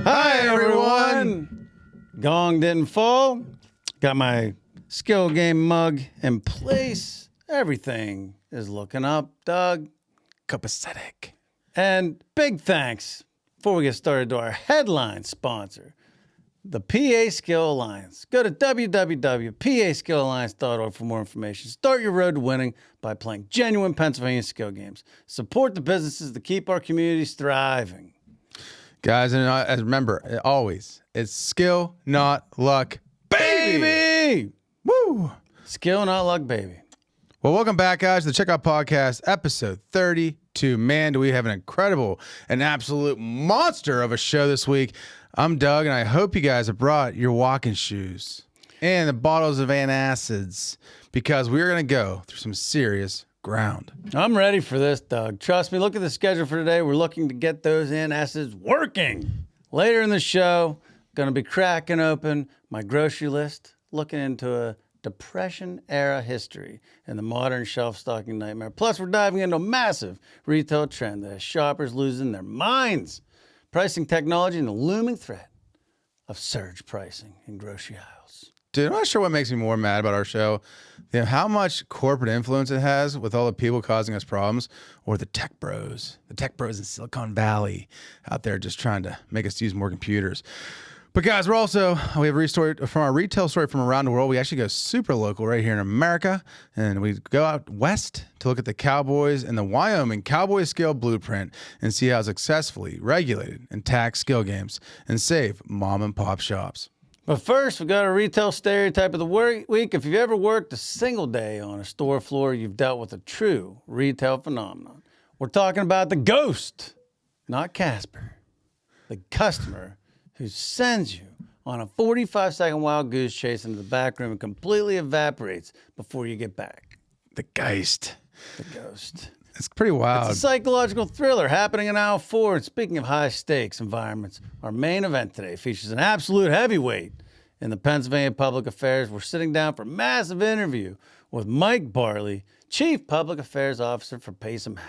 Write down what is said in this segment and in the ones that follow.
Hi, everyone. Gong didn't fall. Got my skill game mug in place. Everything is looking up, Doug. Copacetic. And big thanks, before we get started, to our headline sponsor, the PA Skill Alliance. Go to www.paskillalliance.org for more information. Start your road to winning by playing genuine Pennsylvania skill games. Support the businesses that keep our communities thriving. Guys, and remember, always, it's skill, not luck, Baby! Woo! Skill, not luck, baby. Well, welcome back, guys, to the Checkout Podcast, episode 32. Man, do we have an incredible, an absolute monster of a show this week. I'm Doug, and I hope you guys have brought your walking shoes and the bottles of antacids, because we're going to go through some serious ground. I'm ready for this, Doug. Trust me, look at the schedule for today. We're looking to get those antacids working. Later in the show, going to be cracking open my grocery list, looking into a Depression-era history and the modern shelf-stocking nightmare. Plus, we're diving into a massive retail trend that has shoppers losing their minds. Pricing technology and the looming threat of surge pricing in grocery aisles. Dude, I'm not sure what makes me more mad about our show. You know, how much corporate influence it has with all the people causing us problems, or the tech bros in Silicon Valley out there just trying to make us use more computers. But guys, we have a restory from our retail story from around the world. We actually go super local right here in America, and we go out west to look at the Cowboys and the Wyoming Cowboy Skill Blueprint and see how successfully regulated and taxed skill games and save mom and pop shops. But first, we got a retail stereotype of the week. If you've ever worked a single day on a store floor, you've dealt with a true retail phenomenon. We're talking about the ghost, not Casper, the customer who sends you on a 45-second wild goose chase into the back room and completely evaporates before you get back. The Geist. The ghost. It's pretty wild. It's a psychological thriller happening in aisle 4. And speaking of high-stakes environments, our main event today features an absolute heavyweight in the Pennsylvania Public Affairs. We're sitting down for a massive interview with Mike Barley, Chief Public Affairs Officer for Pace-O-Matic.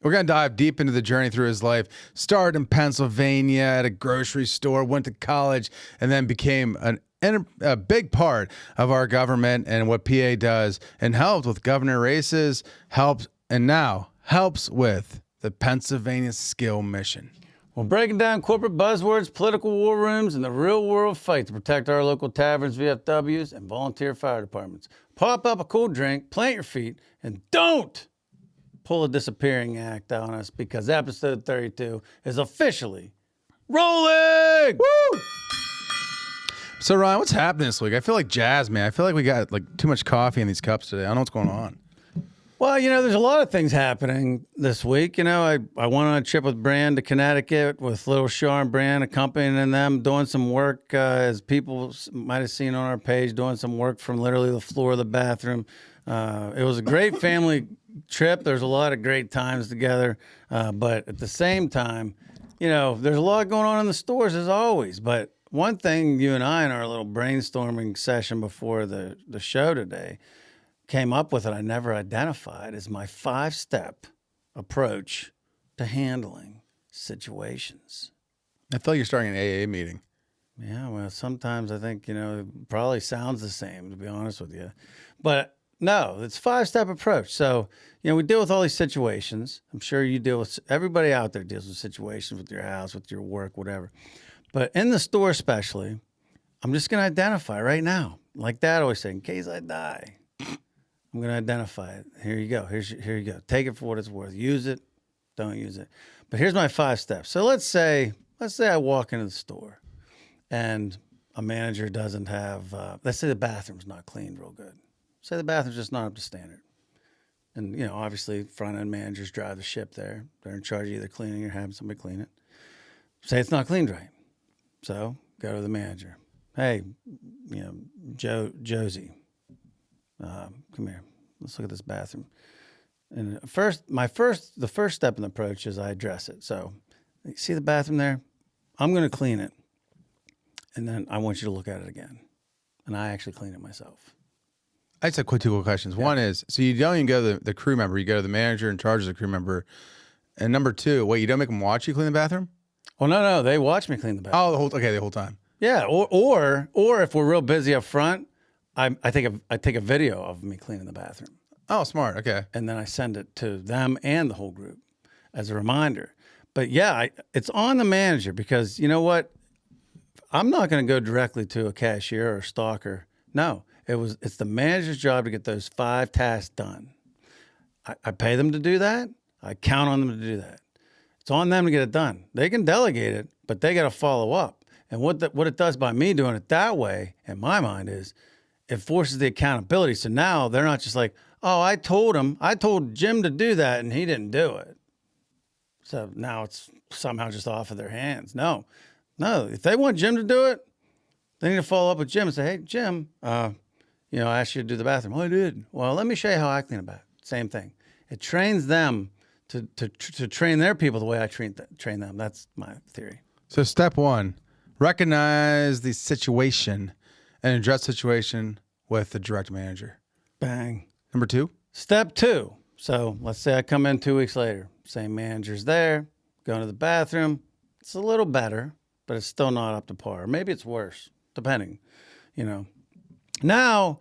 We're going to dive deep into the journey through his life. Started in Pennsylvania at a grocery store, went to college, and then became a big part of our government and what PA does, and helped with governor races, helps with the Pennsylvania Skill Mission. We're breaking down corporate buzzwords, political war rooms, and the real-world fight to protect our local taverns, VFWs, and volunteer fire departments. Pop up a cool drink, plant your feet, and don't pull a disappearing act on us, because episode 32 is officially rolling! Woo! So, Ryan, what's happening this week? I feel like jazz, man. I feel like we got too much coffee in these cups today. I don't know what's going on. Well, there's a lot of things happening this week. I went on a trip with Brand to Connecticut with Little Shar and Brand accompanying them, doing some work, as people might have seen on our page, doing some work from literally the floor of the bathroom. It was a great family trip. There's a lot of great times together. But at the same time, there's a lot going on in the stores as always. But one thing you and I in our little brainstorming session before the show today came up with, that I never identified, is my 5-step approach to handling situations. I feel like you're starting an AA meeting. Yeah, well, sometimes I think, it probably sounds the same, to be honest with you. But no, it's 5-step approach. So, we deal with all these situations. I'm sure you deal with, everybody out there deals with situations with your house, with your work, whatever. But in the store especially, I'm just going to identify right now, like Dad always said, in case I die, I'm going to identify it. Here you go. Here you go. Take it for what it's worth. Use it. Don't use it. But here's my 5 steps. So let's say I walk into the store and a manager doesn't have, let's say the bathroom's not cleaned real good. Say the bathroom's just not up to standard. And, obviously front-end managers drive the ship there. They're in charge of either cleaning or having somebody clean it. Say it's not cleaned right. So go to the manager. Hey, Josie. Come here. Let's look at this bathroom. And the first step in the approach is I address it. So, you see the bathroom there? I'm going to clean it, and then I want you to look at it again. And I actually clean it myself. I just have two quick questions. Yeah. One is, so you don't even go to the crew member. You go to the manager in charge of the crew member. And number two, wait, you don't make them watch you clean the bathroom? Well, no, they watch me clean the bathroom. Oh, the whole time. Yeah, or if we're real busy up front, I take a video of me cleaning the bathroom, Oh, smart. Okay. and then I send it to them and the whole group as a reminder. But yeah, it's on the manager, because you know what? I'm not going to go directly to a cashier or a stalker. No, it's the manager's job to get those 5 tasks done. I pay them to do that. I count on them to do that. It's on them to get it done. They can delegate it, but they got to follow up. And what it does by me doing it that way, in my mind, is it forces the accountability. So now they're not just like, oh, I told Jim to do that and he didn't do it. So now it's somehow just off of their hands. No. If they want Jim to do it, they need to follow up with Jim and say, hey, Jim, I asked you to do the bathroom. Oh, I did. Well, let me show you how I clean a bath. Same thing. It trains them to train their people the way I train them. That's my theory. So step 1, recognize the situation and address the situation with the direct manager. Bang. Number 2. Step 2. So let's say I come in 2 weeks later. Same manager's there, going to the bathroom. It's a little better, but it's still not up to par. Maybe it's worse, depending, Now,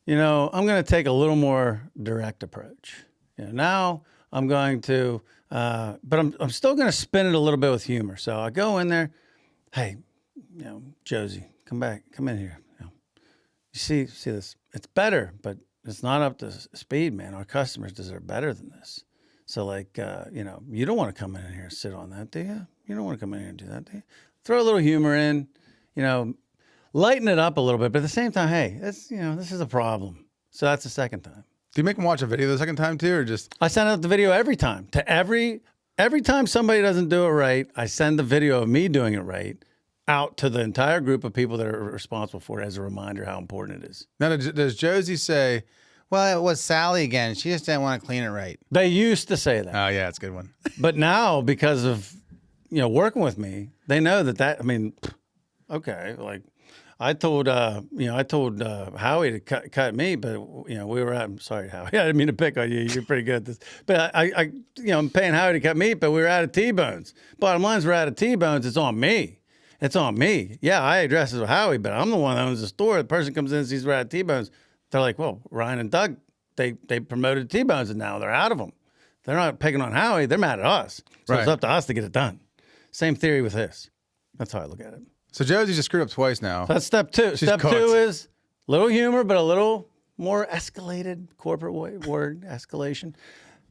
I'm going to take a little more direct approach. Now I'm going to, but I'm still going to spin it a little bit with humor. So I go in there, hey, Josie, come in here. You see this? It's better, but it's not up to speed, man. Our customers deserve better than this. So you don't want to come in here and sit on that, do you? You don't want to come in here and do that, do you? Throw a little humor in, lighten it up a little bit, but at the same time, hey, this is a problem. So that's the second time. Do you make them watch a video the second time too, or just? I send out the video every time. To every time somebody doesn't do it right, I send the video of me doing it right out to the entire group of people that are responsible for it as a reminder how important it is. Now, does Josie say, well, it was Sally again. She just didn't want to clean it right. They used to say that. Oh, yeah, that's a good one. But now, because of, working with me, they know okay, like I told Howie to cut me, but we were I'm sorry, Howie. I didn't mean to pick on you. You're pretty good at this. But I'm paying Howie to cut meat, but we were out of T-bones. Bottom line is we're out of T-bones. It's on me. It's on me. Yeah, I address it with Howie, but I'm the one that owns the store. The person comes in and sees we're out of T-bones. They're like, well, Ryan and Doug, they promoted T-bones and now they're out of them. They're not picking on Howie. They're mad at us. So It's up to us to get it done. Same theory with this. That's how I look at it. So Josie just screwed up twice now. So that's step 2. She's Step cooked. 2 is a little humor, but a little more escalated corporate word escalation.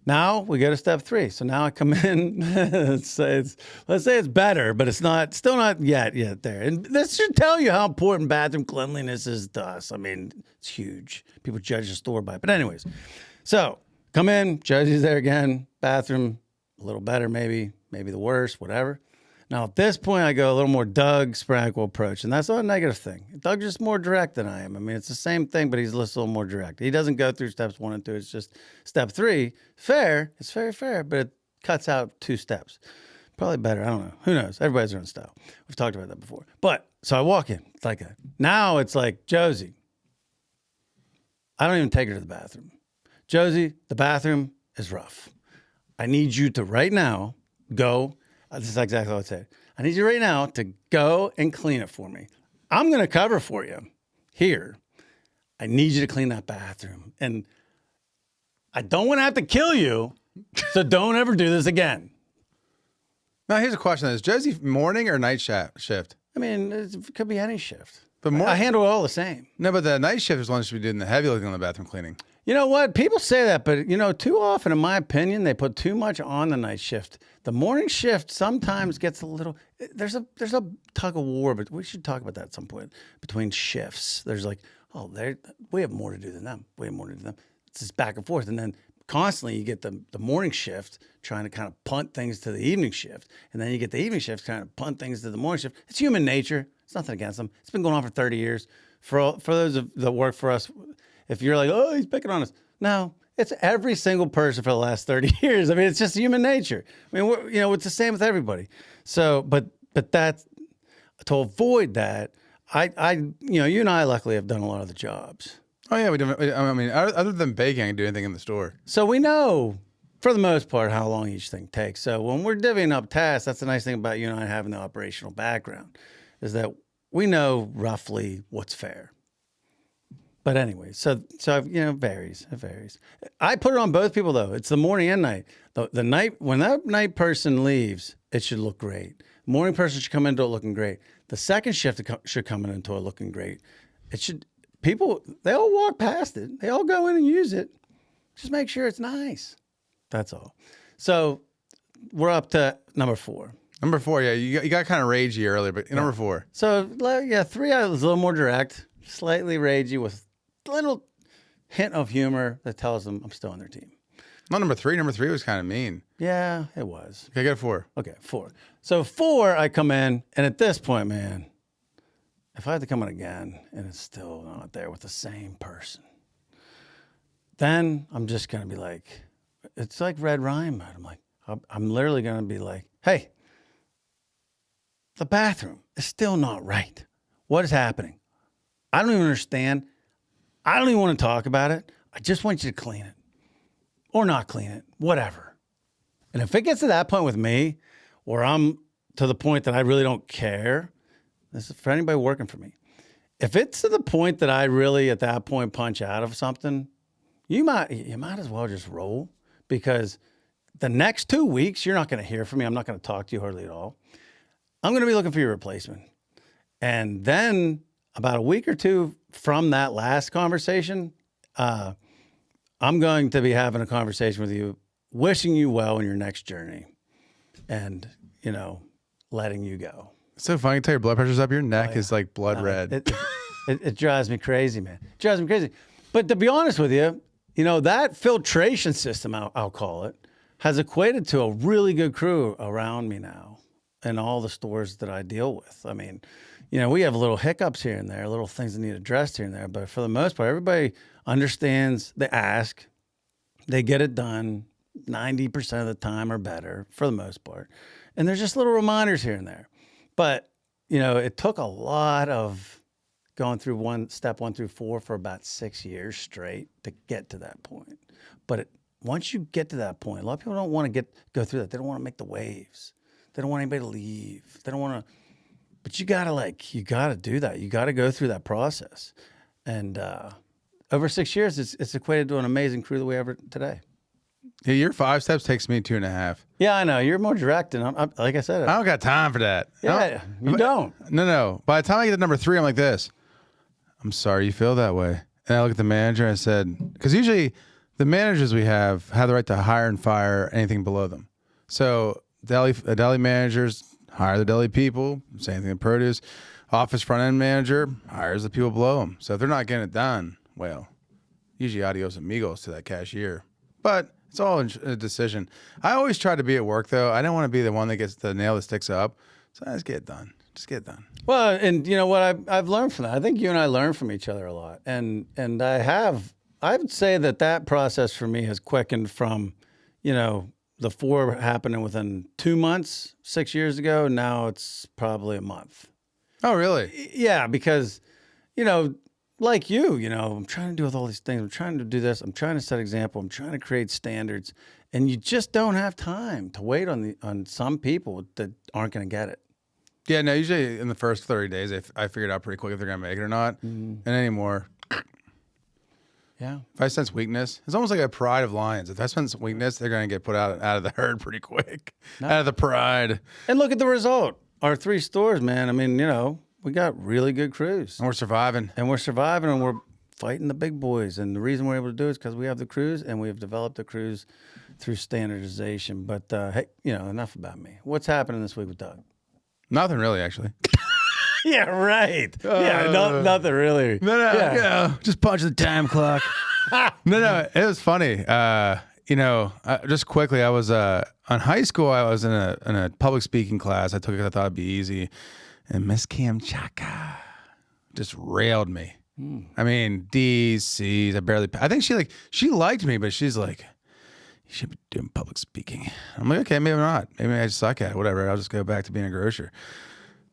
Now we go to step 3. So now I come in. let's say it's better, but it's still not yet there. And this should tell you how important bathroom cleanliness is to us. I mean, it's huge. People judge the store by it. But anyways, so come in. Josie's there again. Bathroom a little better, maybe the worst, whatever. Now, at this point, I go a little more Doug Sprankle approach, and that's not a negative thing. Doug's just more direct than I am. I mean, it's the same thing, but he's a little more direct. He doesn't go through steps 1 and 2. It's just step 3. Fair. It's very fair, but it cuts out 2 steps. Probably better. I don't know. Who knows? Everybody's their own style. We've talked about that before. But so I walk in. Now it's like, Josie, I don't even take her to the bathroom. Josie, the bathroom is rough. I need you to right now go. This is exactly what I said. I need you right now to go and clean it for me. I'm going to cover for you here. I need you to clean that bathroom. And I don't want to have to kill you, so don't ever do this again. Now, here's a question. Is Josie morning or night shift? I mean, it could be any shift. But I handle it all the same. No, but the night shift is one that should be doing the heavy lifting on the bathroom cleaning. You know what? People say that, but too often, in my opinion, they put too much on the night shift. The morning shift sometimes gets a little. There's a tug of war, but we should talk about that at some point between shifts. There's we have more to do than them. We have more to do than them. It's just back and forth, and then constantly you get the morning shift trying to kind of punt things to the evening shift, and then you get the evening shift trying to punt things to the morning shift. It's human nature. It's nothing against them. It's been going on for 30 years. For those that work for us. If you're like, oh, he's picking on us. No, it's every single person for the last 30 years. I mean, it's just human nature. I mean, it's the same with everybody. So, but that's, to avoid that, you and I luckily have done a lot of the jobs. Oh, yeah, we do. I mean, other than baking, I can do anything in the store. So we know for the most part, how long each thing takes. So when we're divvying up tasks, that's the nice thing about you and I having the operational background, is that we know roughly what's fair. But anyway, so it varies. It varies. I put it on both people though. It's the morning and night. The night, when that night person leaves, it should look great. Morning person should come into it looking great. The second shift should come into it looking great. It should. People, they all walk past it. They all go in and use it. Just make sure it's nice. That's all. So we're up to number 4. Number 4, yeah, you got kind of ragey earlier, but number 4. So yeah, 3 I was a little more direct, slightly ragey with a little hint of humor that tells them I'm still on their team. Not number 3. Number 3 was kind of mean. Yeah, it was. Okay, get 4. Okay, 4. So 4, I come in, and at this point, man, if I have to come in again and it's still not there with the same person, then I'm just going to be like, it's like Red Rhyme mode. I'm like, I'm literally going to be like, hey, the bathroom is still not right. What is happening? I don't even understand. I don't even want to talk about it. I just want you to clean it or not clean it, whatever. And if it gets to that point with me where I'm to the point that I really don't care, this is for anybody working for me. If it's to the point that I really at that point punch out of something, you might as well just roll, because the next 2 weeks, you're not going to hear from me. I'm not going to talk to you hardly at all. I'm going to be looking for your replacement. And then about a week or 2 from that last conversation, I'm going to be having a conversation with you, wishing you well in your next journey and, letting you go. It's so funny. You tell your blood pressure's up. Your neck is like blood red. It drives me crazy, man. It drives me crazy. But to be honest with you, that filtration system, I'll call it, has equated to a really good crew around me now in all the stores that I deal with. I mean, we have little hiccups here and there, little things that need addressed here and there. But for the most part, everybody understands, they ask, they get it done 90% of the time or better for the most part. And there's just little reminders here and there. But, it took a lot of going through step 1 through 4 for about 6 years straight to get to that point. But once you get to that point, a lot of people don't want to go through that. They don't want to make the waves. They don't want anybody to leave. They don't want to, but you got to do that. You got to go through that process. And over 6 years, it's equated to an amazing crew that we have today. Yeah, your 5 steps takes me 2.5. Yeah, I know. You're more direct, and I'm like I said. I don't got time for that. Yeah, you don't. No. By the time I get to number 3, I'm like this. I'm sorry you feel that way. And I look at the manager and I said, because usually the managers we have the right to hire and fire anything below them. So deli managers hire the deli people, same thing in produce. Office front end manager hires the people below them. So if they're not getting it done, well, usually adios amigos to that cashier. But it's all a decision. I always try to be at work, though. I don't want to be the one that gets the nail that sticks up. So I just get it done. Just get it done. Well, and you know what I've learned from that. I think you and I learn from each other a lot, and I would say that process for me has quickened from, the 4 happening within 2 months 6 years ago. Now it's probably a month. Oh, really? Yeah, because, like I'm trying to do with all these things. I'm trying to do this. I'm trying to set example. I'm trying to create standards, and you just don't have time to wait on some people that aren't going to get it. Yeah, no, usually in the first 30 days, I figured out pretty quick if they're going to make it or not. And anymore. Yeah. If I sense weakness, it's almost like a pride of lions. If I sense weakness, they're going to get put out of the herd pretty quick. No. Out of the pride. And look at the result. Our 3 stores, man. I mean, we got really good crews. And we're surviving. And we're fighting the big boys. And the reason we're able to do it is because we have the crews, and we've developed the crews through standardization. But, hey, enough about me. What's happening this week with Doug? Nothing really, actually. Yeah, right. Nothing really. No. Just punch the time clock. No. It was funny. Just quickly, I was in high school. I was in a public speaking class. I took it because I thought it'd be easy, and Miss Cam Chaka just railed me. I mean, D's, C's. I think she liked me, but she's like, you should be doing public speaking. I'm like, okay, maybe not. Maybe I just suck at it. Whatever. I'll just go back to being a grocer.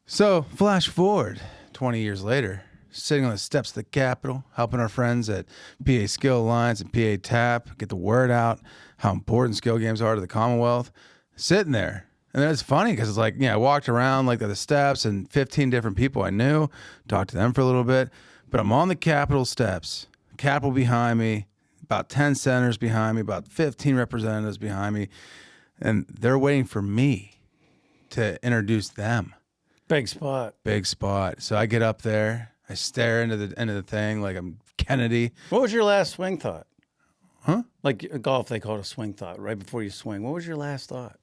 So flash forward 20 years later, sitting on the steps of the Capitol, helping our friends at PA Skill Alliance and PA TAP get the word out how important skill games are to the Commonwealth, sitting there. And then it's funny because it's like, I walked around like the steps and 15 different people I knew, talked to them for a little bit, but I'm on the Capitol steps, Capitol behind me, about 10 senators behind me, about 15 representatives behind me, and they're waiting for me to introduce them. Big spot. Big spot. So I get up there, I stare into the thing like I'm Kennedy. What was your last swing thought? Huh? Like golf, they call it a swing thought. Right before you swing, what was your last thought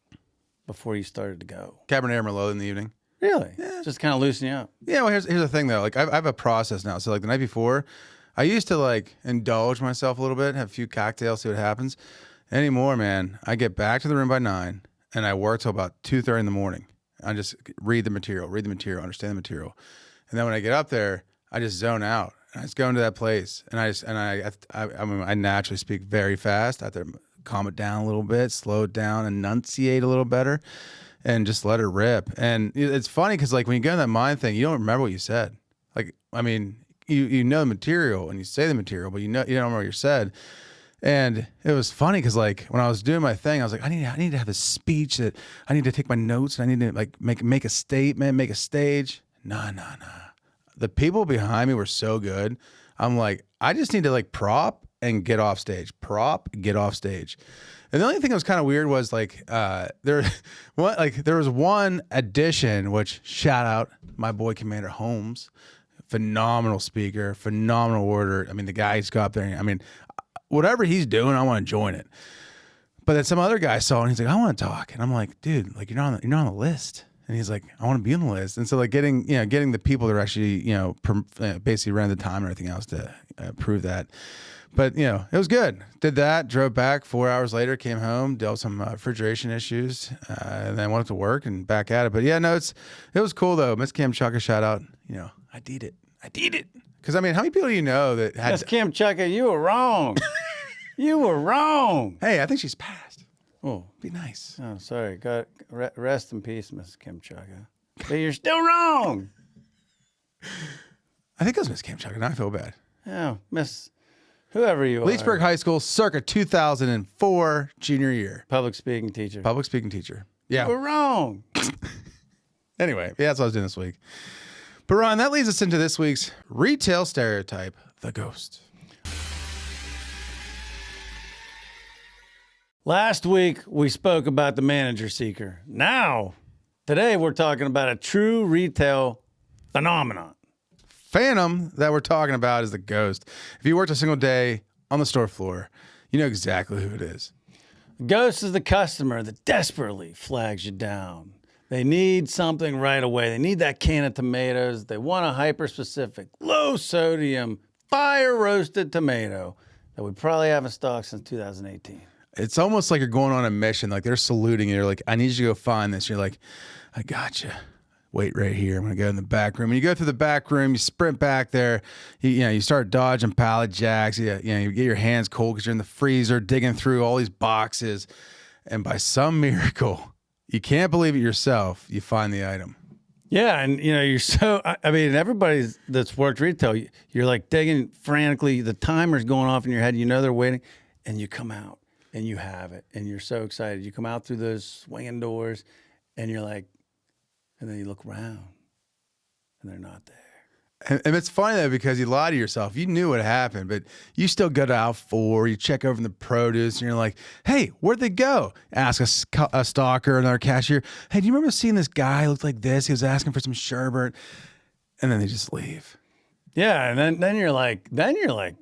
before you started to go? Cabernet Merlot in the evening. Really? Yeah. Just kind of loosen you up. Yeah, well, here's the thing, though. Like, I have a process now. So, like, the night before, I used to, like, indulge myself a little bit, have a few cocktails, see what happens. Anymore, man, I get back to the room by 9, and I work till about 2:30 in the morning. I just read the material, understand the material. And then when I get up there, I just zone out. And I just go into that place, and I naturally speak very fast. I have to calm it down a little bit, slow it down, enunciate a little better, and just let it rip. And it's funny because, like, when you get in that mind thing, you don't remember what you said. Like, I mean, you know the material and you say the material, but you don't remember what you said. And it was funny because, like, when I was doing my thing, I was like, I need to have a speech that I need to take my notes and I need to like make a statement, make a stage. Nah. The people behind me were so good. I'm like, I just need to like prop and get off stage. And the only thing that was kind of weird was like there was one addition, which shout out my boy Commander Holmes, phenomenal speaker, phenomenal orator. I mean, the guy just got up there. And, I mean, whatever he's doing, I want to join it. But then some other guy saw it and he's like, I want to talk, and I'm like, dude, like you're not on the list. And he's like, I want to be on the list. And so like getting the people that are actually basically ran the time and everything else to prove that. But, it was good. Did that, drove back 4 hours later, came home, dealt with some refrigeration issues, and then went up to work and back at it. But yeah, no, it was cool though. Miss Kim Chaka, shout out. I did it. Because, I mean, how many people do you know that had... Miss Kim Chaka, you were wrong. You were wrong. Hey, I think she's passed. Oh, be nice. Oh, sorry. Rest in peace, Miss Kim Chaka. But you're still wrong. I think it was Miss Kim Chaka. Now I feel bad. Oh, Miss... Whoever you are. Leesburg High School, circa 2004, junior year. Public speaking teacher. Yeah. We're wrong. Anyway, yeah, that's what I was doing this week. But Ron, that leads us into this week's retail stereotype, the ghost. Last week, we spoke about the manager seeker. Now, today we're talking about a true retail phenomenon. Phantom that we're talking about is the ghost. If you worked a single day on the store floor, you know exactly who it is. The ghost is the customer that desperately flags you down. They need something right away. They need that can of tomatoes. They want a hyper-specific, low-sodium, fire-roasted tomato that we probably haven't stocked since 2018. It's almost like you're going on a mission. Like they're saluting you. They're like, I need you to go find this. You're like, I got you. Wait right here. I'm going to go in the back room. And you go through the back room, you sprint back there, you start dodging pallet jacks. You get your hands cold because you're in the freezer digging through all these boxes. And by some miracle, you can't believe it yourself, you find the item. Yeah, and you're so, I mean, everybody that's worked retail, you're like digging frantically, the timer's going off in your head, they're waiting, and you come out and you have it, and you're so excited. You come out through those swinging doors, and you're like, and then you look around, and they're not there. And it's funny, though, because you lie to yourself. You knew what happened, but you still go to aisle 4. You check over the produce, and you're like, hey, where'd they go? Ask a stalker or another cashier, hey, do you remember seeing this guy look like this? He was asking for some sherbet. And then they just leave. Yeah, and then you're like, a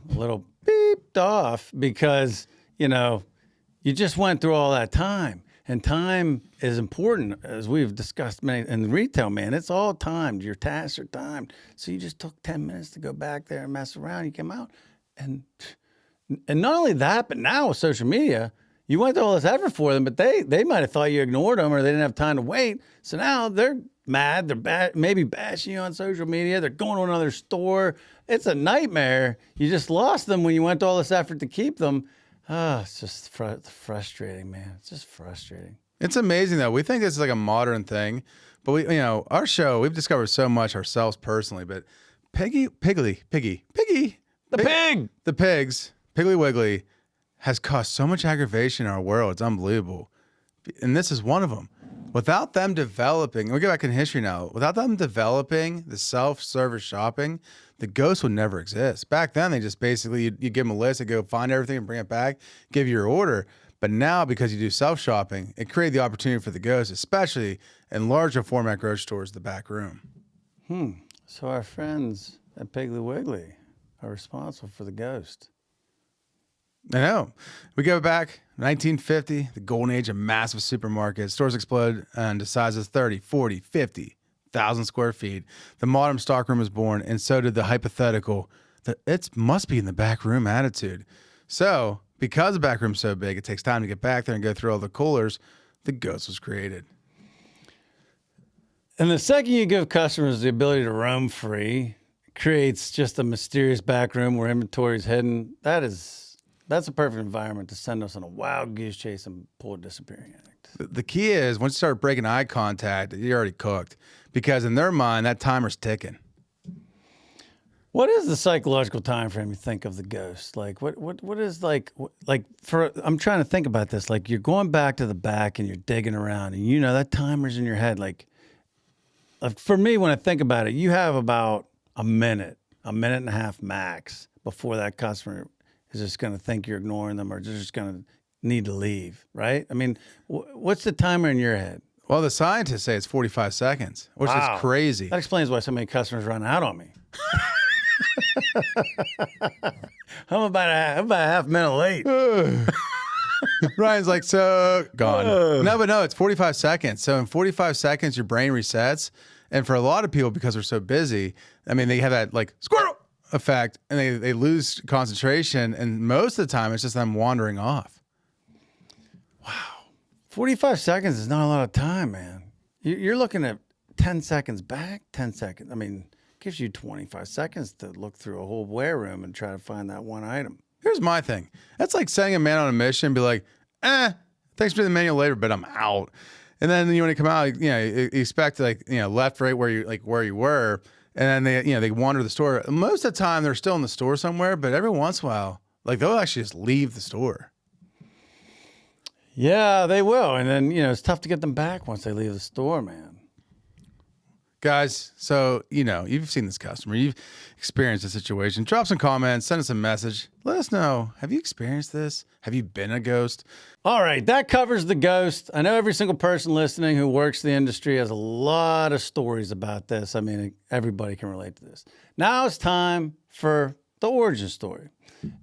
little beeped off because, you just went through all that time. And time is important, as we've discussed in retail, man. It's all timed. Your tasks are timed. So you just took 10 minutes to go back there and mess around. You came out. And not only that, but now with social media, you went through all this effort for them, but they might have thought you ignored them or they didn't have time to wait. So now they're mad. They're maybe bashing you on social media. They're going to another store. It's a nightmare. You just lost them when you went to all this effort to keep them. It's just frustrating, man. It's just frustrating. It's amazing, though. We think this is like a modern thing, but our show, we've discovered so much ourselves personally, but the pigs, Piggly Wiggly, has caused so much aggravation in our world. It's unbelievable. And this is one of them. Without them developing, we go back in history now, without them developing the self-service shopping, the ghost would never exist. Back then, they just basically, you give them a list, they go find everything and bring it back, give you your order. But now, because you do self-shopping, it created the opportunity for the ghost, especially in larger format grocery stores, the back room. So our friends at Piggly Wiggly are responsible for the ghost. I know. We go back 1950, the golden age of massive supermarkets. Stores explode into sizes 30, 40, 50,000 square feet. The modern stockroom was born, and so did the hypothetical that it must be in the back room attitude. So, because the back room's so big, it takes time to get back there and go through all the coolers, the ghost was created. And the second you give customers the ability to roam free, it creates just a mysterious back room where inventory is hidden. That's a perfect environment to send us on a wild goose chase and pull a disappearing act. The key is once you start breaking eye contact, you're already cooked, because in their mind, that timer's ticking. What is the psychological time frame you think of the ghost? Like what is like for I'm trying to think about this. Like you're going back to the back and you're digging around and you know that timer's in your head. Like for me, when I think about it, you have about a minute and a half max before that customer is just going to think you're ignoring them or just going to need to leave, right? I mean, what's the timer in your head? Well, the scientists say it's 45 seconds, which is crazy. That explains why so many customers run out on me. I'm about a half minute late. Ryan's like, so gone. No, it's 45 seconds. So in 45 seconds, your brain resets. And for a lot of people, because they're so busy, I mean, they have that like squirrel effect and they lose concentration. And most of the time, it's just them wandering off. Wow. 45 seconds is not a lot of time, man. You're looking at 10 seconds back, 10 seconds. I mean, it gives you 25 seconds to look through a whole wear room and try to find that one item. Here's my thing. That's like sending a man on a mission and be like, thanks for the menu later, but I'm out. And then when you come out, you expect left, right, where you were. And then they wander the store. Most of the time they're still in the store somewhere, but every once in a while, like they'll actually just leave the store. Yeah, they will. And then, it's tough to get them back once they leave the store, man. Guys, so, you've seen this customer. You've experienced the situation. Drop some comments. Send us a message. Let us know. Have you experienced this? Have you been a ghost? All right, that covers the ghost. I know every single person listening who works the industry has a lot of stories about this. I mean, everybody can relate to this. Now it's time for the origin story.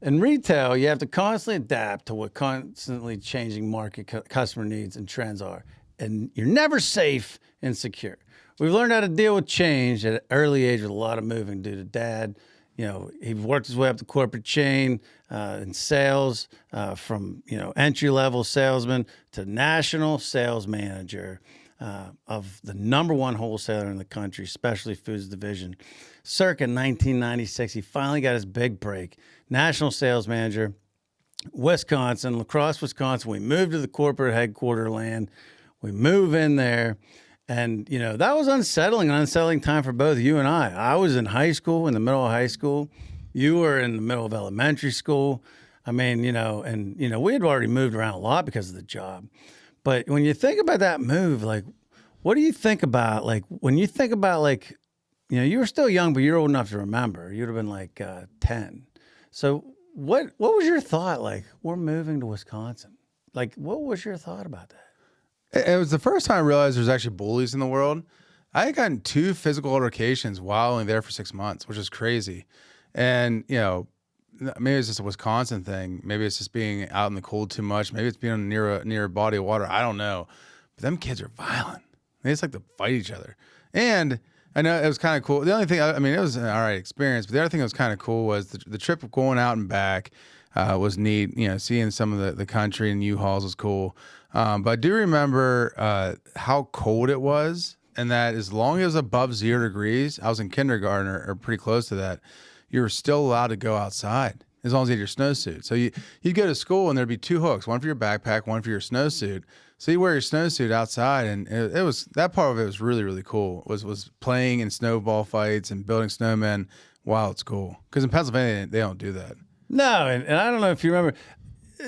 In retail, you have to constantly adapt to what constantly changing market customer needs and trends are. And you're never safe and secure. We've learned how to deal with change at an early age with a lot of moving due to dad. He worked his way up the corporate chain in sales from, entry-level salesman to national sales manager of the #1 wholesaler in the country, specialty foods division. Circa 1996, he finally got his big break. National sales manager, Wisconsin, La Crosse, Wisconsin. We moved to the corporate headquarter land. We move in there. And, that was an unsettling time for both you and I. I was in high school, in the middle of high school. You were in the middle of elementary school. I mean, we had already moved around a lot because of the job. But when you think about that move, like, what do you think about, like, when you think about, like, you were still young, but you're old enough to remember. You'd have been like 10. So what was your thought? Like, we're moving to Wisconsin. Like, what was your thought about that? It was the first time I realized there's actually bullies in the world. I had gotten 2 physical altercations while only there for 6 months, which is crazy. And, maybe it's just a Wisconsin thing. Maybe it's just being out in the cold too much. Maybe it's being near a body of water. I don't know. But them kids are violent. They just like to fight each other. And I know it was kind of cool. The only thing, it was an all right experience. But the other thing that was kind of cool was the trip of going out and back was neat. Seeing some of the country and U-Hauls was cool. But I do remember how cold it was, and that as long as it was above 0 degrees, I was in kindergarten or pretty close to that, you were still allowed to go outside as long as you had your snowsuit. So you'd go to school and there'd be 2 hooks, one for your backpack, one for your snowsuit. So you wear your snowsuit outside, and it was that part of it was really, really cool. Was playing in snowball fights and building snowmen while it's cool. Because in Pennsylvania they don't do that. No, and I don't know if you remember.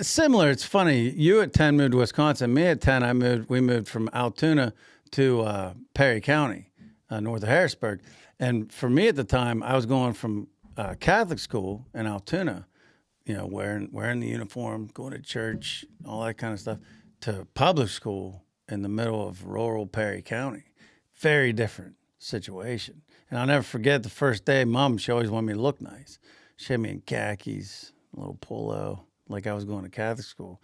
similar. It's funny. You at 10 moved to Wisconsin. Me at 10, we moved from Altoona to Perry County, north of Harrisburg. And for me at the time, I was going from Catholic school in Altoona, wearing the uniform, going to church, all that kind of stuff, to public school in the middle of rural Perry County. Very different situation. And I'll never forget the first day, Mom, she always wanted me to look nice. She had me in khakis, a little polo, like I was going to Catholic school.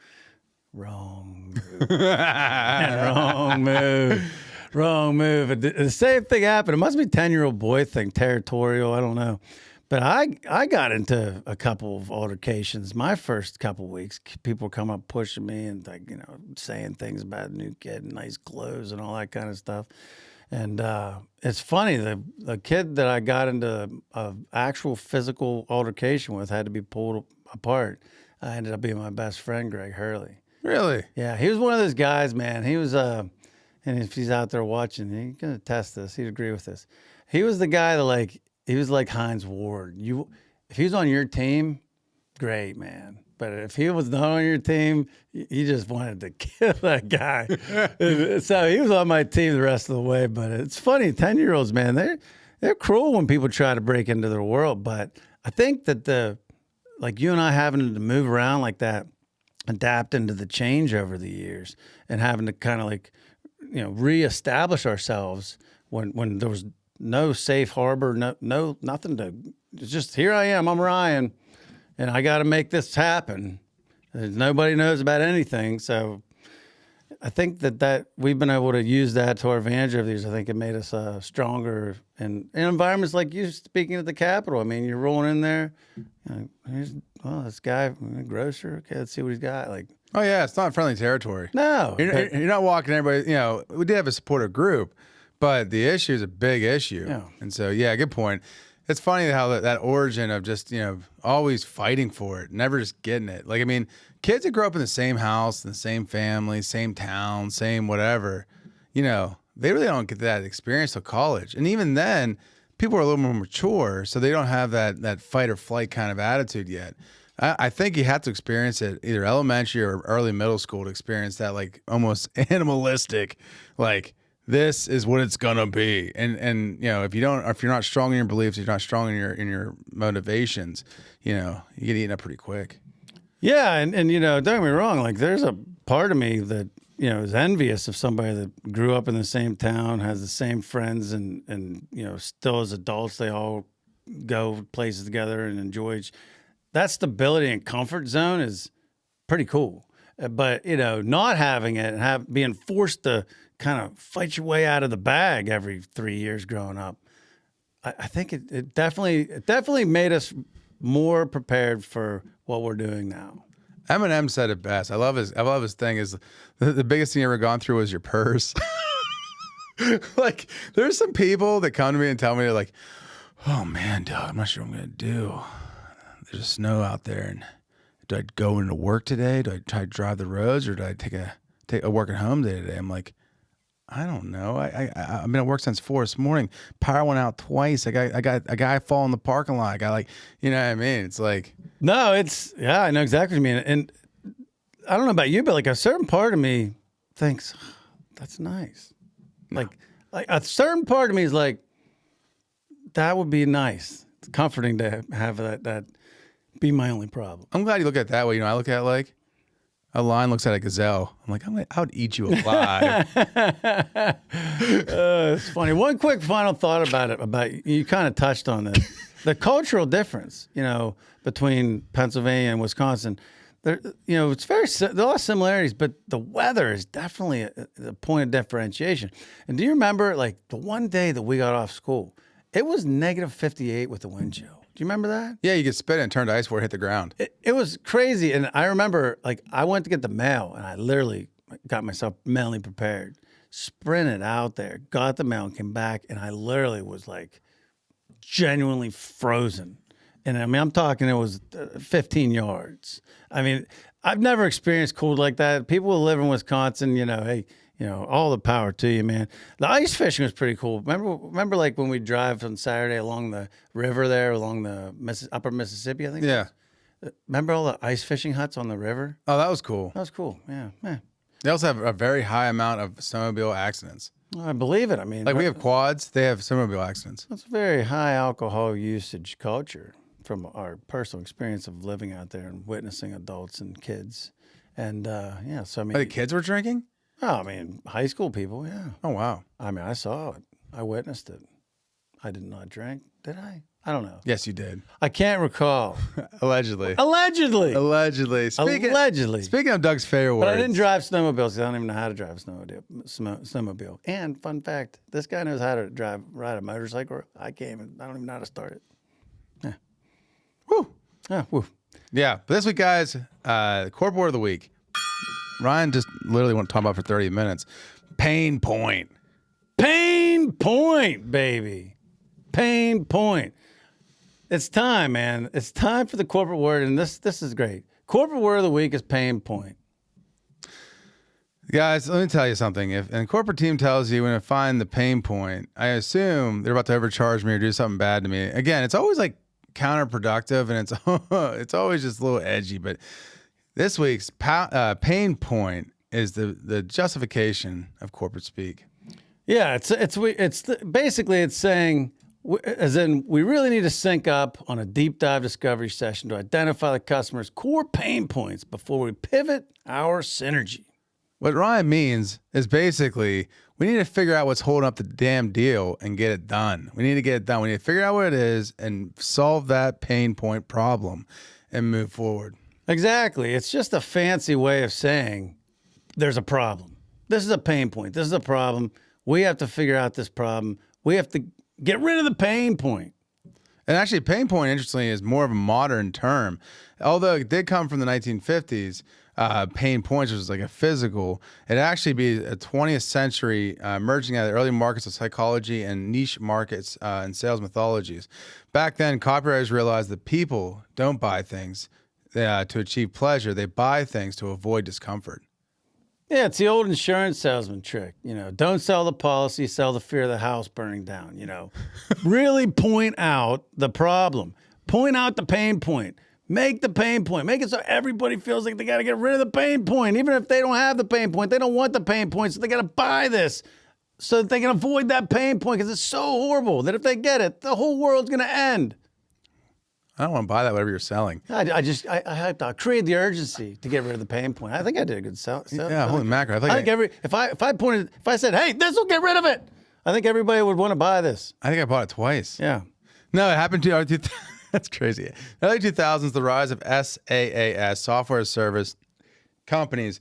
Wrong move. Wrong move. Wrong move. The same thing happened. It must be a 10-year-old boy thing, territorial. I don't know. But I got into a couple of altercations. My first couple of weeks, people would come up pushing me and saying things about a new kid and nice clothes and all that kind of stuff. And it's funny, the kid that I got into an actual physical altercation with had to be pulled apart. I ended up being my best friend, Greg Hurley. Really? Yeah, he was one of those guys, man. He was, and if he's out there watching, he can attest this. He'd agree with this. He was the guy that he was like Hines Ward. If he was on your team, great, man. But if he was not on your team, you just wanted to kill that guy. So he was on my team the rest of the way. But it's funny, 10-year-olds, man, they're cruel when people try to break into their world. But I think that you and I having to move around like that, adapt into the change over the years, and having to kind of reestablish ourselves when there was no safe harbor, no nothing to. It's just here I am. I'm Ryan, and I got to make this happen. Nobody knows about anything, so I think that we've been able to use that to our advantage over the years. I think it made us stronger in environments like you speaking at the Capitol. I mean, you're rolling in there. This guy, grocer. Okay, let's see what he's got. Oh yeah, it's not friendly territory. No, you're not walking everybody. We did have a supportive group, but the issue is a big issue. Yeah. And so, yeah, good point. It's funny how that origin of just, always fighting for it, never just getting it. Kids that grow up in the same house, in the same family, same town, same whatever, they really don't get that experience till college. And even then, people are a little more mature, so they don't have that fight or flight kind of attitude yet. I think you have to experience it either elementary or early middle school to experience that almost animalistic, this is what it's gonna be. And if you're not strong in your beliefs, you're not strong in your motivations, you get eaten up pretty quick. Yeah, and don't get me wrong, there's a part of me that is envious of somebody that grew up in the same town, has the same friends, and still as adults they all go places together and enjoy that stability and comfort zone is pretty cool. But not having it and being forced to kind of fight your way out of the bag every 3 years growing up, I think it definitely made us more prepared for what we're doing now. Eminem said it best. I love his thing is the biggest thing you ever gone through was your purse. There's some people that come to me and tell me, they're like, oh man, dog, I'm not sure what I'm gonna do. There's snow out there, and do I go into work today? Do I try to drive the roads, or do I take a work at home day today? I'm like, I don't know. I've been at work since 4 this morning. Power went out twice. I got a guy fall in the parking lot. I got you know what I mean? It's no, I know exactly what you mean. And I don't know about you, but a certain part of me thinks that's nice. No. Like a certain part of me is that would be nice. It's comforting to have that be my only problem. I'm glad you look at it that way. I look at it a lion looks at a gazelle. I'm like, I would eat you alive. It's funny. One quick final thought about it. You kind of touched on this. The cultural difference, between Pennsylvania and Wisconsin. It's there's a lot of similarities, but the weather is definitely a point of differentiation. And do you remember, the one day that we got off school, it was negative 58 with the wind chill. Do you remember that? Yeah, you could spit it and turn to ice before it hit the ground. It was crazy. And I remember, I went to get the mail, and I literally got myself mentally prepared, sprinted out there, got the mail, and came back, and I literally was, genuinely frozen. And, I'm talking it was 15 yards. I've never experienced cold like that. People who live in Wisconsin, hey, all the power to you, man. The ice fishing was pretty cool. Remember when we drive on Saturday along the river there, along the upper Mississippi, I think? Yeah. Remember all the ice fishing huts on the river? Oh, that was cool. That was cool. Yeah. They also have a very high amount of snowmobile accidents. I believe it. I mean, Like we have quads, they have snowmobile accidents. it's a very high alcohol usage culture from our personal experience of living out there and witnessing adults and kids. And yeah, so I mean, The kids were drinking? oh, I mean, high school people, yeah. Oh, wow. I mean, I saw it. I witnessed it. I did not drink, did I? I don't know. Yes, you did. I can't recall. Allegedly. Allegedly. Allegedly. Allegedly. Speaking of Doug's favorite words. But I didn't drive snowmobiles because I don't even know how to drive a snowmobile. And fun fact, this guy knows how to ride a motorcycle. I don't even know how to start it. Yeah. Woo. Yeah, woo. Yeah. But this week, guys, corporate word of the week. Ryan just literally went to talk about for 30 minutes. Pain point. Pain point, baby. Pain point. It's time, man. It's time for the corporate word, and this is great. Corporate word of the week is pain point. Guys, let me tell you something. If a corporate team tells you when to find the pain point, I assume they're about to overcharge me or do something bad to me. Again, it's always like counterproductive, and it's always just a little edgy. But this week's pain point is the justification of corporate speak. Yeah, basically it's saying, as in, we really need to sync up on a deep dive discovery session to identify the customer's core pain points before we pivot our synergy. What Ryan means is basically we need to figure out what's holding up the damn deal and get it done. We need to get it done. We need to figure out what it is and solve that pain point problem and move forward. Exactly. It's just a fancy way of saying there's a problem. This is a pain point. This is a problem. We have to figure out this problem. We have to get rid of the pain point. And actually, pain point, interestingly, is more of a modern term. Although it did come from the 1950s, pain points, which was like a physical. It actually be a 20th century merging out of the early markets of psychology and niche markets and sales mythologies. Back then, copywriters realized that people don't buy things to achieve pleasure. They buy things to avoid discomfort. Yeah, it's the old insurance salesman trick. Don't sell the policy, sell the fear of the house burning down. Really point out the problem. Point out the pain point. Make the pain point. Make it so everybody feels like they got to get rid of the pain point. Even if they don't have the pain point, they don't want the pain point, so they got to buy this so that they can avoid that pain point because it's so horrible that if they get it, the whole world's going to end. I don't want to buy that, whatever you're selling. I created the urgency to get rid of the pain point. I think I did a good sell. Yeah, holy mackerel. I think if I said, hey, this will get rid of it, I think everybody would want to buy this. I think I bought it twice. Yeah. No, it happened to that's crazy. In the early 2000s, the rise of SaaS, software as service companies,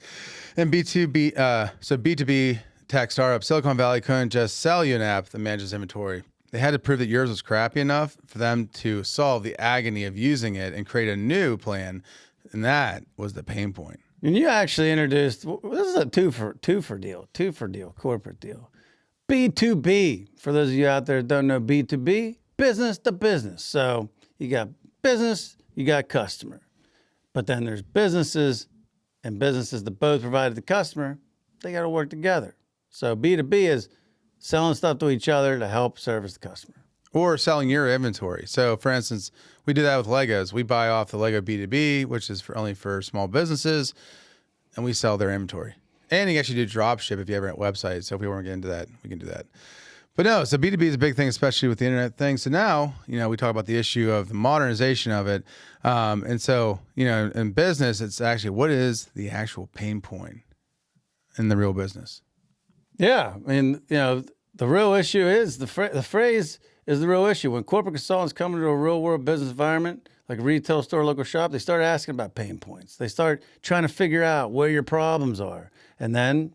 and B2B, so B2B tech startups, Silicon Valley couldn't just sell you an app that manages inventory. They had to prove that yours was crappy enough for them to solve the agony of using it and create a new plan. And that was the pain point. And you actually introduced, this is a two for deal, corporate deal. B2B, for those of you out there that don't know B2B, business to business. So you got business, you got customer. But then there's businesses and businesses that both provide the customer, they got to work together. So B2B is selling stuff to each other to help service the customer. Or selling your inventory. So, for instance, we do that with Legos. We buy off the Lego B2B, which is only for small businesses, and we sell their inventory. And you can actually do drop ship if you have a website. So if we want to get into that, we can do that. But no, so B2B is a big thing, especially with the internet thing. So now, we talk about the issue of the modernization of it. And so, in business, it's actually what is the actual pain point in the real business? Yeah. I mean, the real issue is the phrase is the real issue. When corporate consultants come into a real world business environment, like a retail store, local shop, they start asking about pain points. They start trying to figure out where your problems are. And then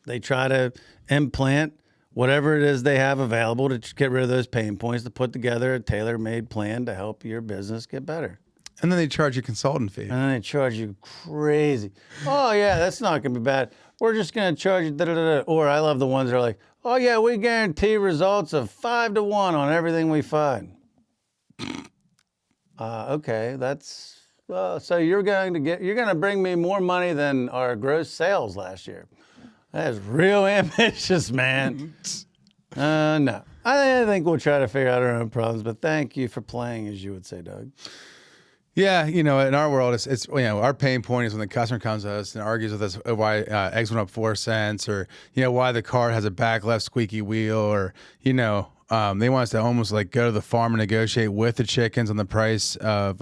they try to implant whatever it is they have available to get rid of those pain points, to put together a tailor-made plan to help your business get better. And then they charge you consultant fee. And then they charge you crazy. Oh, yeah, that's not going to be bad. We're just going to charge you da-da-da-da. Or I love the ones that are like, oh, yeah, we guarantee results of 5 to 1 on everything we find. Okay, that's so you're going to bring me more money than our gross sales last year. That is real ambitious, man. No, I think we'll try to figure out our own problems. But thank you for playing, as you would say, Doug. Yeah, you know, in our world, it's our pain point is when the customer comes to us and argues with us why eggs went up 4 cents, or why the car has a back left squeaky wheel, or they want us to almost like go to the farm and negotiate with the chickens on the price of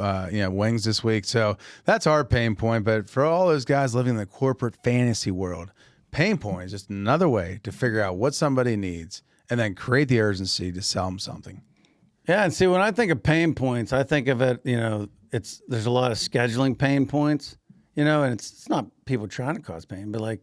wings this week. So that's our pain point. But for all those guys living in the corporate fantasy world, pain point is just another way to figure out what somebody needs and then create the urgency to sell them something. Yeah, and see, when I think of pain points, I think of it, there's a lot of scheduling pain points, and it's not people trying to cause pain, but like,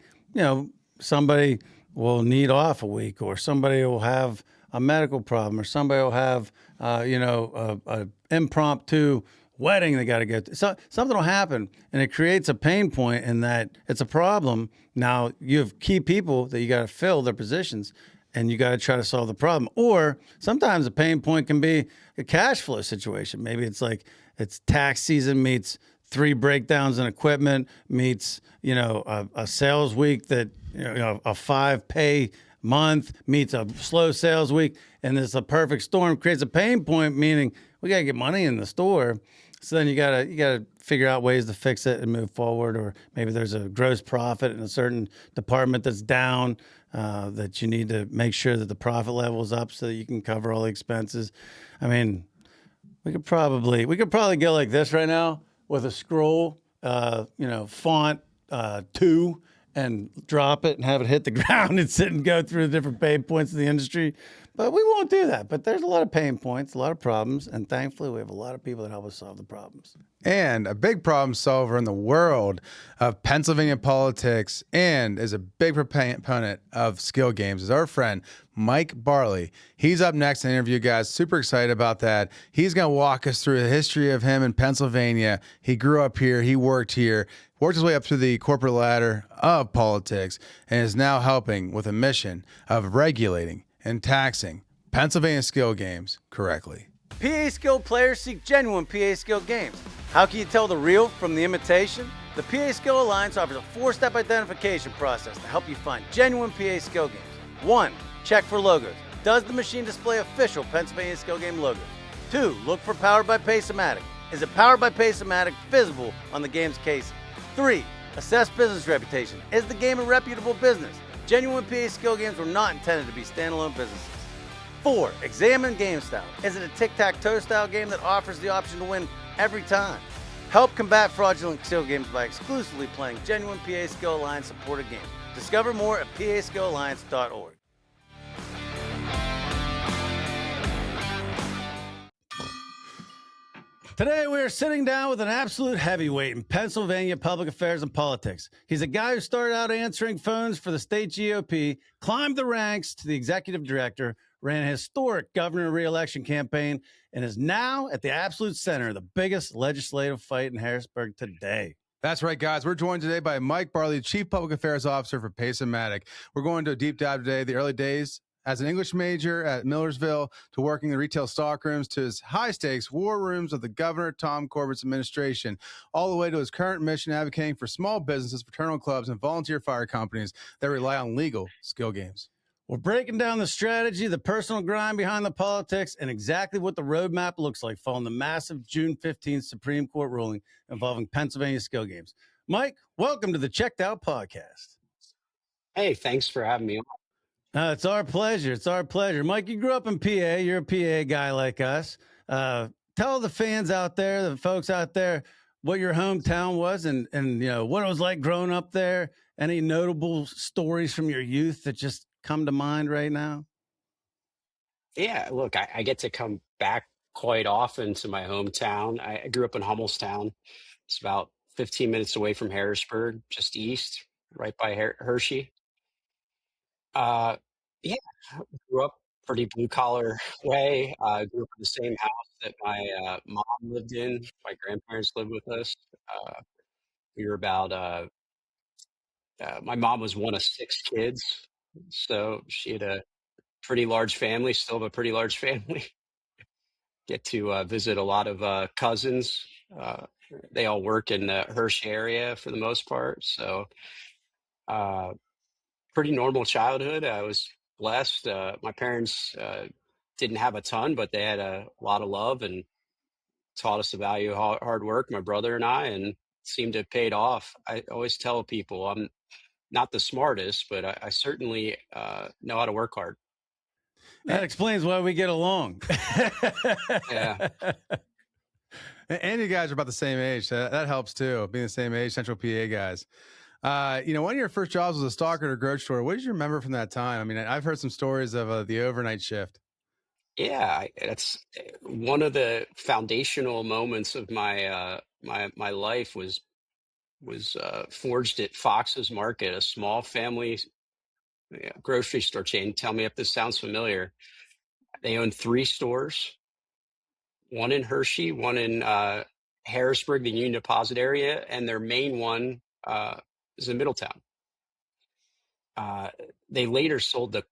somebody will need off a week, or somebody will have a medical problem, or somebody will have, a impromptu wedding they got to go to. So something will happen, and it creates a pain point in that it's a problem. Now you have key people that you got to fill their positions, and you got to try to solve the problem. Or sometimes a pain point can be a cash flow situation. Maybe it's like it's tax season meets 3 breakdowns in equipment meets, a sales week that, a 5 pay month meets a slow sales week. And it's a perfect storm creates a pain point, meaning we got to get money in the store. So then you gotta figure out ways to fix it and move forward. Or maybe there's a gross profit in a certain department that's down, that you need to make sure that the profit level is up so that you can cover all the expenses. I mean, we could probably go like this right now with a scroll, font 2, and drop it and have it hit the ground and sit and go through the different pain points of the industry. But we won't do that. But there's a lot of pain points, a lot of problems, and thankfully we have a lot of people that help us solve the problems. And a big problem solver in the world of Pennsylvania politics and is a big proponent of skill games is our friend Mike Barley. He's up next in the interview, guys. Super excited about that. He's going to walk us through the history of him in Pennsylvania. He grew up here. He worked here, worked his way up through the corporate ladder of politics, and is now helping with a mission of regulating and taxing Pennsylvania skill games correctly. PA Skill players seek genuine PA Skill games. How can you tell the real from the imitation? The PA Skill Alliance offers a 4-step identification process to help you find genuine PA Skill games. 1. Check for logos. Does the machine display official Pennsylvania Skill Game logos? 2. Look for Powered by Pace-O-Matic. Is it Powered by Pace-O-Matic visible on the game's case? 3. Assess business reputation. Is the game a reputable business? Genuine PA Skill games were not intended to be standalone businesses. 4. Examine game style. Is it a tic-tac-toe style game that offers the option to win every time? Help combat fraudulent skill games by exclusively playing genuine PA Skill Alliance supported games. Discover more at paskillalliance.org. Today, we are sitting down with an absolute heavyweight in Pennsylvania public affairs and politics. He's a guy who started out answering phones for the state GOP, climbed the ranks to the executive director, ran a historic governor re-election campaign, and is now at the absolute center of the biggest legislative fight in Harrisburg today. That's right, guys. We're joined today by Mike Barley, Chief Public Affairs Officer for Pace-O-Matic. We're going to a deep dive today, the early days as an English major at Millersville, to working the retail stockrooms, to his high-stakes war rooms of the Governor Tom Corbett's administration, all the way to his current mission advocating for small businesses, fraternal clubs, and volunteer fire companies that rely on legal skill games. We're breaking down the strategy, the personal grind behind the politics, and exactly what the roadmap looks like following the massive June 15th Supreme Court ruling involving Pennsylvania skill games. Mike, welcome to the Checked Out Podcast. Hey, thanks for having me on. It's our pleasure. It's our pleasure. Mike, you grew up in PA. You're a PA guy like us. Tell the fans out there, the folks out there, what your hometown was and what it was like growing up there. Any notable stories from your youth that just come to mind right now? Yeah, look, I get to come back quite often to my hometown. I grew up in Hummelstown. It's about 15 minutes away from Harrisburg, just east, right by Hershey. Uh, yeah, grew up pretty blue collar way. Grew up in the same house that my mom lived in. My grandparents lived with us. Uh, we were about, my mom was one of 6 kids. So she had a pretty large family, still have a pretty large family. Get to visit a lot of cousins. Uh, they all work in the Hershey area for the most part. So, uh, pretty normal childhood. I was blessed. My parents didn't have a ton, but they had a lot of love and taught us the value of hard work, my brother and I, and seemed to have paid off. I always tell people I'm not the smartest, but I certainly know how to work hard. That explains why we get along. Yeah. And you guys are about the same age. That helps too, being the same age, Central PA guys. One of your first jobs was a stalker at a grocery store. What did you remember from that time? I mean, I've heard some stories of the overnight shift. Yeah, that's one of the foundational moments of my life was forged at Fox's Market, a small family grocery store chain. Tell me if this sounds familiar. They own 3 stores, one in Hershey, one in Harrisburg, the Union Deposit area, and their main one is in Middletown. They later sold the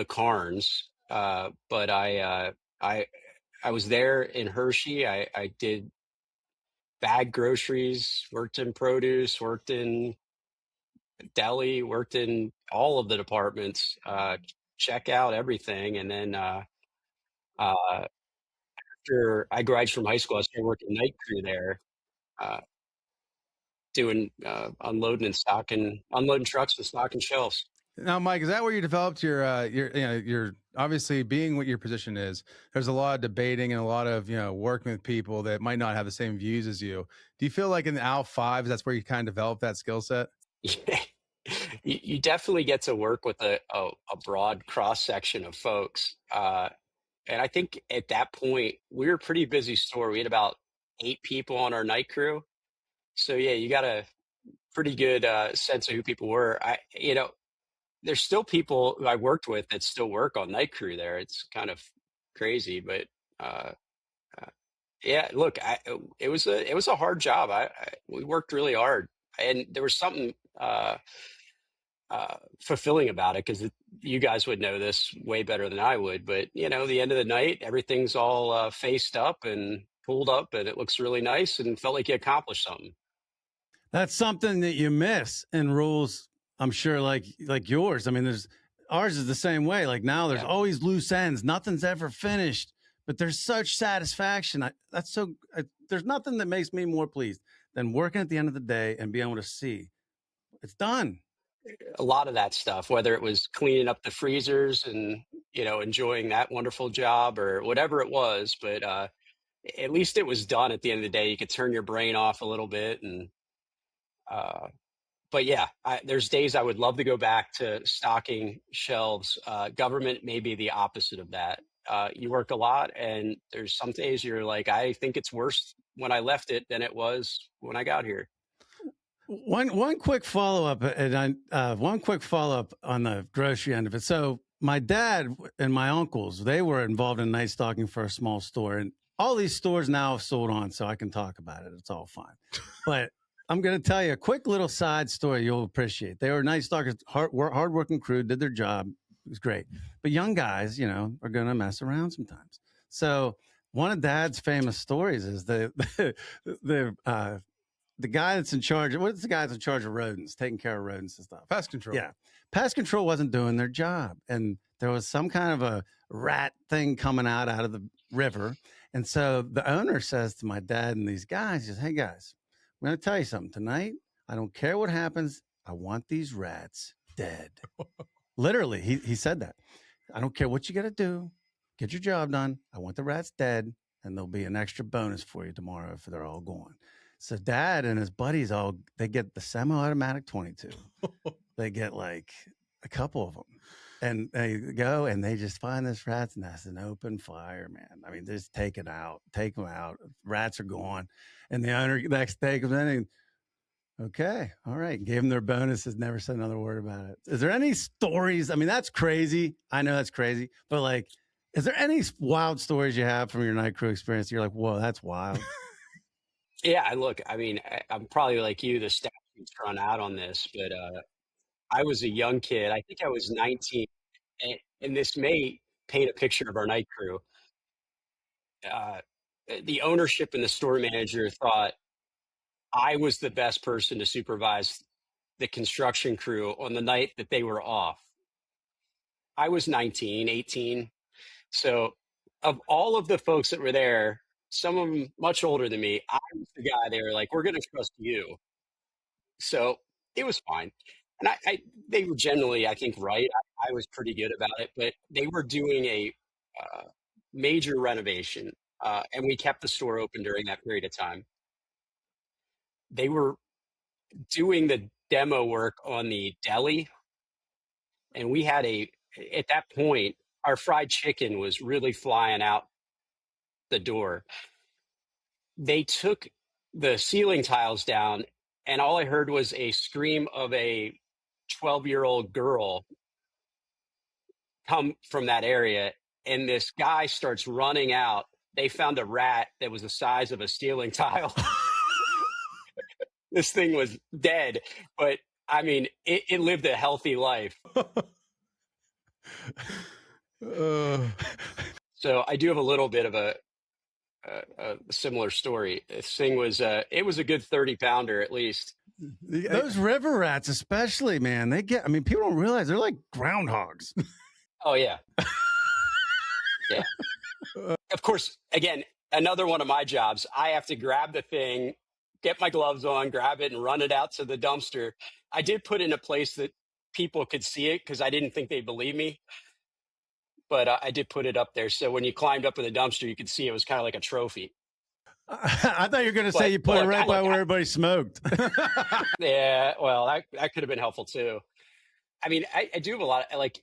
Carnes, but I was there in Hershey. I did bag groceries, worked in produce, worked in deli, worked in all of the departments, check out everything. And then after I graduated from high school, I started working night crew there, uh, doing unloading trucks and stocking shelves. Now, Mike, is that where you developed your obviously being what your position is? There's a lot of debating and a lot of working with people that might not have the same views as you. Do you feel like in the Al Fives, that's where you kind of developed that skill set? You definitely get to work with a broad cross section of folks. And I think at that point, we were a pretty busy store. We had about 8 people on our night crew. So yeah, you got a pretty good sense of who people were. There's still people who I worked with that still work on night crew there. It's kind of crazy, but uh, yeah, look, it was a hard job. We worked really hard, and there was something fulfilling about it because you guys would know this way better than I would. But the end of the night, everything's all faced up and pulled up, and it looks really nice, and felt like you accomplished something. That's something that you miss in rules. I'm sure, like yours. I mean, ours is the same way. Like now, there's always loose ends. Nothing's ever finished, but there's such satisfaction. There's nothing that makes me more pleased than working at the end of the day and being able to see it's done. A lot of that stuff, whether it was cleaning up the freezers and enjoying that wonderful job or whatever it was, but at least it was done at the end of the day. You could turn your brain off a little bit, and but yeah, there's days I would love to go back to stocking shelves. Government may be the opposite of that. You work a lot, and there's some days you're like, I think it's worse when I left it than it was when I got here. One quick follow up, and one quick follow up on the grocery end of it. So my dad and my uncles, they were involved in night stocking for a small store, and all these stores now have sold on, so I can talk about it. It's all fine, but I'm going to tell you a quick little side story you'll appreciate. They were night stalkers, hardworking crew, did their job. It was great, but young guys, are going to mess around sometimes. So one of Dad's famous stories is the guy that's in charge. What's the guy that's in charge of rodents, taking care of rodents and stuff? Pest control. Yeah. Pest control wasn't doing their job. And there was some kind of a rat thing coming out of the river. And so the owner says to my dad and these guys, he says, hey guys, I'm going to tell you something tonight. I don't care what happens. I want these rats dead. Literally, he said that. I don't care what you got to do. Get your job done. I want the rats dead. And there'll be an extra bonus for you tomorrow if they're all gone. So Dad and his buddies they get the semi-automatic 22. They get like a couple of them, and they go and they just find this rat's nest and open fire, man. I mean, just take them out. Rats are gone, and the owner next day comes in and, okay, all right, gave them their bonuses. Never said another word about it. Is there any stories? I mean, that's crazy. I know that's crazy, but like, is there any wild stories you have from your night crew experience? You're like, whoa, that's wild. Yeah, look, I mean, I'm probably like you, the statute's run out on this, but I was a young kid. I think I was 19, and this may paint a picture of our night crew. The ownership and the store manager thought I was the best person to supervise the construction crew on the night that they were off. I was 19, 18. So of all of the folks that were there, some of them much older than me, I was the guy they were like, "We're going to trust you." So it was fine. And they were generally, I think, right. I was pretty good about it, but they were doing a uh, major renovation, and we kept the store open during that period of time. They were doing the demo work on the deli, and we had at that point, our fried chicken was really flying out the door. They took the ceiling tiles down, and all I heard was a scream of a 12-year-old girl come from that area. And this guy starts running out. They found a rat that was the size of a ceiling tile. This thing was dead, but I mean, it lived a healthy life. So I do have a little bit of a similar story. This thing was, it was a good 30-pounder at least. Those river rats, especially, man, I mean, people don't realize they're like groundhogs. Oh, yeah. Yeah. Of course, again, another one of my jobs, I have to grab the thing, get my gloves on, grab it, and run it out to the dumpster. I did put it in a place that people could see it because I didn't think they'd believe me. But I did put it up there. So when you climbed up in the dumpster, you could see it was kind of like a trophy. I thought you were going to say you put it right by where everybody smoked. Yeah, well, that could have been helpful too. I mean, I do have a lot of, like,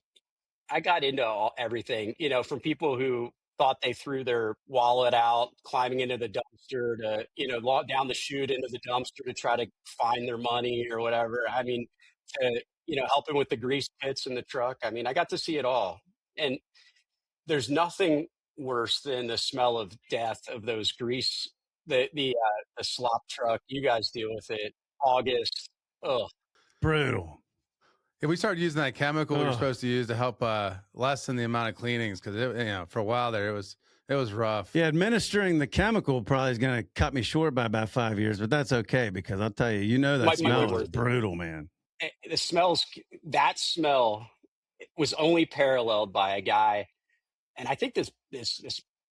I got into everything, from people who thought they threw their wallet out, climbing into the dumpster to, down the chute into the dumpster to try to find their money or whatever. I mean, to, helping with the grease pits in the truck. I mean, I got to see it all. And there's nothing worse than the smell of death of those grease, the slop truck. You guys deal with it. August. Oh, brutal. If we started using that chemical we were supposed to use to help lessen the amount of cleanings, because for a while there it was rough. Yeah, administering the chemical probably is going to cut me short by about 5 years, but that's okay because I'll tell you, that smell is brutal, man. That smell was only paralleled by a guy, and I think this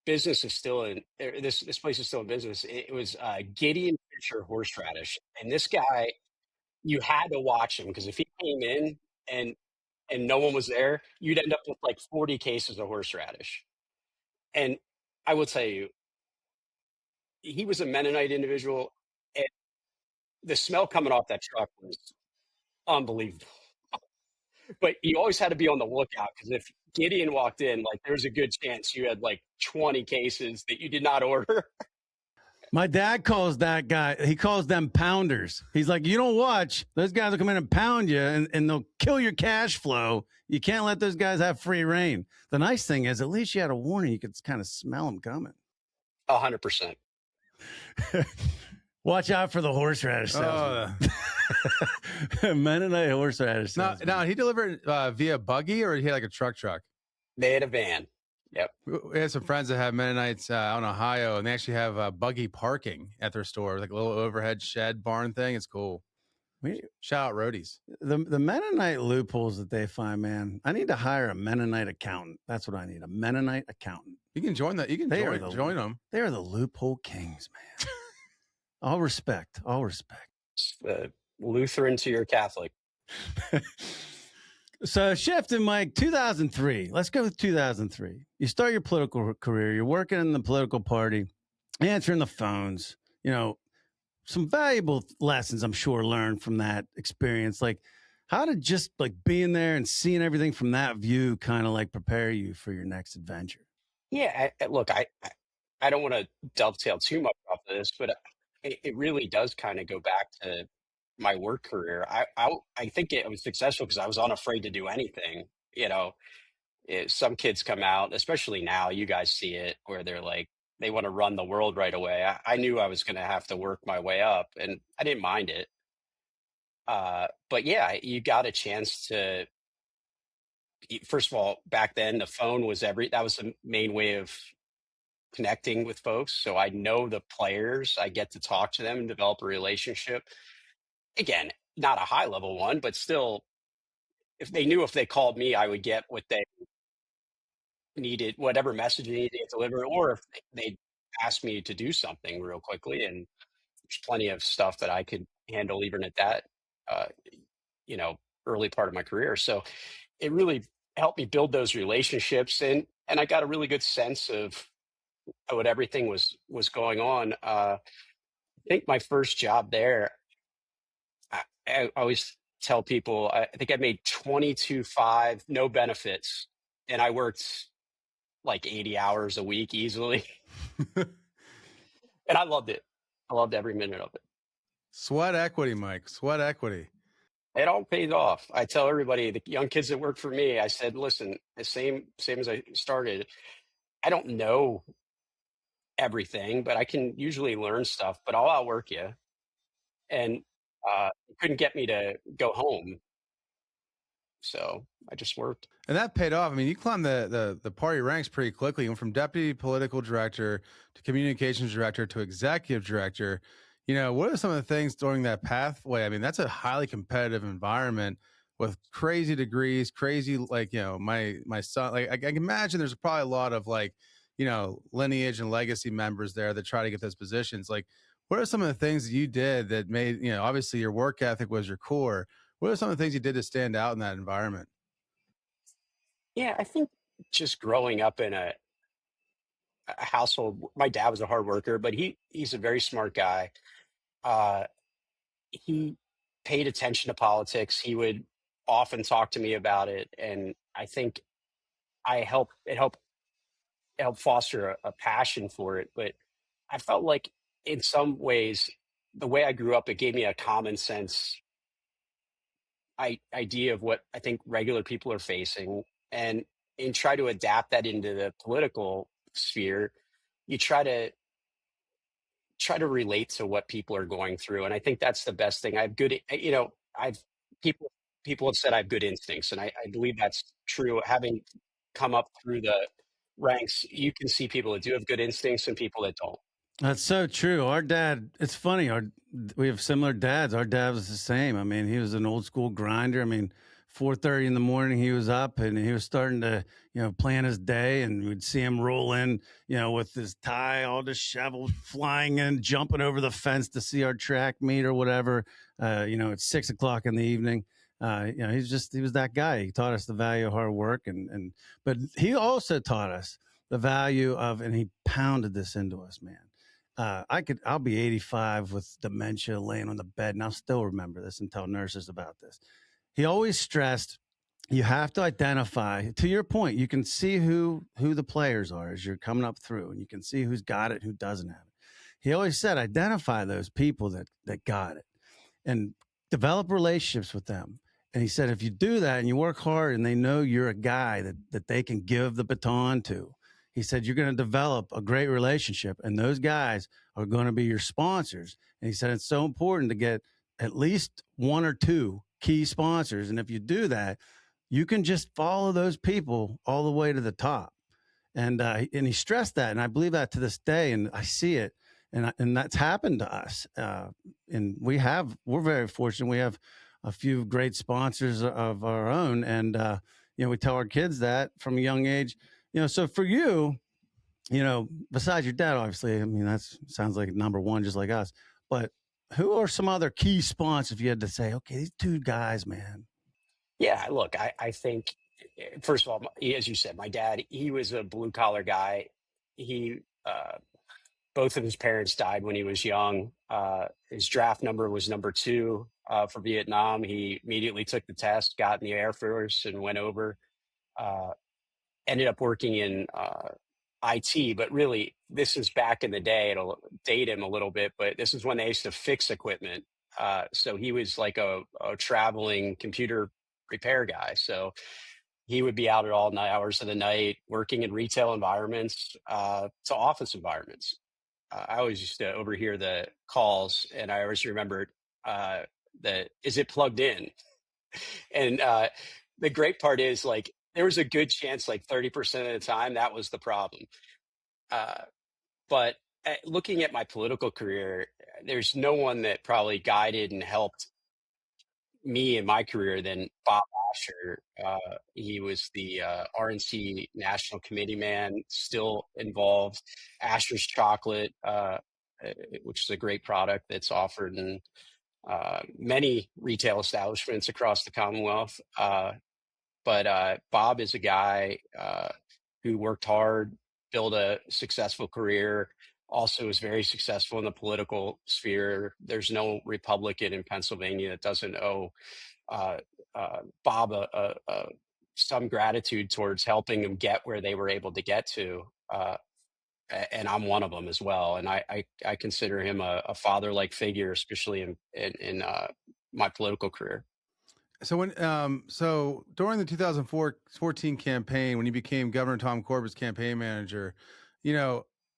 business is still in this place is still in business. It was Gideon Fisher horseradish, and this guy, you had to watch him because if he came in and no one was there, you'd end up with like 40 cases of horseradish. And I will tell you, he was a Mennonite individual, and the smell coming off that truck was unbelievable. But you always had to be on the lookout because if Gideon walked in, like there's a good chance you had like 20 cases that you did not order. My dad calls that guy, he calls them pounders. He's like, you don't watch, those guys will come in and pound you and they'll kill your cash flow. You can't let those guys have free reign. The nice thing is at least you had a warning. You could kind of smell them coming. 100%. Watch out for the horseradish salesman. Mennonite horseradish salesman. Now, he delivered via buggy or he had like a truck? They had a van. Yep. We had some friends that have Mennonites out in Ohio, and they actually have buggy parking at their store, like a little overhead shed barn thing. It's cool. Shout out roadies. The Mennonite loopholes that they find, man. I need to hire a Mennonite accountant. That's what I need, a Mennonite accountant. You can join that. You can join them. They are the loophole kings, man. All respect. All respect. Lutheran to your Catholic. So shifting, Mike, 2003. Let's go with 2003. You start your political career. You're working in the political party, answering the phones. Some valuable lessons I'm sure learned from that experience. Like how to just like being there and seeing everything from that view kind of like prepare you for your next adventure. Yeah. Look, I don't want to dovetail too much off of this, but it really does kind of go back to my work career. I think it was successful because I was unafraid to do anything. Some kids come out, especially now, you guys see it, where they're like, they want to run the world right away. I knew I was going to have to work my way up, and I didn't mind it. But yeah, you got a chance to, first of all, back then the phone was that was the main way of connecting with folks. So I know the players, I get to talk to them and develop a relationship. Again, not a high level one, but still, if they knew if they called me, I would get what they needed whatever message they needed to deliver, or if they asked me to do something real quickly. And there's plenty of stuff that I could handle even at that, uh, you know, early part of my career. So it really helped me build those relationships, and I got a really good sense of what everything was going on. I think my first job there, I always tell people, I think I made 22.5, no benefits, and I worked like 80 hours a week easily, and I loved it. I loved every minute of it. Sweat equity, Mike. Sweat equity. It all pays off. I tell everybody, the young kids that work for me, I said, listen, the same as I started. I don't know everything, but I can usually learn stuff. But I'll outwork you, and you couldn't get me to go home, so I just worked. And that paid off. I mean, you climbed the party ranks pretty quickly. You went from deputy political director to communications director to executive director. You know, what are some of the things during that pathway? I mean, that's a highly competitive environment with crazy degrees, crazy, like, you know, my son, like I can imagine there's probably a lot of like, you know, lineage and legacy members there that try to get those positions. Like, what are some of the things that you did that made, you know, obviously your work ethic was your core. What are some of the things you did to stand out in that environment? Yeah, I think just growing up in a household, my dad was a hard worker, but he's a very smart guy. Uh, he paid attention to politics. He would often talk to me about it, and I think I helped it helped it helped foster a passion for it. But I felt like in some ways, the way I grew up, it gave me a common sense idea of what I think regular people are facing, and try to adapt that into the political sphere. You try to relate to what people are going through, and I think that's the best thing. I have good, I've people people have said I have good instincts, and I believe that's true. Having come up through the ranks, you can see people that do have good instincts and people that don't. That's so true. Our dad, it's funny. We have similar dads. Our dad was the same. I mean, he was an old school grinder. I mean, 4:30 in the morning, he was up and he was starting to, plan his day, and we'd see him roll in, with his tie all disheveled, flying in, jumping over the fence to see our track meet or whatever. At 6 o'clock in the evening. He was that guy. He taught us the value of hard work, but he also taught us the value of, and he pounded this into us, man. I'll be 85 with dementia laying on the bed, and I'll still remember this and tell nurses about this. He always stressed, you have to identify, to your point, you can see who the players are as you're coming up through, and you can see who's got it, who doesn't have it. He always said, identify those people that got it and develop relationships with them. And he said, if you do that and you work hard and they know you're a guy that they can give the baton to, he said, you're going to develop a great relationship, and those guys are going to be your sponsors. And he said, it's so important to get at least one or two key sponsors. And if you do that, you can just follow those people all the way to the top. And he stressed that. And I believe that to this day. And I see it. And that's happened to us. And we're very fortunate. We have a few great sponsors of our own. And, we tell our kids that from a young age. So for you, besides your dad, obviously, I mean, that sounds like number one, just like us. But who are some other key sponsors if you had to say, okay, these two guys, man? Yeah, look, I think, first of all, as you said, my dad, he was a blue collar guy. He, both of his parents died when he was young. His draft number was number two for Vietnam. He immediately took the test, got in the Air Force, and went over. Uh, Ended up working in IT, but really, this is back in the day. It'll date him a little bit, but this is when they used to fix equipment. So he was like a traveling computer repair guy. So he would be out at all night hours of the night, working in retail environments to office environments. I always used to overhear the calls, and I always remembered that is it plugged in? And the great part is, like, there was a good chance, like 30% of the time, that was the problem. Uh, but looking at my political career, there's no one that probably guided and helped me in my career than Bob Asher. He was the RNC National Committee man, still involved. Asher's Chocolate, which is a great product that's offered in many retail establishments across the Commonwealth. But Bob is a guy who worked hard, built a successful career, also is very successful in the political sphere. There's no Republican in Pennsylvania that doesn't owe uh, Bob some gratitude towards helping them get where they were able to get to. And I'm one of them as well. And I consider him a father-like figure, especially in my political career. So so during the 2014 campaign, when you became Governor Tom Corbett's campaign manager,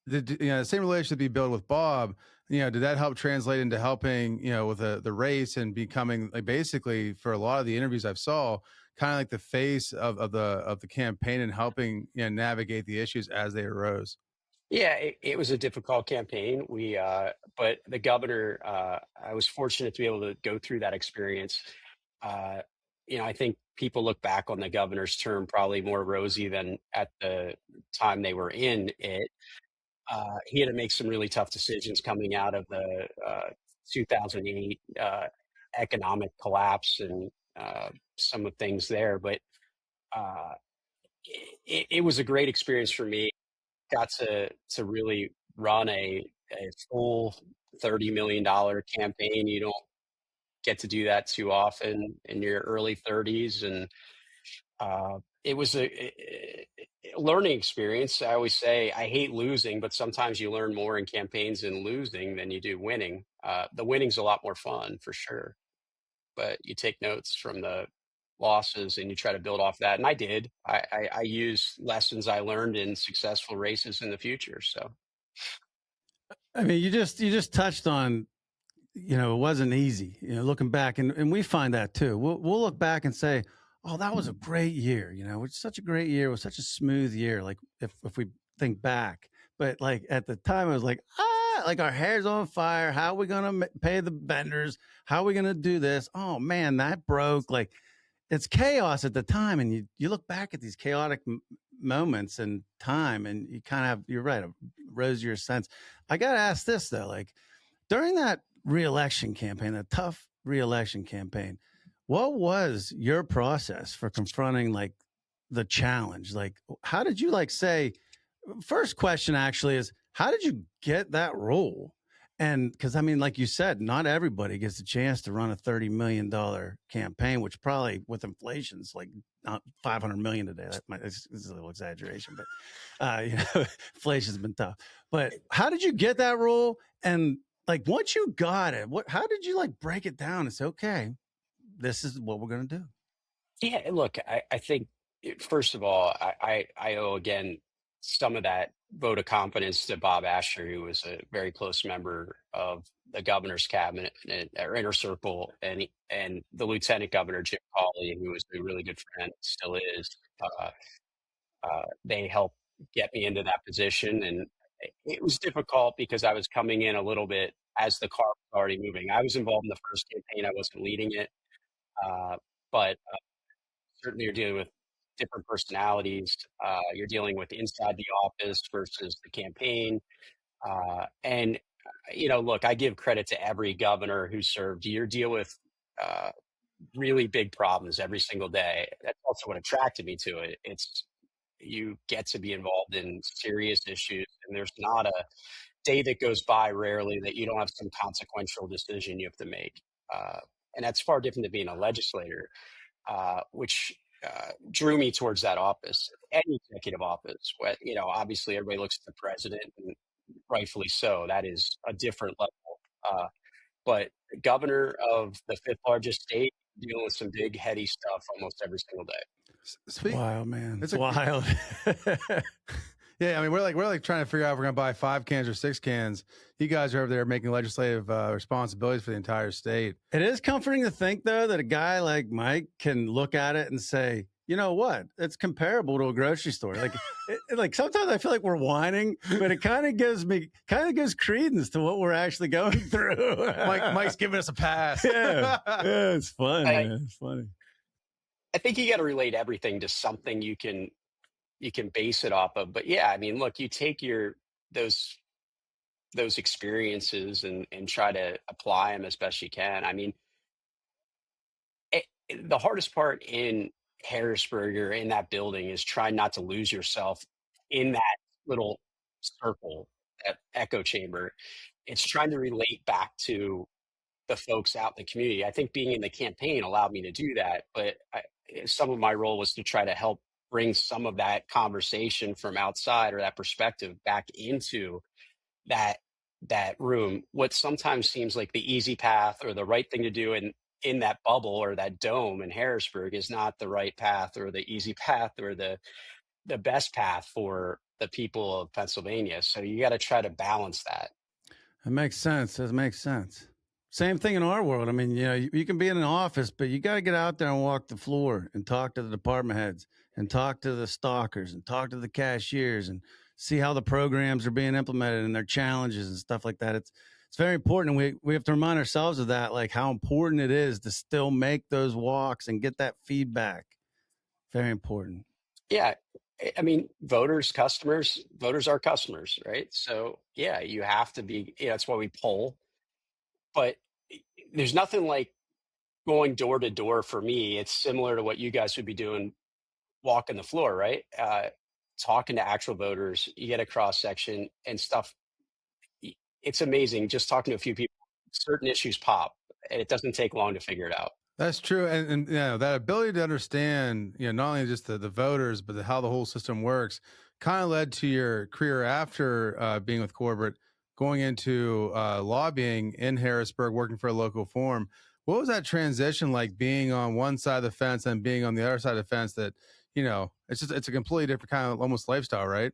the same relationship you built with Bob, did that help translate into helping, with the race and becoming, like, basically, for a lot of the interviews I've saw, kind of like the face of the campaign and helping, navigate the issues as they arose? Yeah, it was a difficult campaign. But the governor, I was fortunate to be able to go through that experience. Uh, I think people look back on the governor's term probably more rosy than at the time they were in it. He had to make some really tough decisions coming out of the 2008 economic collapse and some of things there. But uh, it was a great experience for me. Got to really run a full $30 million campaign. You don't get to do that too often in your early 30s, and it was a learning experience. I always say I hate losing, but sometimes you learn more in campaigns in losing than you do winning. The winning's a lot more fun for sure, but you take notes from the losses and you try to build off that. And I did. I use lessons I learned in successful races in the future. So I mean, you just touched on, it wasn't easy, looking back, and we find that too. We'll look back and say, oh, that was a great year. It's such a great year. It was such a smooth year. Like if we think back, but like at the time, I was like, like our hair's on fire. How are we going to pay the vendors? How are we going to do this? Oh man, that broke. Like it's chaos at the time. And you look back at these chaotic moments and time, and you kind of you're right, a rosier sense. I got to ask this though, like during that reelection campaign, that tough reelection campaign, what was your process for confronting like the challenge? Like, how did you say, first question actually is, how did you get that role? And because I mean, like you said, not everybody gets a chance to run a $30 million campaign, which probably with inflation is like not 500 million today. This is a little exaggeration, but inflation's been tough. But how did you get that role? And like once you got it, how did you break it down and say, okay, this is what we're going to do? yeah, look, I think first of all, I owe again some of that vote of confidence to Bob Asher, who was a very close member of the governor's cabinet or inner circle, and the lieutenant governor Jim Cawley, who was a really good friend, still is. They helped get me into that position, and it was difficult because I was coming in a little bit as the car was already moving. I was involved in the first campaign; I wasn't leading it, but certainly you're dealing with different personalities. You're dealing with inside the office versus the campaign. And, look, I give credit to every governor who served. You deal with uh, really big problems every single day. That's also what attracted me to it. You get to be involved in serious issues, and there's not a day that goes by rarely that you don't have some consequential decision you have to make. And that's far different than being a legislator, which drew me towards that office, any executive office. Obviously everybody looks at the president, and rightfully so. That is a different level. But governor of the fifth largest state, dealing with some big, heady stuff almost every single day. Wild, man. It's wild. Yeah, I mean, we're like trying to figure out if we're going to buy 5 cans or 6 cans. You guys are over there making legislative responsibilities for the entire state. It is comforting to think, though, that a guy like Mike can look at it and say, you know what? It's comparable to a grocery store. Like, like sometimes I feel like we're whining, but it kind of gives credence to what we're actually going through. Mike's giving us a pass. Yeah, it's fun, I, man. It's funny. I think you got to relate everything to something you can base it off of. But yeah, I mean, look, you take those those experiences and try to apply them as best you can. I mean, the hardest part in Harrisburg or in that building is trying not to lose yourself in that little circle, that echo chamber. It's trying to relate back to the folks out in the community. I think being in the campaign allowed me to do that, but some of my role was to try to help bring some of that conversation from outside or that perspective back into that room. What sometimes seems like the easy path or the right thing to do in that bubble or that dome in Harrisburg is not the right path or the easy path or the best path for the people of Pennsylvania. So you got to try to balance that. It makes sense. It makes sense. Same thing in our world. I mean, you can be in an office, but you got to get out there and walk the floor and talk to the department heads and talk to the stalkers and talk to the cashiers and see how the programs are being implemented and their challenges and stuff like that. It's very important. And we have to remind ourselves of that, like how important it is to still make those walks and get that feedback. Very important. Yeah. I mean, voters are customers, right? So yeah, you have to be, that's why we poll, but there's nothing like going door to door for me. It's similar to what you guys would be doing, walking the floor, right? Talking to actual voters, you get a cross section and stuff. It's amazing. Just talking to a few people, certain issues pop and it doesn't take long to figure it out. That's true, and that ability to understand, not only just the voters, but how the whole system works, kind of led to your career after being with corporate, going into lobbying in Harrisburg, working for a local forum. What was that transition like, being on one side of the fence and being on the other side of the fence? That it's a completely different kind of almost lifestyle, right?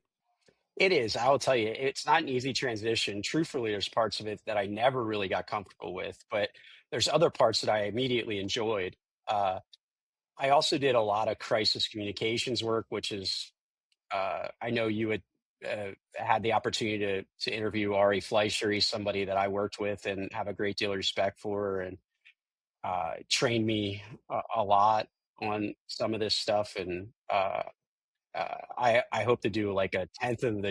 It is. I will tell you, it's not an easy transition. Truthfully, there's parts of it that I never really got comfortable with, but there's other parts that I immediately enjoyed. Uh, I also did a lot of crisis communications work, which is, I know you had had the opportunity to interview Ari Fleischer. He's somebody that I worked with and have a great deal of respect for, and trained me a lot on some of this stuff. And I hope to do like a tenth of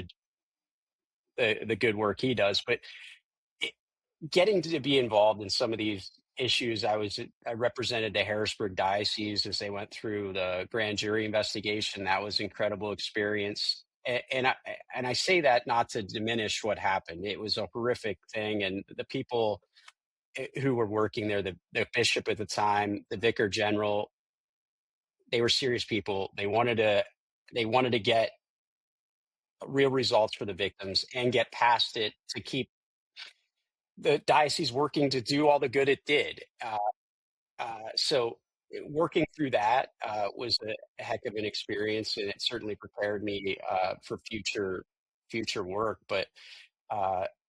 the good work he does. But it, getting to be involved in some of these issues, I represented the Harrisburg Diocese as they went through the grand jury investigation. That was an incredible experience. And I say that not to diminish what happened. It was a horrific thing, and the people who were working there, the bishop at the time, the vicar general, they were serious people. They wanted to get real results for the victims and get past it to keep the diocese working to do all the good it did. So working through that was a heck of an experience, and it certainly prepared me for future work. But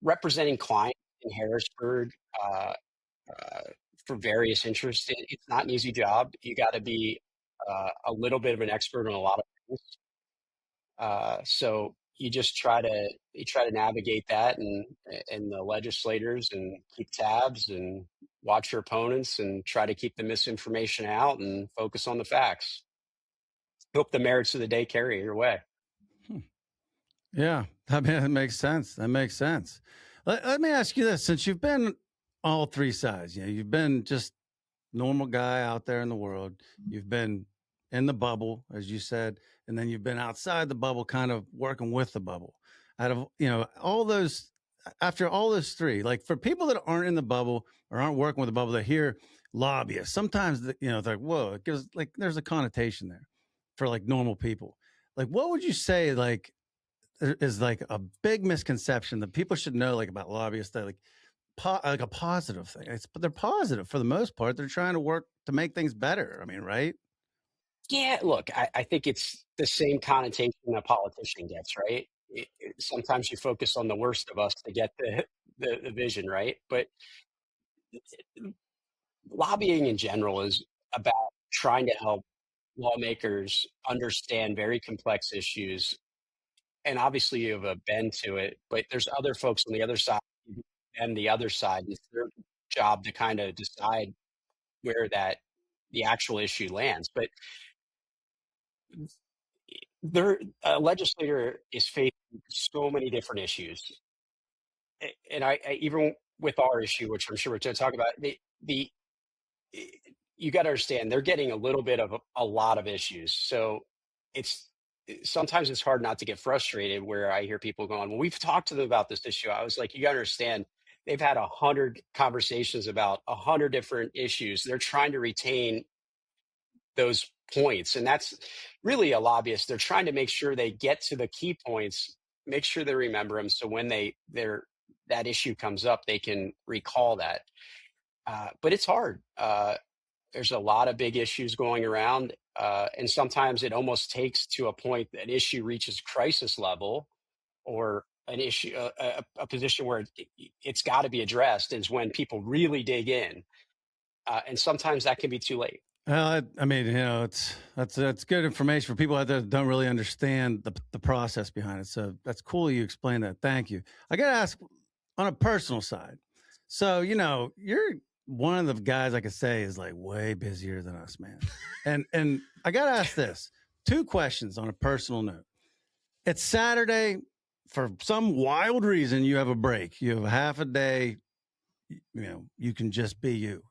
representing clients in Harrisburg uh, for various interests, it's not an easy job. You got to be a little bit of an expert on a lot of things. So you try to navigate that and the legislators and keep tabs and watch your opponents and try to keep the misinformation out and focus on the facts. Hope the merits of the day carry your way. Yeah, I mean, that makes sense. That makes sense. Let me ask you this: since you've been all three sides, you've been just normal guy out there in the world. You've been in the bubble, as you said, and then you've been outside the bubble, kind of working with the bubble. Out of all those, after all those three, like for people that aren't in the bubble or aren't working with the bubble, they hear lobbyists. Sometimes it's like, whoa, it gives like there's a connotation there for like normal people. Like, what would you say is like a big misconception that people should know like about lobbyists that like a positive thing? But they're positive for the most part. They're trying to work to make things better. I mean, right? Yeah, look, I think it's the same connotation a politician gets, right? Sometimes you focus on the worst of us to get the vision, right? But lobbying in general is about trying to help lawmakers understand very complex issues, and obviously you have a bend to it, but there's other folks on the other side and the other side. It's their job to kind of decide where the actual issue lands. But their a legislator is facing so many different issues, and I even with our issue, which I'm sure we're going to talk about, the you got to understand they're getting a little bit of a lot of issues. So it's sometimes it's hard not to get frustrated where I hear people going, well, we've talked to them about this issue. I was like, you got to understand they've had 100 conversations about 100 different issues. They're trying to retain those points. And that's really a lobbyist. They're trying to make sure they get to the key points, make sure they remember them. So when that issue comes up, they can recall that. But it's hard. There's a lot of big issues going around. And sometimes it almost takes to a point that an issue reaches crisis level or an issue, a position where it's got to be addressed is when people really dig in. And sometimes that can be too late. Well, I mean, that's good information for people out there that don't really understand the process behind it. So that's cool you explained that. Thank you. I got to ask on a personal side. So, you're one of the guys I could say is like way busier than us, man. And I got to ask this, 2 questions on a personal note. It's Saturday. For some wild reason, you have a break. You have half a day, you can just be you,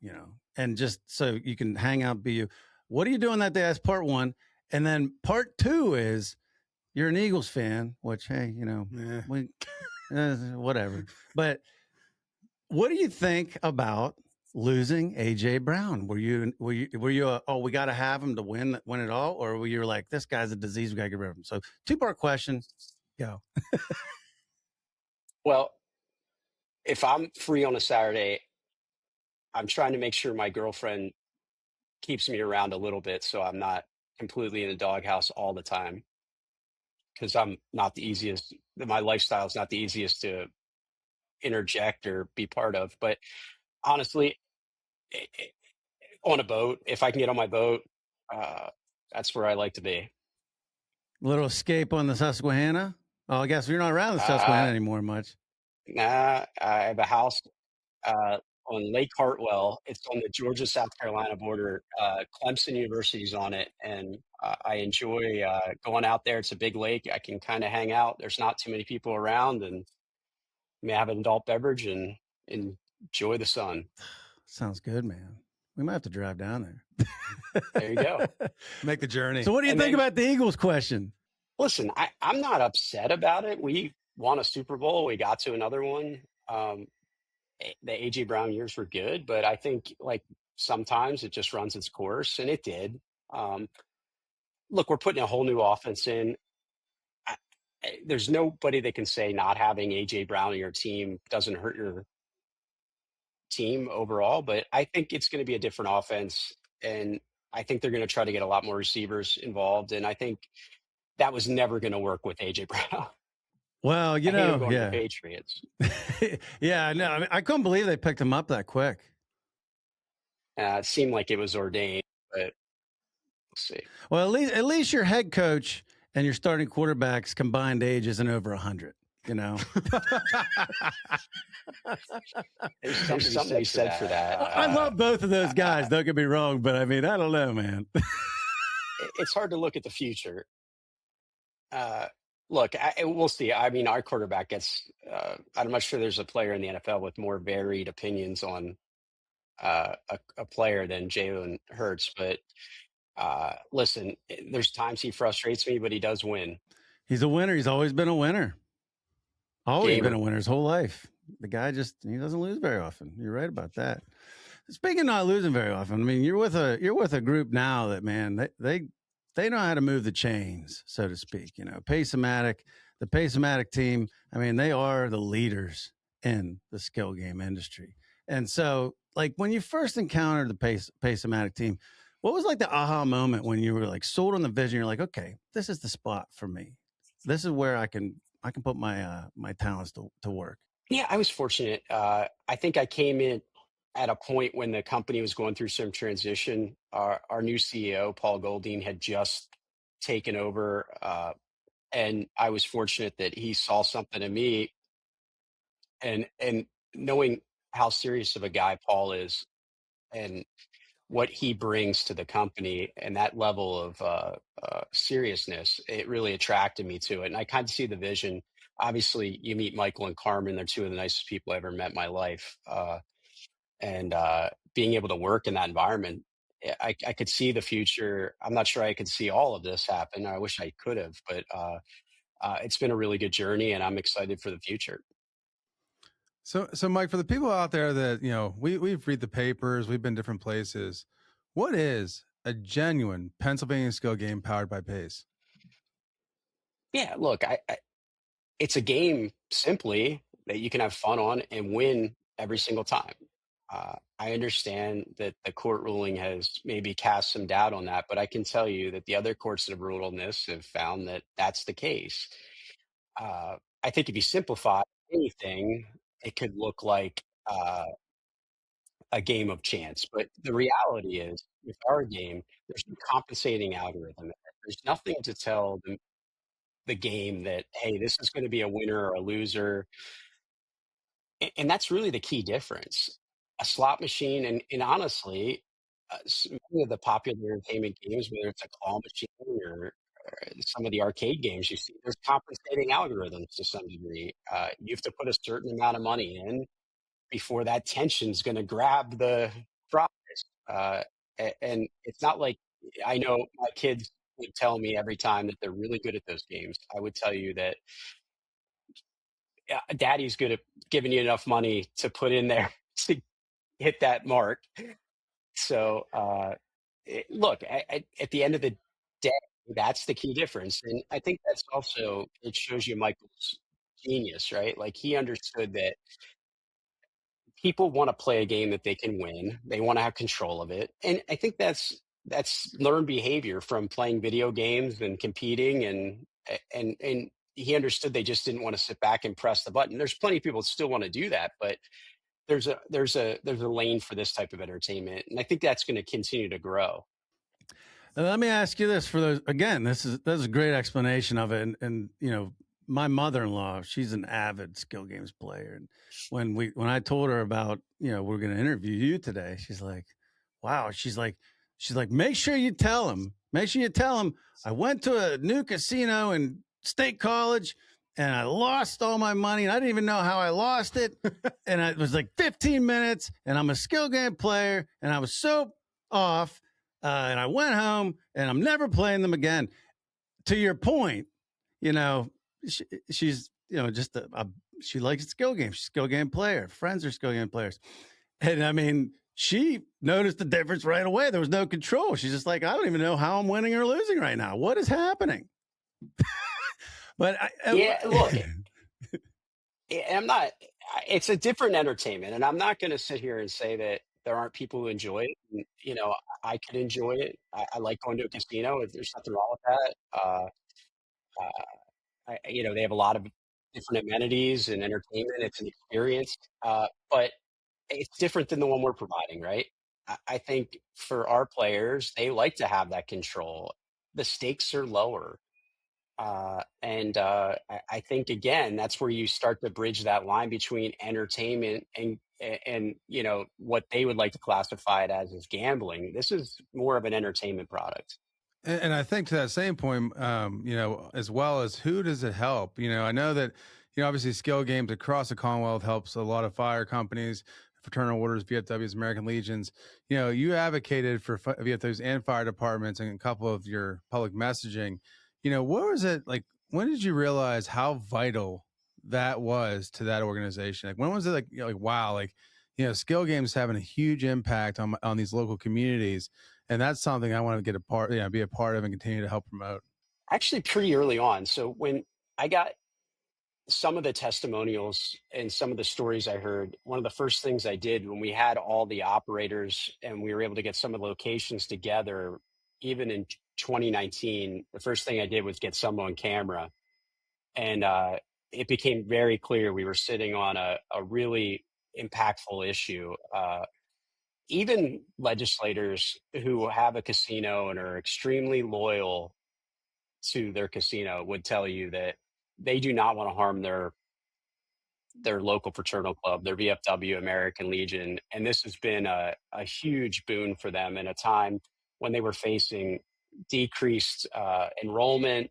and just so you can hang out, be you. What are you doing that day? That's part 1. And then part 2 is you're an Eagles fan, which, hey, whatever. But what do you think about losing AJ Brown? Were you we got to have him to win it all? Or were you like, this guy's a disease, we got to get rid of him? So 2-part question, go. Well, if I'm free on a Saturday, I'm trying to make sure my girlfriend keeps me around a little bit so I'm not completely in the doghouse all the time. Because I'm not the easiest, my lifestyle is not the easiest to interject or be part of. But honestly, on a boat, if I can get on my boat, that's where I like to be. Little escape on the Susquehanna? Oh, I guess you're not around the Susquehanna anymore much. Nah, I have a house on Lake Hartwell. It's on the Georgia-South Carolina border. Clemson University's on it, and I enjoy going out there. It's a big lake. I can kind of hang out. There's not too many people around, and may have an adult beverage and enjoy the sun. Sounds good, man. We might have to drive down there. There you go. Make the journey. So what do you think about the Eagles question? Listen, I'm not upset about it. We won a Super Bowl. We got to another one. The A.J. Brown years were good, but I think like sometimes it just runs its course, and it did. Look, we're putting a whole new offense in. There's nobody that can say not having A.J. Brown in your team doesn't hurt your team overall, but I think it's going to be a different offense, and I think they're going to try to get a lot more receivers involved, and I think that was never going to work with A.J. Brown. Well, going to the Patriots. Yeah, no, I mean, I couldn't believe they picked him up that quick. It seemed like it was ordained, but we'll see. Well, at least your head coach and your starting quarterback's combined age isn't over 100. There's something to be said for that. I love both of those guys. Don't get me wrong, but I mean, I don't know, man. It's hard to look at the future. Look, we'll see. I mean, our quarterback gets. I'm not sure there's a player in the NFL with more varied opinions on a player than Jalen Hurts. But listen, there's times he frustrates me, but he does win. He's a winner. He's always been a winner. Always been a winner his whole life. The guy he doesn't lose very often. You're right about that. Speaking of not losing very often, I mean, you're with a group now that, man, they know how to move the chains, so to speak. Pace-O-Matic, the Pace-O-Matic team, I mean, they are the leaders in the skill game industry. And so, like, when you first encountered the Pace-O-Matic team, what was like the aha moment when you were like sold on the vision? You're like, okay, this is the spot for me. This is where I can put my talents to work. Yeah, I was fortunate. I think I came in at a point when the company was going through some transition. Our new CEO, Paul Golding, had just taken over, and I was fortunate that he saw something in me, and knowing how serious of a guy Paul is, and what he brings to the company, and that level of seriousness, it really attracted me to it. And I kind of see the vision. Obviously, you meet Michael and Carmen; they're two of the nicest people I ever met in my life. And being able to work in that environment, I could see the future. I'm not sure I could see all of this happen. I wish I could have, but it's been a really good journey, and I'm excited for the future. So Mike, for the people out there that, we've read the papers, we've been different places. What is a genuine Pennsylvania skill game powered by Pace? Yeah, look, it's a game simply that you can have fun on and win every single time. I understand that the court ruling has maybe cast some doubt on that, but I can tell you that the other courts that have ruled on this have found that that's the case. I think if you simplify anything, it could look like a game of chance. But the reality is, with our game, there's no compensating algorithm. There's nothing to tell the game that, hey, this is going to be a winner or a loser. And that's really the key difference. A slot machine, and honestly, many of the popular entertainment games, whether it's a claw machine or some of the arcade games you see, there's compensating algorithms to some degree. You have to put a certain amount of money in before that tension's going to grab the prize. And it's not like, I know my kids would tell me every time that they're really good at those games. I would tell you that daddy's good at giving you enough money to put in there to hit that mark. So, look, at the end of the day, that's the key difference. And I think that's also, it shows you Michael's genius, right? Like, he understood that people want to play a game that they can win. They want to have control of it. And I think that's learned behavior from playing video games and competing, and he understood they just didn't want to sit back and press the button. There's plenty of people that still want to do that, but there's a lane for this type of entertainment, and I think that's going to continue to grow. Now, let me ask you this: for those, again, that's a great explanation of it, and my mother-in-law, she's an avid skill games player, and when I told her about we're going to interview you today, she's like, wow, she's like, make sure you tell him I went to a new casino in State College and I lost all my money and I didn't even know how I lost it, and it was like 15 minutes, and I'm a skill game player, and I was so off. And I went home, and I'm never playing them again. To your point, she's just she likes skill games. She's a skill game player. Friends are skill game players, and I mean, she noticed the difference right away. There was no control. She's just like, I don't even know how I'm winning or losing right now. What is happening? But Yeah, look, I'm not. It's a different entertainment, and I'm not going to sit here and say that there aren't people who enjoy it. And, I could enjoy it. I like going to a casino. There's nothing wrong with that. They have a lot of different amenities and entertainment. It's an experience, but it's different than the one we're providing, right? I think for our players, they like to have that control. The stakes are lower. And I think again, that's where you start to bridge that line between entertainment and what they would like to classify it as gambling. This is more of an entertainment product. And I think to that same point, as well as who does it help? I know that, obviously skill games across the Commonwealth helps a lot of fire companies, fraternal orders, VFWs, American Legions. You advocated for VFWs and fire departments in a couple of your public messaging. What was it like? When did you realize how vital that was to that organization? Like, when was it like, wow, skill games having a huge impact on these local communities. And that's something I want to get be a part of and continue to help promote. Actually, pretty early on. So when I got some of the testimonials and some of the stories I heard, one of the first things I did when we had all the operators and we were able to get some of the locations together, even in 2019, the first thing I did was get some on camera. And it became very clear we were sitting on a really impactful issue. even legislators who have a casino and are extremely loyal to their casino would tell you that they do not want to harm their local fraternal club, their VFW, American Legion. And this has been a huge boon for them in a time when they were facing decreased enrollment.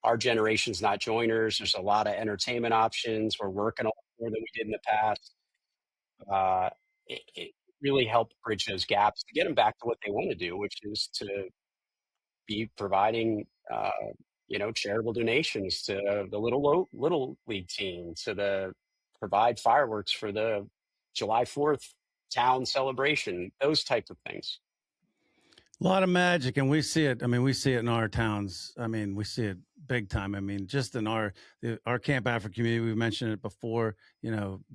Our generation's not joiners. There's a lot of entertainment options. We're working a lot more than we did in the past. It really helped bridge those gaps to get them back to what they want to do, which is to be providing, charitable donations to the little league team, to the provide fireworks for the July 4th town celebration, those type of things. A lot of magic, and we see it. I mean, we see it in our towns. I mean, we see it big time. I mean, just in our Camp Africa community, we mentioned it before.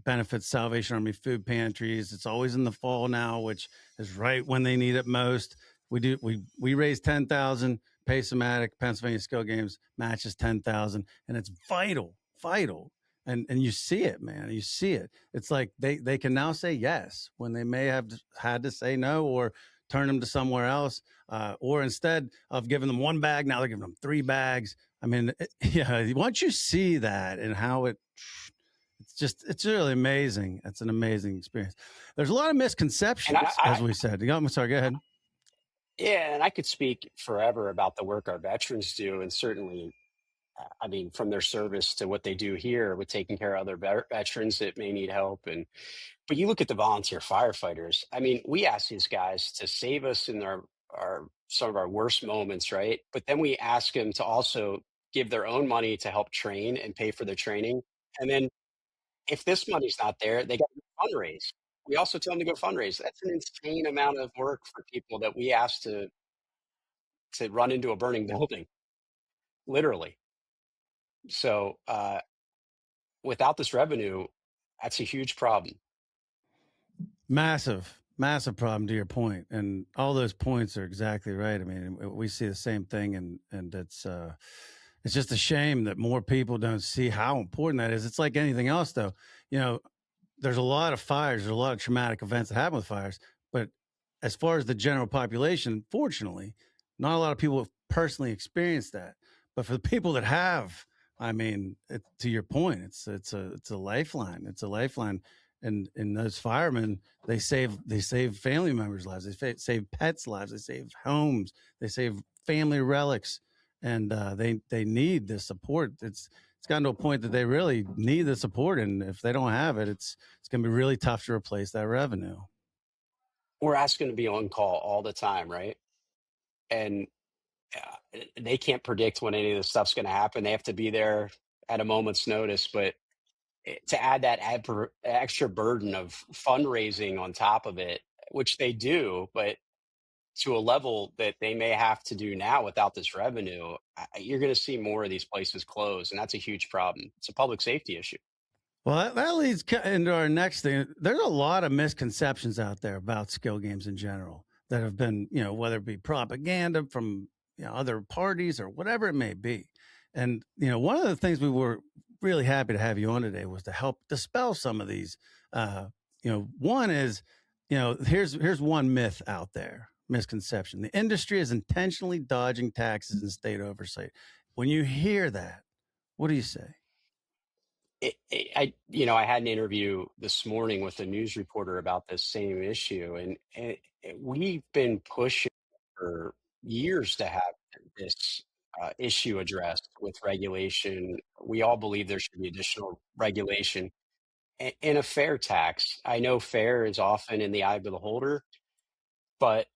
Benefits Salvation Army food pantries. It's always in the fall now, which is right when they need it most. We raise 10,000. Pace-O-Matic, Pennsylvania Skill Games matches 10,000, and it's vital. And you see it, man. You see it. It's like they can now say yes when they may have had to say no, or turn them to somewhere else, or instead of giving them one bag, now they're giving them 3 bags. I mean, once you see that and how it's really amazing. It's an amazing experience. There's a lot of misconceptions, as we said. I'm sorry, go ahead. Yeah, and I could speak forever about the work our veterans do, and certainly, I mean, from their service to what they do here with taking care of other veterans that may need help. But you look at the volunteer firefighters. I mean, we ask these guys to save us in our some of our worst moments, right? But then we ask them to also give their own money to help train and pay for their training. And then if this money's not there, they got to fundraise. We also tell them to go fundraise. That's an insane amount of work for people that we ask to run into a burning building, literally. So without this revenue, that's a huge problem. Massive problem, to your point. And all those points are exactly right. I mean, we see the same thing, and it's just a shame that more people don't see how important that is. It's like anything else, though. There's a lot of fires, there's a lot of traumatic events that happen with fires, but as far as the general population, fortunately, not a lot of people have personally experienced that. But for the people that have, I mean, to your point, it's a lifeline. It's a lifeline. And those firemen, they save family members' lives. They save pets' lives. They save homes. They save family relics, and they need this support. It's gotten to a point that they really need the support, and if they don't have it, it's going to be really tough to replace that revenue. We're asking to be on call all the time, right? And they can't predict when any of this stuff's going to happen. They have to be there at a moment's notice. But to add that extra burden of fundraising on top of it, which they do, but to a level that they may have to do now without this revenue, you're going to see more of these places close. And that's a huge problem. It's a public safety issue. Well, that leads into our next thing. There's a lot of misconceptions out there about skill games in general that have been, whether it be propaganda from other parties or whatever it may be. And, one of the things we were really happy to have you on today was to help dispel some of these. One is, here's one myth out there, misconception. The industry is intentionally dodging taxes and state oversight. When you hear that, what do you say? I had an interview this morning with a news reporter about this same issue, and we've been pushing for years to have this issue addressed with regulation. We all believe there should be additional regulation and a fair tax. I know fair is often in the eye of the beholder, but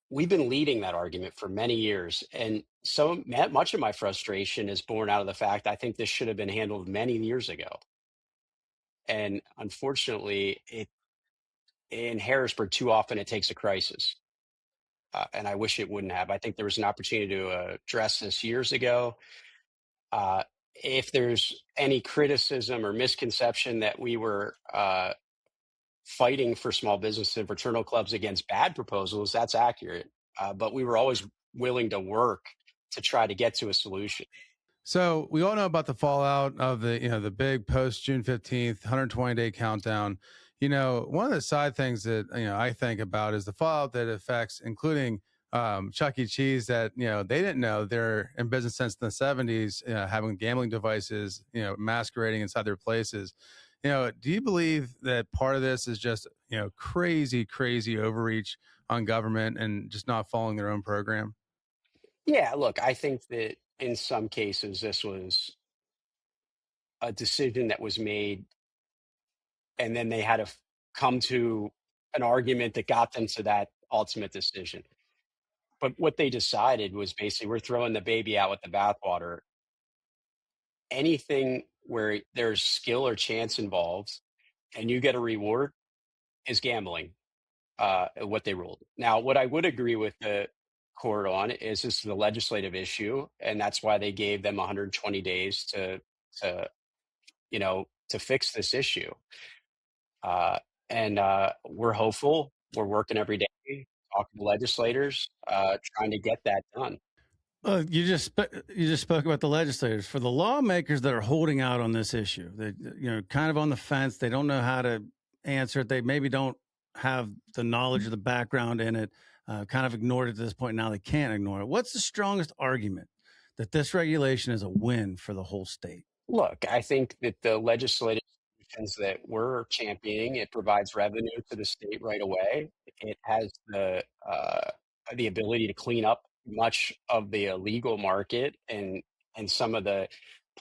we've been leading that argument for many years. And so much of my frustration is born out of the fact I think this should have been handled many years ago. And unfortunately, in Harrisburg, too often it takes a crisis. And I wish it wouldn't have. I think there was an opportunity to address this years ago. If there's any criticism or misconception that we were fighting for small business and fraternal clubs against bad proposals, that's accurate. But we were always willing to work to try to get to a solution. So we all know about the fallout of the big post June 15th, 120-day countdown. One of the side things that I think about is the fallout that it affects, including Chuck E. Cheese, that they didn't know they're in business since the 70s, having gambling devices, masquerading inside their places. Do you believe that part of this is just crazy overreach on government and just not following their own program? Yeah, look, I think that in some cases this was a decision that was made, and then they had to come to an argument that got them to that ultimate decision. But what they decided was basically we're throwing the baby out with the bathwater. Anything where there's skill or chance involved and you get a reward is gambling, what they ruled. Now, what I would agree with the court on is this is a legislative issue, and that's why they gave them 120 days to to fix this issue. And we're hopeful. We're working every day, talking to legislators, trying to get that done. You just spoke about the legislators. For the lawmakers that are holding out on this issue, they kind of on the fence. They don't know how to answer it. They maybe don't have the knowledge or the background in it. Kind of ignored it to this point. Now they can't ignore it. What's the strongest argument that this regulation is a win for the whole state? Look, I think that the legislative solutions that we're championing, it provides revenue to the state right away. It has the ability to clean up much of the illegal market and some of the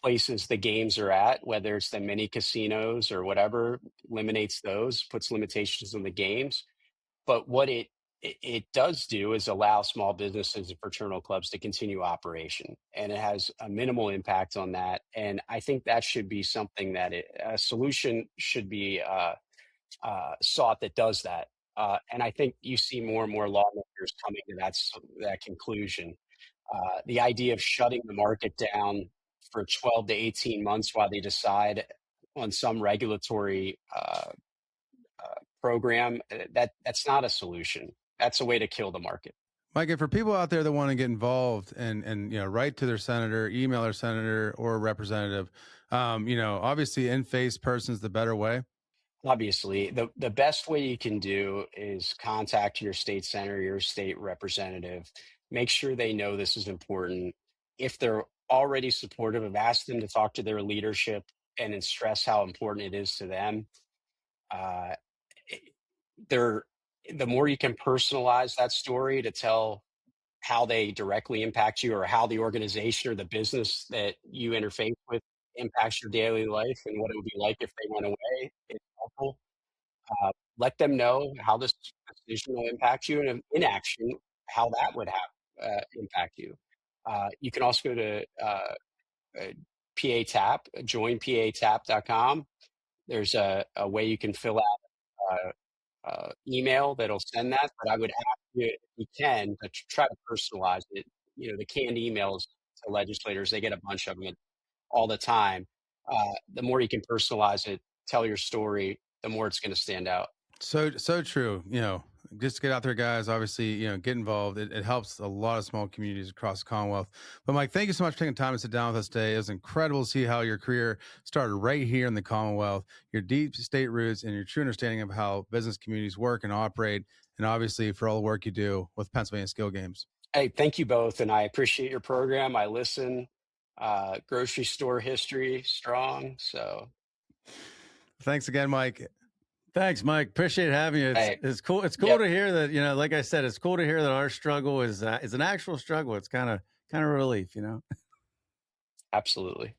places the games are at, whether it's the mini casinos or whatever, eliminates those, puts limitations on the games. But what it does do is allow small businesses and fraternal clubs to continue operation, and it has a minimal impact on that. And I think that should be something that a solution should be sought that does that. And I think you see more and more lawmakers coming to that conclusion. The idea of shutting the market down for 12 to 18 months while they decide on some regulatory program, that's not a solution. That's a way to kill the market. Mike, and for people out there that want to get involved and write to their senator, email their senator or representative, obviously in-face person's the better way. Obviously, the best way you can do is contact your state senator, your state representative. Make sure they know this is important. If they're already supportive, ask them to talk to their leadership and then stress how important it is to them. Uh, they're The more you can personalize that story to tell how they directly impact you or how the organization or the business that you interface with impacts your daily life and what it would be like if they went away, it's helpful. Let them know how this decision will impact you, and in inaction, how that would have impact you. You can also go to PA Tap, joinpatap.com. There's a way you can fill out email that'll send that, but I would ask you, if you can, to try to personalize it. The canned emails to legislators, they get a bunch of them all the time. The more you can personalize it, tell your story, the more it's going to stand out. So true. Just get out there, guys. Obviously, get involved. It helps a lot of small communities across the Commonwealth. But Mike, thank you so much for taking time to sit down with us today. It was incredible to see how your career started right here in the Commonwealth, your deep state roots, and your true understanding of how business communities work and operate, and obviously for all the work you do with Pennsylvania Skill Games. Hey, thank you both, and I appreciate your program. I listen. Grocery store history strong. So thanks again, Mike. Thanks, Mike. Appreciate having you. It's cool. It's cool to hear that, like I said, it's cool to hear that our struggle is an actual struggle. It's kind of relief, Absolutely.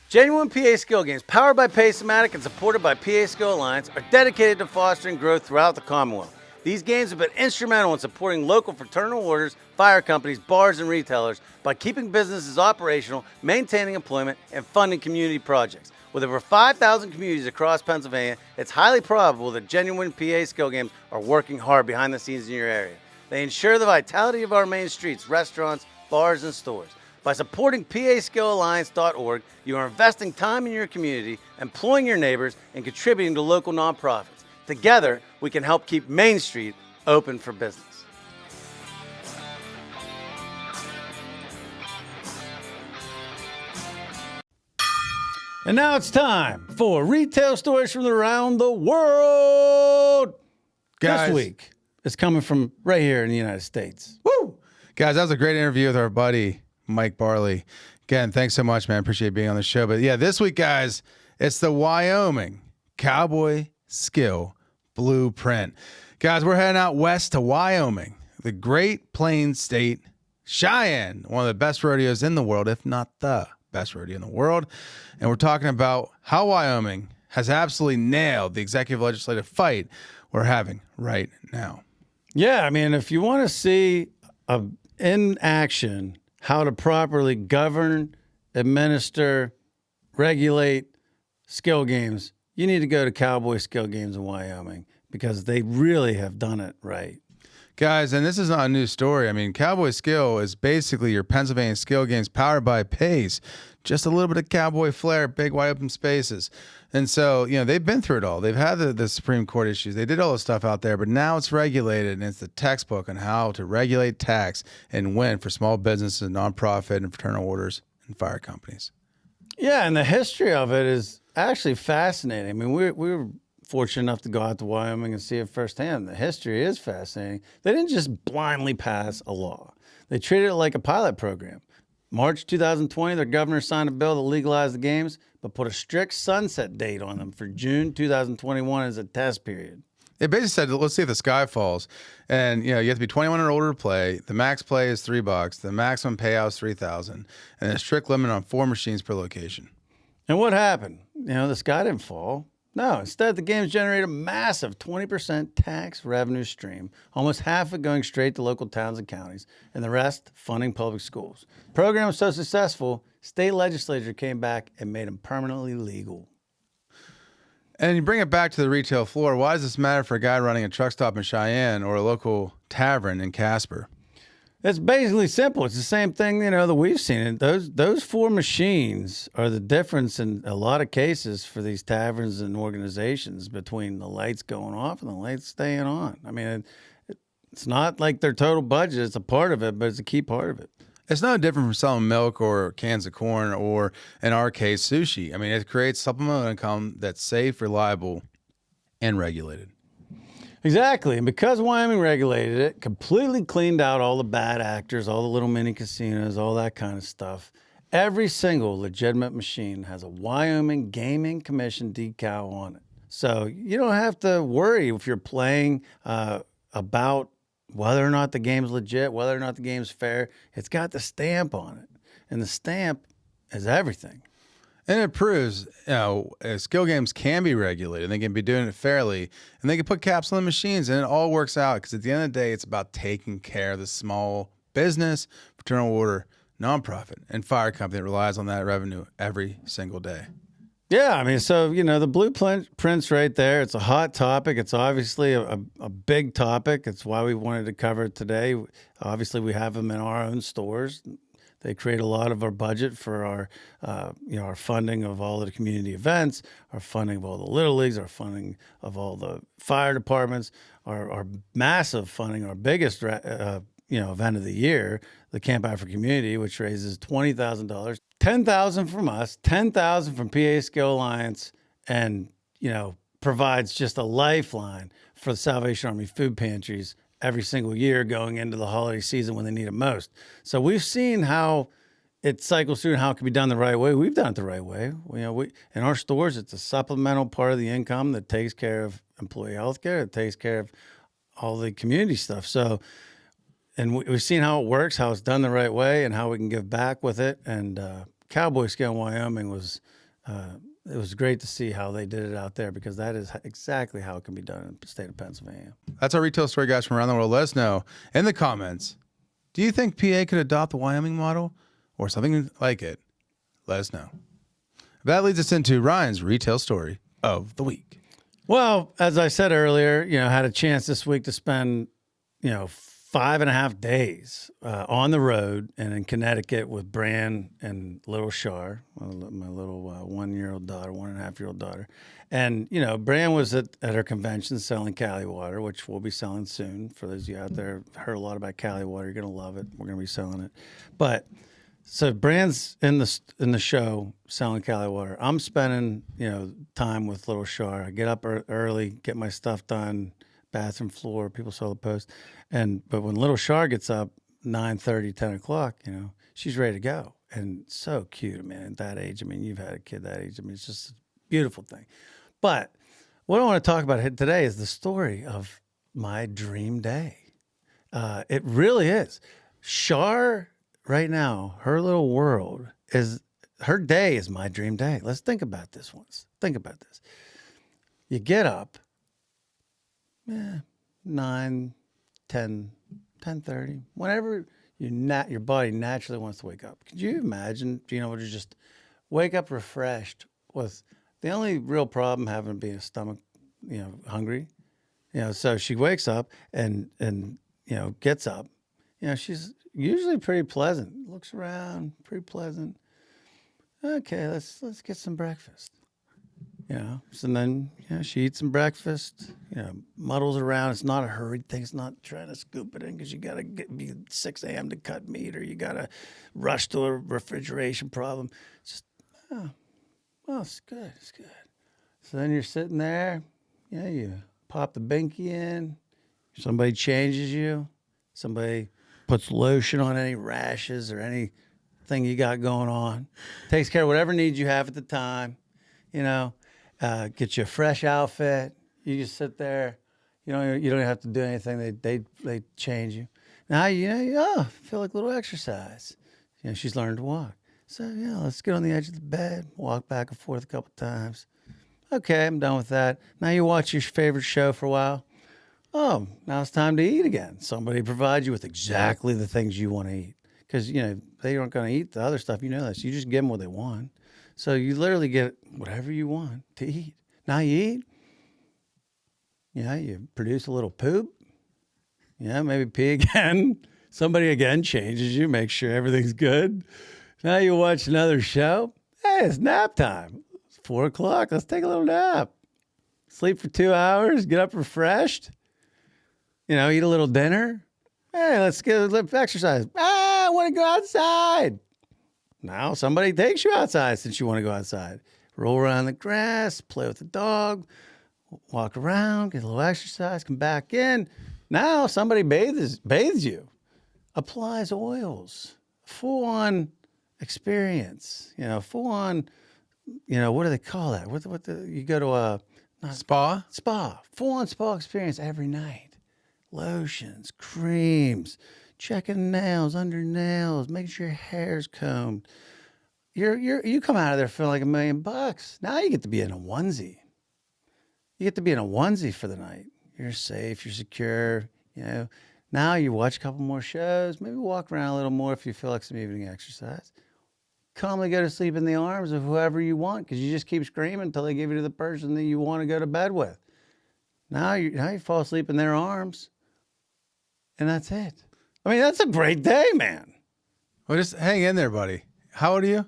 Genuine PA Skill Games, powered by Pacematic and supported by PA Skill Alliance, are dedicated to fostering growth throughout the Commonwealth. These games have been instrumental in supporting local fraternal orders, fire companies, bars, and retailers by keeping businesses operational, maintaining employment, and funding community projects. With over 5,000 communities across Pennsylvania, it's highly probable that genuine PA Skill Games are working hard behind the scenes in your area. They ensure the vitality of our main streets, restaurants, bars, and stores. By supporting PASkillalliance.org, you are investing time in your community, employing your neighbors, and contributing to local nonprofits. Together, we can help keep Main Street open for business. And now it's time for retail stories from around the world. Guys. This week is coming from right here in the United States. Woo! Guys, that was a great interview with our buddy, Mike Barley. Again, thanks so much, man. Appreciate being on the show. But yeah, this week, guys, it's the Wyoming Cowboy Skill Blueprint. Guys, we're heading out west to Wyoming, the Great Plains State, Cheyenne, one of the best rodeos in the world, if not the best rodeo in the world. And we're talking about how Wyoming has absolutely nailed the executive legislative fight we're having right now. Yeah, I mean, if you want to see in action how to properly govern, administer, regulate skill games, you need to go to Cowboy Skill Games in Wyoming because they really have done it right. Guys, and this is not a new story. I mean, Cowboy Skill is basically your Pennsylvania skill games powered by Pace. Just a little bit of cowboy flair, big wide open spaces. And so, they've been through it all. They've had the Supreme Court issues. They did all this stuff out there, but now it's regulated, and it's the textbook on how to regulate, tax, and win for small businesses, nonprofit, and fraternal orders and fire companies. Yeah, and the history of it is actually fascinating. I mean, we were fortunate enough to go out to Wyoming and see it firsthand. The history is fascinating. They didn't just blindly pass a law. They treated it like a pilot program. March 2020, their governor signed a bill that legalized the games, but put a strict sunset date on them for June 2021 as a test period. It basically said, let's see if the sky falls. And, you have to be 21 or older to play. The max play is $3. The maximum payout is $3,000. And a strict limit on 4 machines per location. And what happened? The sky didn't fall. No, instead, the games generated a massive 20% tax revenue stream, almost half of it going straight to local towns and counties, and the rest funding public schools. The program was so successful, state legislature came back and made them permanently legal. And you bring it back to the retail floor. Why does this matter for a guy running a truck stop in Cheyenne or a local tavern in Casper? It's basically simple. It's the same thing, that we've seen. Those 4 machines are the difference in a lot of cases for these taverns and organizations between the lights going off and the lights staying on. I mean, it's not like their total budget. It's a part of it, but it's a key part of it. It's no different from selling milk or cans of corn or, in our case, sushi. I mean, it creates supplemental income that's safe, reliable, and regulated. Exactly. And because Wyoming regulated it, completely cleaned out all the bad actors, all the little mini casinos, all that kind of stuff, every single legitimate machine has a Wyoming Gaming Commission decal on it. So you don't have to worry if you're playing about whether or not the game's legit, whether or not the game's fair. It's got the stamp on it. And the stamp is everything. And it proves, skill games can be regulated. They can be doing it fairly, and they can put caps on the machines, and it all works out. Because at the end of the day, it's about taking care of the small business, fraternal order, nonprofit, and fire company that relies on that revenue every single day. Yeah, I mean, so, the blueprint's right there. It's a hot topic. It's obviously a big topic. It's why we wanted to cover it today. Obviously, we have them in our own stores. They create a lot of our budget for our, our funding of all the community events, our funding of all the Little Leagues, our funding of all the fire departments, our massive funding, our biggest, event of the year, the Camp Out for Community, which raises $20,000, $10,000 from us, $10,000 from PA Skill Alliance, and, provides just a lifeline for the Salvation Army food pantries every single year going into the holiday season when they need it most. So we've seen how it cycles through and how it can be done the right way. We've done it the right way. We in our stores, it's a supplemental part of the income that takes care of employee health care. It takes care of all the community stuff. So, and we've seen how it works, how it's done the right way, and how we can give back with it. And Cowboy Skill in Wyoming was it was great to see how they did it out there because that is exactly how it can be done in the state of Pennsylvania. That's our retail story, guys, from around the world. Let us know in the comments. Do you think PA could adopt the Wyoming model or something like it? Let us know. That leads us into Ryan's retail story of the week. Well, as I said earlier, had a chance this week to spend, 5.5 days on the road and in Connecticut with Bran and little Shar, my little 1-year-old daughter, 1.5-year-old daughter. And, Bran was at her convention selling Cali water, which we'll be selling soon. For those of you out there who've heard a lot about Cali water, you're going to love it. We're going to be selling it. But So Brand's in the show selling Cali water. I'm spending time with little Shar. I get up early, get my stuff done, bathroom floor. People saw the post, but when little Shar gets up 9:30, 10 o'clock, she's ready to go, and so cute, man. At that age, I mean, you've had a kid that age. I mean, it's just a beautiful thing. But what I want to talk about today is the story of my dream day. It really is. Shar. Right now, her little world her day is my dream day. Let's think about this once. Think about this. You get up, 9, 10, 10:30, whenever your body naturally wants to wake up. Could you imagine, would you just wake up refreshed with the only real problem having being a stomach, hungry? So she wakes up and gets up. She's usually pretty pleasant. Looks around, pretty pleasant. Okay, let's get some breakfast. So then she eats some breakfast. Muddles around. It's not a hurried thing. It's not trying to scoop it in because you got to be 6 a.m. to cut meat, or you got to rush to a refrigeration problem. It's just it's good. It's good. So then you're sitting there. You pop the binky in. Somebody changes you. Somebody puts lotion on any rashes or anything you got going on. Takes care of whatever needs you have at the time. Get you a fresh outfit. You just sit there. You don't have to do anything. They change you. Now you feel like a little exercise. She's learned to walk. So let's get on the edge of the bed, walk back and forth a couple times. Okay, I'm done with that. Now you watch your favorite show for a while. Oh, now it's time to eat again. Somebody provides you with exactly the things you want to eat. Because, they aren't going to eat the other stuff. You know that. So you just give them what they want. So you literally get whatever you want to eat. Now you eat. You produce a little poop. Maybe pee again. Somebody again changes you, make sure everything's good. Now you watch another show. Hey, it's nap time. It's 4 o'clock. Let's take a little nap. Sleep for 2 hours. Get up refreshed. Eat a little dinner. Hey, let's exercise. I want to go outside. Now somebody takes you outside since you want to go outside. Roll around the grass, play with the dog, walk around, get a little exercise, come back in. Now somebody bathes you, applies oils, full-on experience. Full-on. What do they call that? You go to a Spa, full-on spa experience every night. Lotions, creams, checking nails, under nails, making sure your hair's combed. You come out of there feeling like $1 million. Now you get to be in a onesie. You get to be in a onesie for the night. You're safe, you're secure. Now you watch a couple more shows, maybe walk around a little more if you feel like some evening exercise. Calmly go to sleep in the arms of whoever you want, because you just keep screaming until they give you to the person that you want to go to bed with. Now you fall asleep in their arms. And that's it. I mean, that's a great day, man. Well, just hang in there, buddy. How old are you?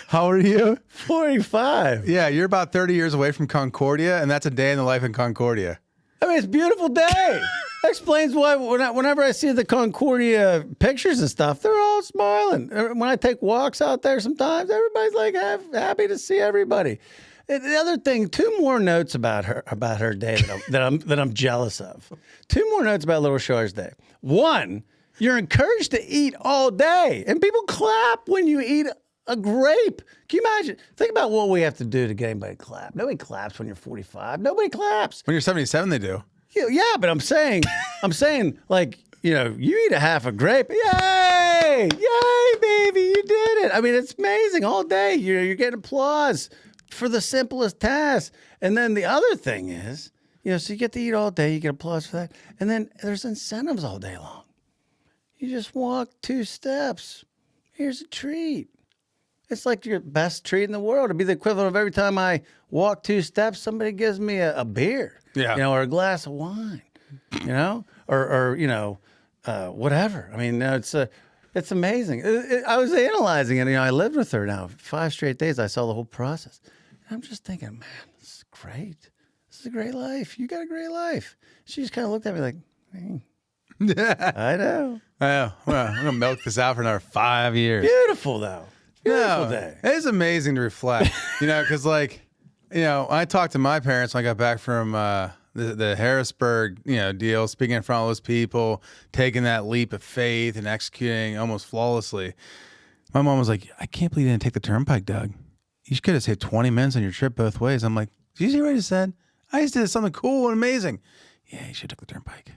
How old are you? 45. Yeah, you're about 30 years away from Concordia, and that's a day in the life in Concordia. I mean, it's a beautiful day. That explains why whenever I see the Concordia pictures and stuff, they're all smiling. When I take walks out there sometimes, everybody's like happy to see everybody. The other thing, 2 more notes about her day that I'm jealous of. 2 more notes about Little Shar's day. 1, you're encouraged to eat all day, and people clap when you eat a grape. Can you imagine? Think about what we have to do to get anybody to clap. Nobody claps when you're 45. Nobody claps. When you're 77, they do. Yeah, but I'm saying, like, you eat a half a grape. Yay! Yay, baby, you did it. I mean, it's amazing all day. You're getting applause for the simplest task. And then the other thing is, so you get to eat all day, you get applause for that. And then there's incentives all day long. You just walk 2 steps. Here's a treat. It's like your best treat in the world. It'd be the equivalent of every time I walk 2 steps, somebody gives me a beer, or a glass of wine, or whatever. I mean, it's amazing. I was analyzing it. I lived with her now 5 straight days. I saw the whole process. And I'm just thinking, man, this is great. This is a great life. You got a great life. She just kind of looked at me like, hey. I know. Well, I'm going to milk this out for another 5 years. Beautiful, though. Beautiful day. It is amazing to reflect, because I talked to my parents when I got back from the Harrisburg, deal, speaking in front of those people, taking that leap of faith and executing almost flawlessly. My mom was like, I can't believe you didn't take the turnpike, Doug. You could have saved 20 minutes on your trip both ways. I'm like, did you see what I just said? I just did something cool and amazing. Yeah, you should have took the turnpike.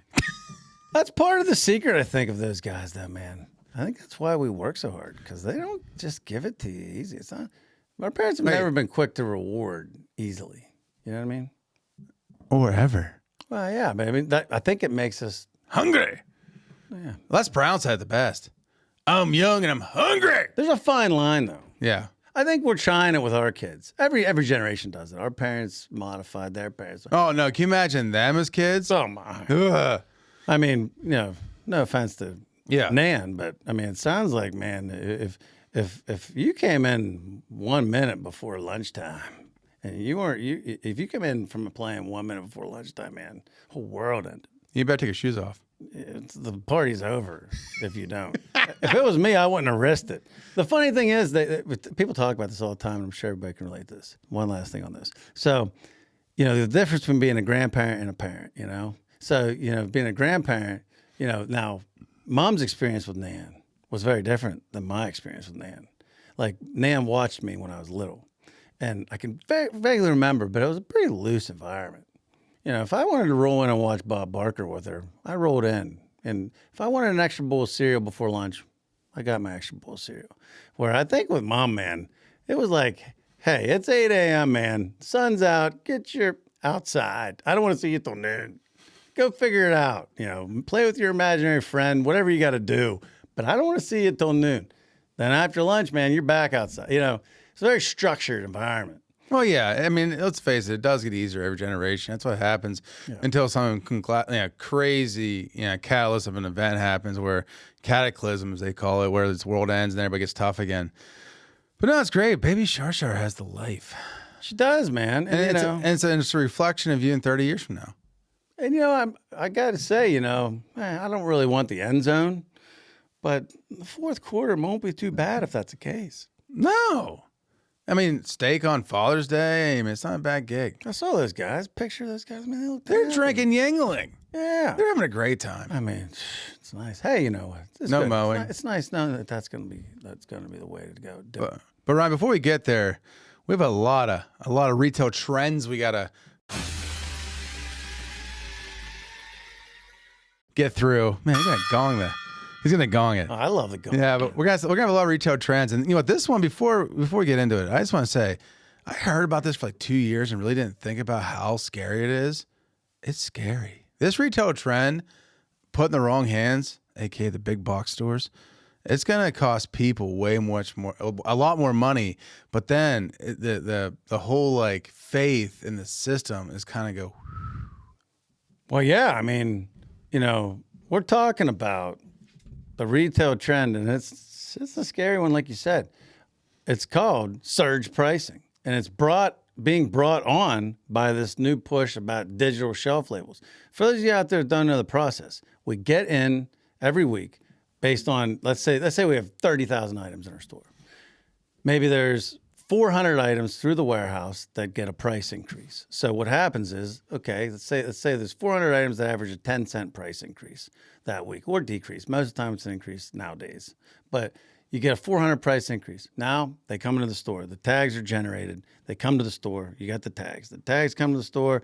That's part of the secret, I think, of those guys, though, man. I think that's why we work so hard, because they don't just give it to you easy. It's not. Our parents have never been quick to reward easily. You know what I mean? Or ever. Well, yeah, but I mean, I think it makes us hungry. Yeah. Les Brown said it the best. I'm young and I'm hungry. There's a fine line, though. Yeah. I think we're trying it with our kids. Every generation does it. Our parents modified their parents. Oh, no. Can you imagine them as kids? Oh, my. Ugh. I mean, no offense to Nan, but I mean, it sounds like, man, if you came in 1 minute before lunchtime and if you come in from playing 1 minute before lunchtime, man, whole world ended. You better take your shoes off. The party's over if you don't. If it was me, I wouldn't have risked it. The funny thing is, people talk about this all the time, and I'm sure everybody can relate to this. One last thing on this. So, the difference between being a grandparent and a parent, So, being a grandparent, now mom's experience with Nan was very different than my experience with Nan. Like, Nan watched me when I was little, and I can vaguely remember, but it was a pretty loose environment. If I wanted to roll in and watch Bob Barker with her, I rolled in. And if I wanted an extra bowl of cereal before lunch, I got my extra bowl of cereal. Where I think with Mom, man, it was like, hey, it's 8 a.m., man. Sun's out. Get your outside. I don't want to see you till noon. Go figure it out. Play with your imaginary friend, whatever you got to do. But I don't want to see you till noon. Then after lunch, man, you're back outside. It's a very structured environment. Well, yeah. I mean, let's face it does get easier every generation. That's what happens until some crazy, catalyst of an event happens, where cataclysm, as they call it, where this world ends and everybody gets tough again. But no, it's great. Baby Shar has the life. She does, man. And, it's a reflection of you in 30 years from now. And, I got to say, I don't really want the end zone, but the fourth quarter won't be too bad if that's the case. No. I mean, steak on Father's Day, it's not a bad gig. I saw those guys. Picture those guys. I mean, they're drinking Yingling. Yeah. They're having a great time. I mean, it's nice. Hey, you know what? No mowing. It's nice knowing that that's going to be the way to go. But Ryan, before we get there, we have a lot of retail trends we got to get through. Man, he's gonna gong it. Oh, I love the gong. Yeah, but we're gonna have a lot of retail trends, and this one before we get into it, I just want to say, I heard about this for like 2 years and really didn't think about how scary it is. It's scary. This retail trend, put in the wrong hands, aka the big box stores, it's gonna cost people a lot more money. But then the whole like faith in the system is kind of go. Well, yeah, I mean, we're talking about the retail trend, and it's a scary one, like you said. It's called surge pricing, and it's being brought on by this new push about digital shelf labels. For those of you out there that don't know the process, we get in every week based on, let's say we have 30,000 items in our store. Maybe there's 400 items through the warehouse that get a price increase. So what happens is, okay, let's say there's 400 items that average a 10-cent price increase that week, or decrease. Most of the time it's an increase nowadays. But you get a 400 price increase. Now they come into the store. The tags are generated. They come to the store. You got the tags. The tags come to the store.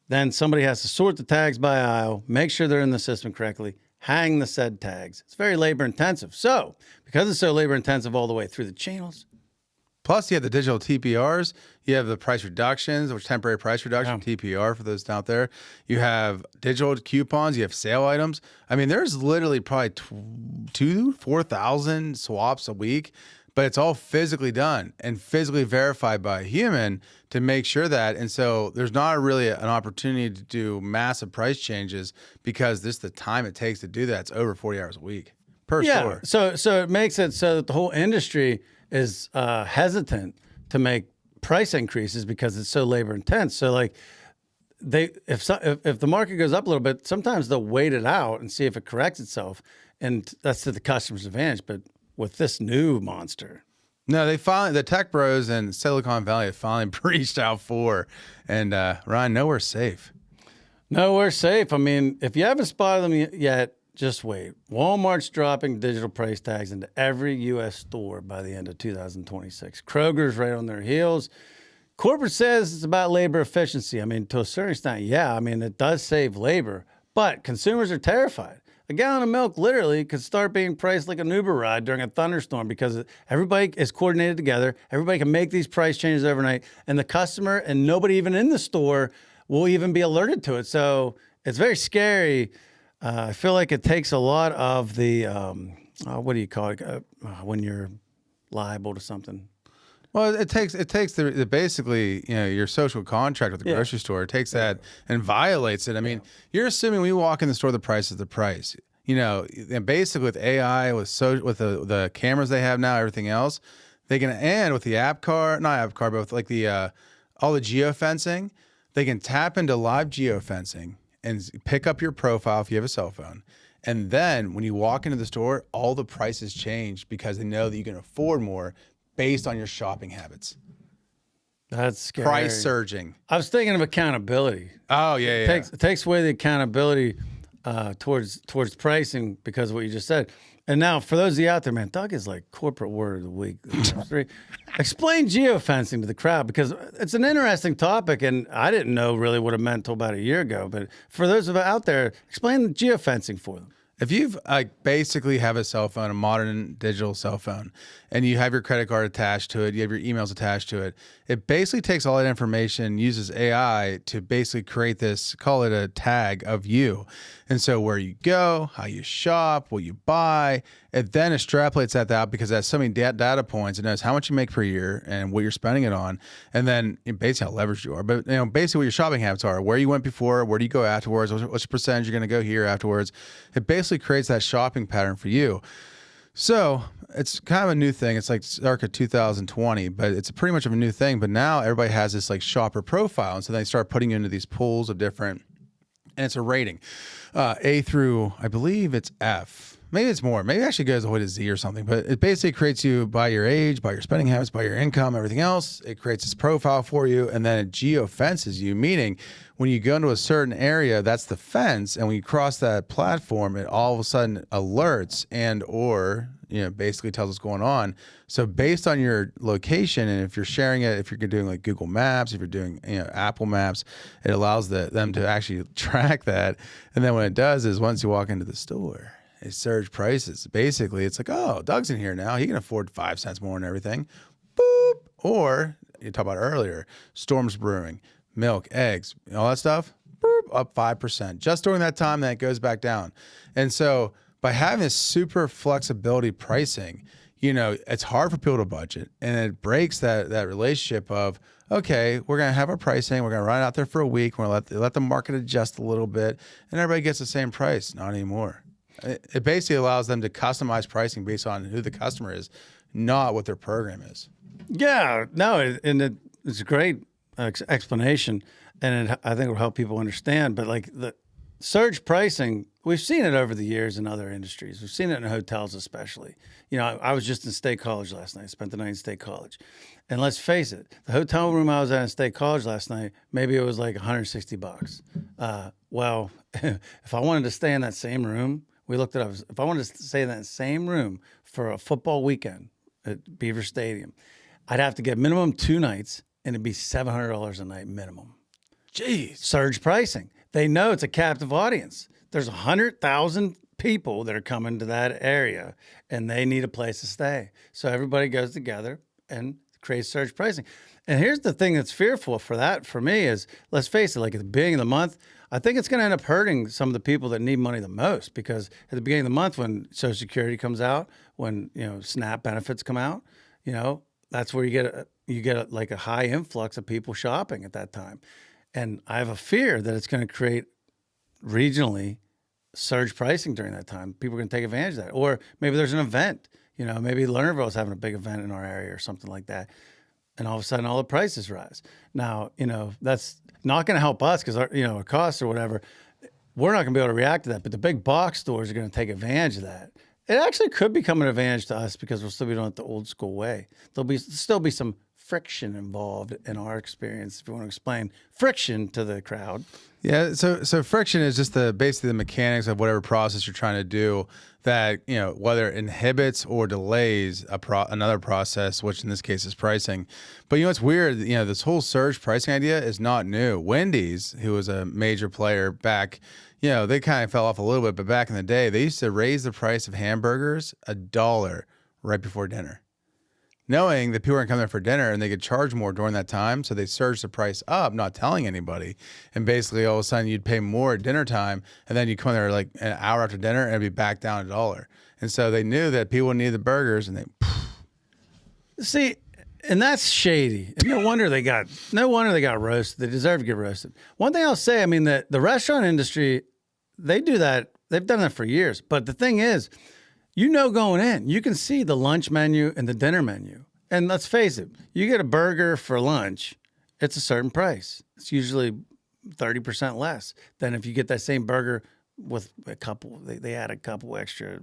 Then somebody has to sort the tags by aisle, make sure they're in the system correctly, hang the said tags. It's very labor intensive. So because it's so labor intensive all the way through the channels, plus, you have the digital TPRs. You have the price reductions, which temporary price reduction, TPR for those out there. You have digital coupons. You have sale items. I mean, there's literally probably 4,000 swaps a week, but it's all physically done and physically verified by a human to make sure that. And so there's not really an opportunity to do massive price changes because the time it takes to do that. It's over 40 hours a week per store. So it makes it so that the whole industry is hesitant to make price increases because it's so labor intense. So like if the market goes up a little bit, sometimes they'll wait it out and see if it corrects itself, and that's to the customer's advantage. But with this new monster, No, the tech bros in Silicon Valley have finally breached out for, and Ryan, nowhere safe. nowhere safe. I mean, if you haven't spotted them yet, just wait. Walmart's dropping digital price tags into every U.S. store by the end of 2026. Kroger's right on their heels. Corporate says it's about labor efficiency. I mean, to a certain extent, yeah. I mean, it does save labor, but consumers are terrified. A gallon of milk literally could start being priced like an Uber ride during a thunderstorm because everybody is coordinated together. Everybody can make these price changes overnight, and the customer and nobody even in the store will even be alerted to it. So it's very scary. I feel like it takes a lot of the, what do you call it, when you're liable to something? Well, it takes the basically, your social contract with the grocery store. It takes that and violates it. I mean, you're assuming when you walk in the store, the price is the price. And basically with AI, with the cameras they have now, everything else, they can, and with the not app card, but with like the all the geofencing, they can tap into live geofencing and pick up your profile if you have a cell phone. And then when you walk into the store, all the prices change because they know that you can afford more based on your shopping habits. That's scary. Price surging. I was thinking of accountability. Oh, yeah. It takes away the accountability towards pricing because of what you just said. And now, for those of you out there, man, Doug is like corporate word of the week. Explain geofencing to the crowd because it's an interesting topic, and I didn't know really what it meant until about a year ago. But for those of you out there, explain the geofencing for them. If you've basically have a cell phone, a modern digital cell phone, and you have your credit card attached to it, you have your emails attached to it, it basically takes all that information, uses AI to basically create this, call it a tag of you. And so where you go, how you shop, what you buy, it then extrapolates that out because that's so many data points. It knows how much you make per year and what you're spending it on. And then basically how leveraged you are. But basically what your shopping habits are, where you went before, where do you go afterwards, what's the percentage you're going to go here afterwards. It basically creates that shopping pattern for you. So it's kind of a new thing. It's like circa 2020, but it's pretty much of a new thing. But now everybody has this like shopper profile. And so they start putting you into these pools of different, and it's a rating. A through, I believe it's F. Maybe it's more. Maybe it actually goes all the way to Z or something. But it basically creates you by your age, by your spending habits, by your income, everything else. It creates this profile for you, and then it geofences you, meaning when you go into a certain area, that's the fence, and when you cross that platform, it all of a sudden alerts and or basically tells what's going on. So based on your location, and if you're sharing it, if you're doing like Google Maps, if you're doing Apple Maps, it allows them to actually track that. And then what it does is once you walk into the store, it surge prices. Basically, it's like, oh, Doug's in here now. He can afford 5 cents more and everything. Boop. Or you talked about earlier, Storms Brewing, milk, eggs, all that stuff, boop, up 5%. Just during that time, then it goes back down. And so by having this super flexibility pricing, it's hard for people to budget, and it breaks that relationship of, okay, we're going to have our pricing, we're going to run it out there for a week, we're going to let the market adjust a little bit, and everybody gets the same price. Not anymore. It basically allows them to customize pricing based on who the customer is, not what their program is. Yeah, no, it's a great explanation, and I think it will help people understand. But like the surge pricing, we've seen it over the years in other industries. We've seen it in hotels especially. I was just in State College last night. I spent the night in State College. And let's face it, the hotel room I was at in State College last night, maybe it was like $160. Well, if I wanted to stay in that same room, we looked it up. If I wanted to stay in that same room for a football weekend at Beaver Stadium, I'd have to get minimum 2 nights, and it'd be $700 a night minimum. Jeez. Surge pricing. They know it's a captive audience. There's 100,000 people that are coming to that area, and they need a place to stay. So everybody goes together and creates surge pricing. And here's the thing that's fearful for me is, let's face it, like at the beginning of the month, I think it's going to end up hurting some of the people that need money the most, because at the beginning of the month when Social Security comes out, when SNAP benefits come out, that's where you get like a high influx of people shopping at that time. And I have a fear that it's going to create regionally surge pricing during that time. People are going to take advantage of that. Or maybe there's an event, maybe Lernerville is having a big event in our area or something like that. and all of a sudden all the prices rise. Now, that's not going to help us because our costs or whatever. We're not going to be able to react to that, but the big box stores are going to take advantage of that. It actually could become an advantage to us because we'll still be doing it the old school way. There'll still be some friction involved in our experience. If you want to explain friction to the crowd. Yeah, so friction is just basically the mechanics of whatever process you're trying to do that, whether it inhibits or delays another process, which in this case is pricing. But it's weird, this whole surge pricing idea is not new. Wendy's, who was a major player back, they kind of fell off a little bit, but back in the day, they used to raise the price of hamburgers $1 right before dinner, knowing that people were going to come there for dinner and they could charge more during that time. So they surged the price up, not telling anybody. And basically all of a sudden you'd pay more at dinner time. And then you'd come there like an hour after dinner and it'd be back down $1. And so they knew that people needed the burgers and See, and that's shady. And no wonder they got roasted. They deserve to get roasted. One thing I'll say, I mean, the restaurant industry, they do that. They've done that for years. But the thing is, going in, you can see the lunch menu and the dinner menu. And let's face it, you get a burger for lunch, it's a certain price. It's usually 30% less than if you get that same burger with a couple. They add a couple extra,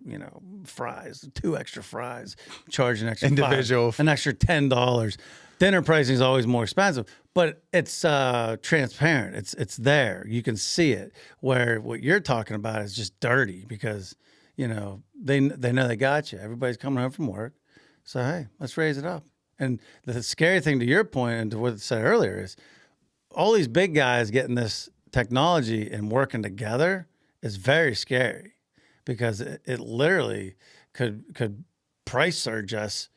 fries, 2 extra fries, charge an extra individual, an extra $10. Dinner pricing is always more expensive, but it's transparent. It's there. You can see it. Where what you're talking about is just dirty because they know they got you. Everybody's coming home from work. So, hey, let's raise it up. And the scary thing to your point and to what I said earlier is all these big guys getting this technology and working together is very scary because it literally could price surge us,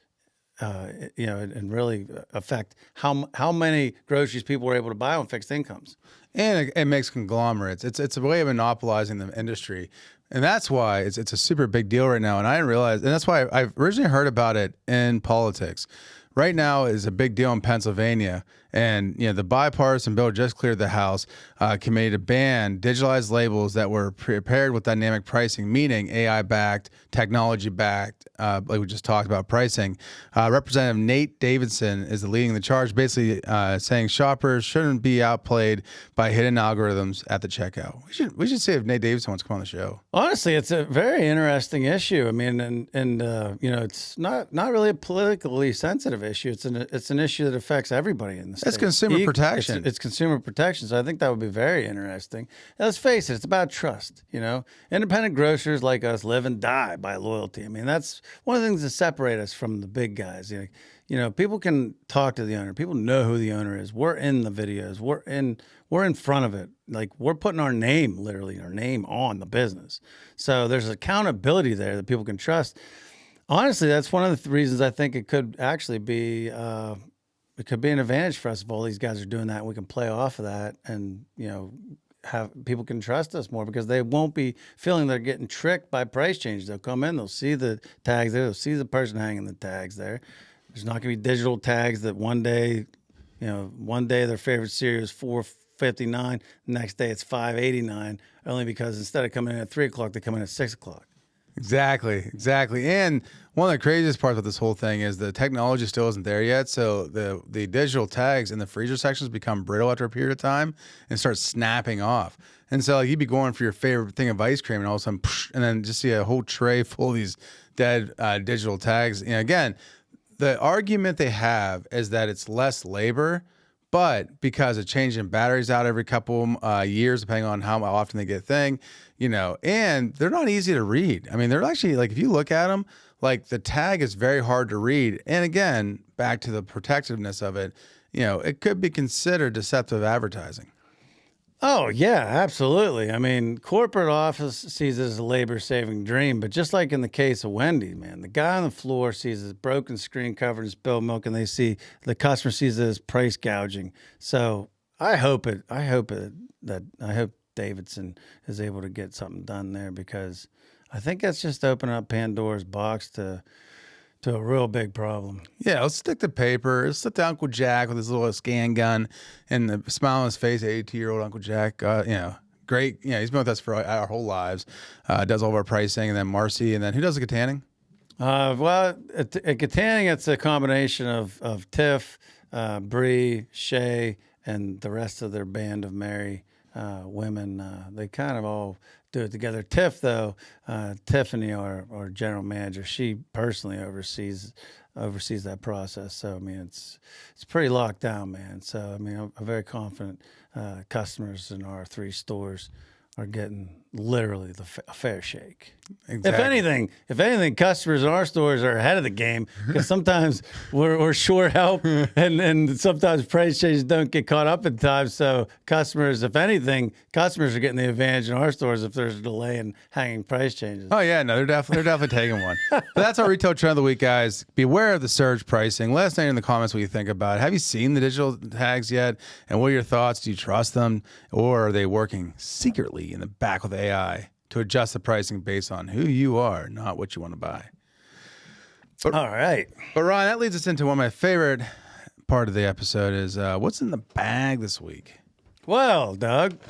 and really affect how many groceries people were able to buy on fixed incomes. And it makes conglomerates. It's a way of monopolizing the industry. And that's why it's a super big deal right now. And I didn't realize, and that's why I originally heard about it in politics. Right now is a big deal in Pennsylvania. And, the bipartisan bill just cleared the House committee to ban digitalized labels that were prepared with dynamic pricing, meaning AI-backed, technology-backed, like we just talked about pricing. Representative Nate Davidson is leading the charge, basically saying shoppers shouldn't be outplayed by hidden algorithms at the checkout. We should see if Nate Davidson wants to come on the show. Honestly, it's a very interesting issue. I mean, and it's not really a politically sensitive issue. It's an issue that affects everybody in the state. It's consumer protection. It's consumer protection. So I think that would be very interesting. And let's face it, it's about trust. Independent grocers like us live and die by loyalty. I mean, that's one of the things that separate us from the big guys. People can talk to the owner. People know who the owner is. We're in the videos. We're in front of it. Like we're putting our name on the business. So there's accountability there that people can trust. Honestly, that's one of the reasons I think it could actually be it could be an advantage for us if all these guys are doing that and we can play off of that and have people can trust us more because they won't be feeling they're getting tricked by price changes. They'll come in, they'll see the tags there, they'll see the person hanging the tags there. There's not going to be digital tags that one day their favorite cereal is $4.59, the next day it's $5.89, only because instead of coming in at 3:00, they come in at 6:00. Exactly. And one of the craziest parts of this whole thing is the technology still isn't there yet. So the digital tags in the freezer sections become brittle after a period of time and start snapping off. And so you'd be going for your favorite thing of ice cream and all of a sudden, and then just see a whole tray full of these dead digital tags. Again, the argument they have is that it's less labor, but because of changing batteries out every couple years, depending on how often they get a thing, and they're not easy to read. I mean, they're actually, like, if you look at them, like the tag is very hard to read. And again, back to the protectiveness of it, it could be considered deceptive advertising. Oh, yeah, absolutely. I mean, corporate office sees it as a labor-saving dream, but just like in the case of Wendy, man, the guy on the floor sees his broken screen covered in spilled milk, and the customer sees it as price gouging. So I hope Davidson is able to get something done there because I think that's just opening up Pandora's box to a real big problem. Yeah, let's stick to paper. Let's stick to Uncle Jack with his little scan gun and the smile on his face. 82-year-old Uncle Jack, great. He's been with us for our whole lives. Does all of our pricing, and then Marcy, and then who does the tanning? Well, at Katanning, it's a combination of Tiff, Bree, Shay, and the rest of their band of merry women. They kind of all do it together. Tiff, though, Tiffany, our general manager, she personally oversees that process. So I mean, it's pretty locked down, man. So I mean, I'm very confident customers in our 3 stores are getting literally a fair shake. Exactly. If anything, customers in our stores are ahead of the game because sometimes we're short help and sometimes price changes don't get caught up in time. So customers, if anything, customers are getting the advantage in our stores if there's a delay in hanging price changes. Oh yeah, no, they're definitely taking one. But that's our retail trend of the week, guys. Beware of the surge pricing. Let us know in the comments what you think about it. Have you seen the digital tags yet? And what are your thoughts? Do you trust them, or are they working secretly in the back with AI to adjust the pricing based on who you are, not what you want to buy? All right. But Ryan, that leads us into one of my favorite part of the episode is what's in the bag this week? Well, Doug,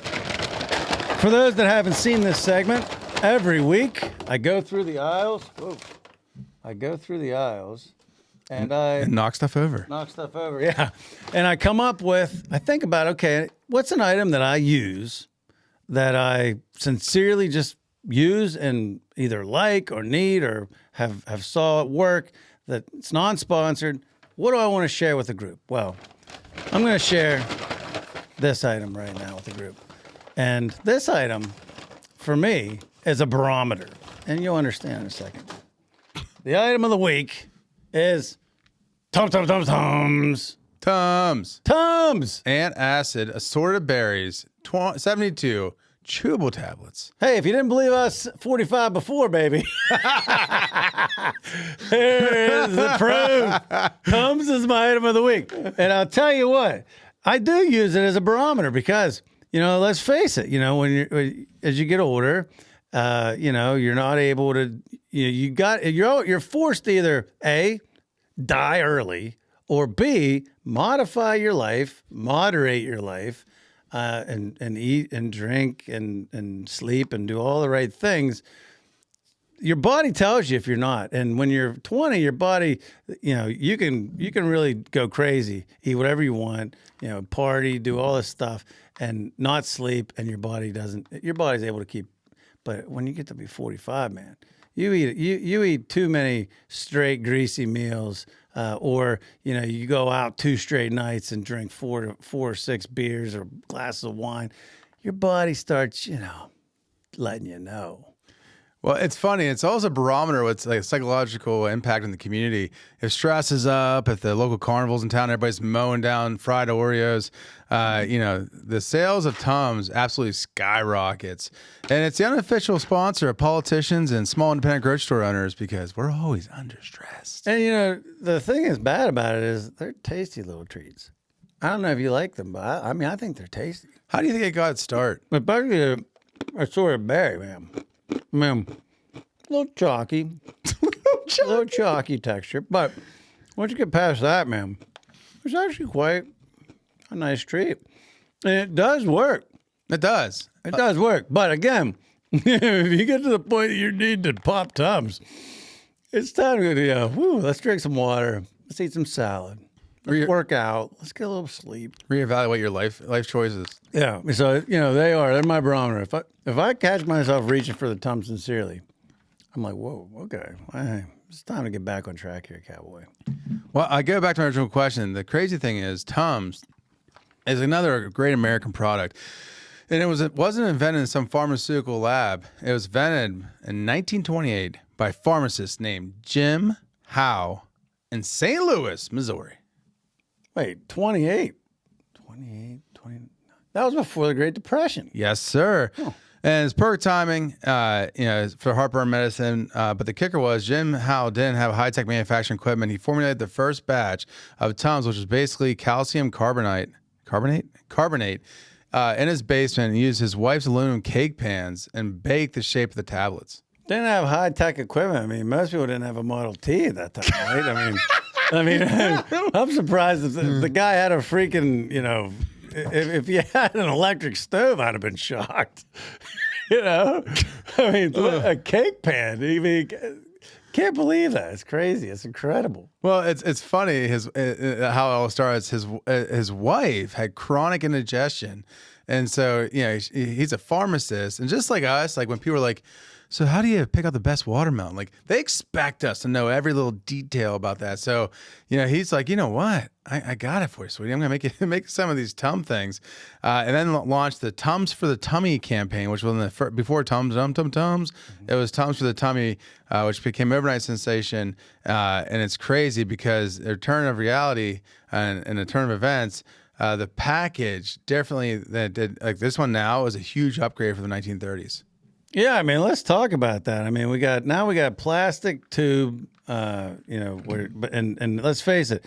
for those that haven't seen this segment, every week I go through the aisles. Whoa. I go through the aisles and I knock stuff over. knock stuff over. Yeah. And I come up with, I think about, okay, what's an item that I use that I sincerely just use and either like or need or have saw at work that it's non-sponsored. What do I want to share with the group? Well, I'm going to share this item right now with the group. And this item, for me, is a barometer. And you'll understand in a second. The item of the week is Tums. Tums. Tums. Antacid assorted berries, 72 chewable tablets. Hey, if you didn't believe us 45 before, baby, here is the proof. Tums is my item of the week. And I'll tell you what, I do use it as a barometer because, let's face it, as you get older, you're not able to, you're forced to either A, die early, or B, modify your life, moderate your life, and eat and drink and sleep and do all the right things. Your body tells you if you're not. And when you're 20, your body, you can really go crazy, eat whatever you want, party, do all this stuff and not sleep, and your body's able to keep. But when you get to be 45, man, you eat too many straight greasy meals, or you go out 2 straight nights and drink 4 or 6 beers or glasses of wine. Your body starts, letting you know. Well, it's funny. It's also a barometer with like psychological impact in the community. If stress is up, if the local carnivals in town, everybody's mowing down fried Oreos, the sales of Tums absolutely skyrockets. And it's the unofficial sponsor of politicians and small independent grocery store owners because we're always under stress. And, the thing that's bad about it is they're tasty little treats. I don't know if you like them, but I think they're tasty. How do you think it got its start? But basically, a sort of berry, man. I mean, a little chalky. A little chalky texture. But once you get past that, man, it's actually quite a nice treat. And it does work. It does. It does work. But again, if you get to the point that you need to pop Tums, it's time to go, let's drink some water. Let's eat some salad. Let's work out. Let's get a little sleep. Reevaluate your life choices. Yeah. So, they're my barometer. If I catch myself reaching for the Tums sincerely, I'm like, whoa, okay. Hey, it's time to get back on track here, cowboy. Well, I go back to my original question. The crazy thing is Tums is another great American product. And it wasn't invented in some pharmaceutical lab. It was invented in 1928 by a pharmacist named Jim Howe in St. Louis, Missouri. Wait, 28? 28, 20. That was before the Great Depression. Yes, sir. Oh. And it's perfect timing, for heartburn medicine. But the kicker was Jim Howe didn't have high-tech manufacturing equipment. He formulated the first batch of Tums, which was basically calcium carbonate, in his basement, and used his wife's aluminum cake pans and baked the shape of the tablets. Didn't have high-tech equipment. I mean, most people didn't have a Model T at that time, right? I'm surprised if the guy had a freaking, if you had an electric stove, I'd have been shocked. A cake pan. Can't believe that. It's crazy. It's incredible. Well, it's funny how it all starts. His wife had chronic indigestion, and so he's a pharmacist, and just like us, like when people are like, "So how do you pick out the best watermelon?" Like they expect us to know every little detail about that. So he's like, you know what? I got it for you, sweetie. I'm gonna make some of these Tum things, and then launched the Tums for the Tummy campaign, which was before Tums. It was Tums for the Tummy, which became an overnight sensation, and it's crazy because the return of reality and the turn of events. The package definitely that did like this one now is a huge upgrade from the 1930s. Yeah, I mean, let's talk about that. I mean, we got plastic tube, and let's face it,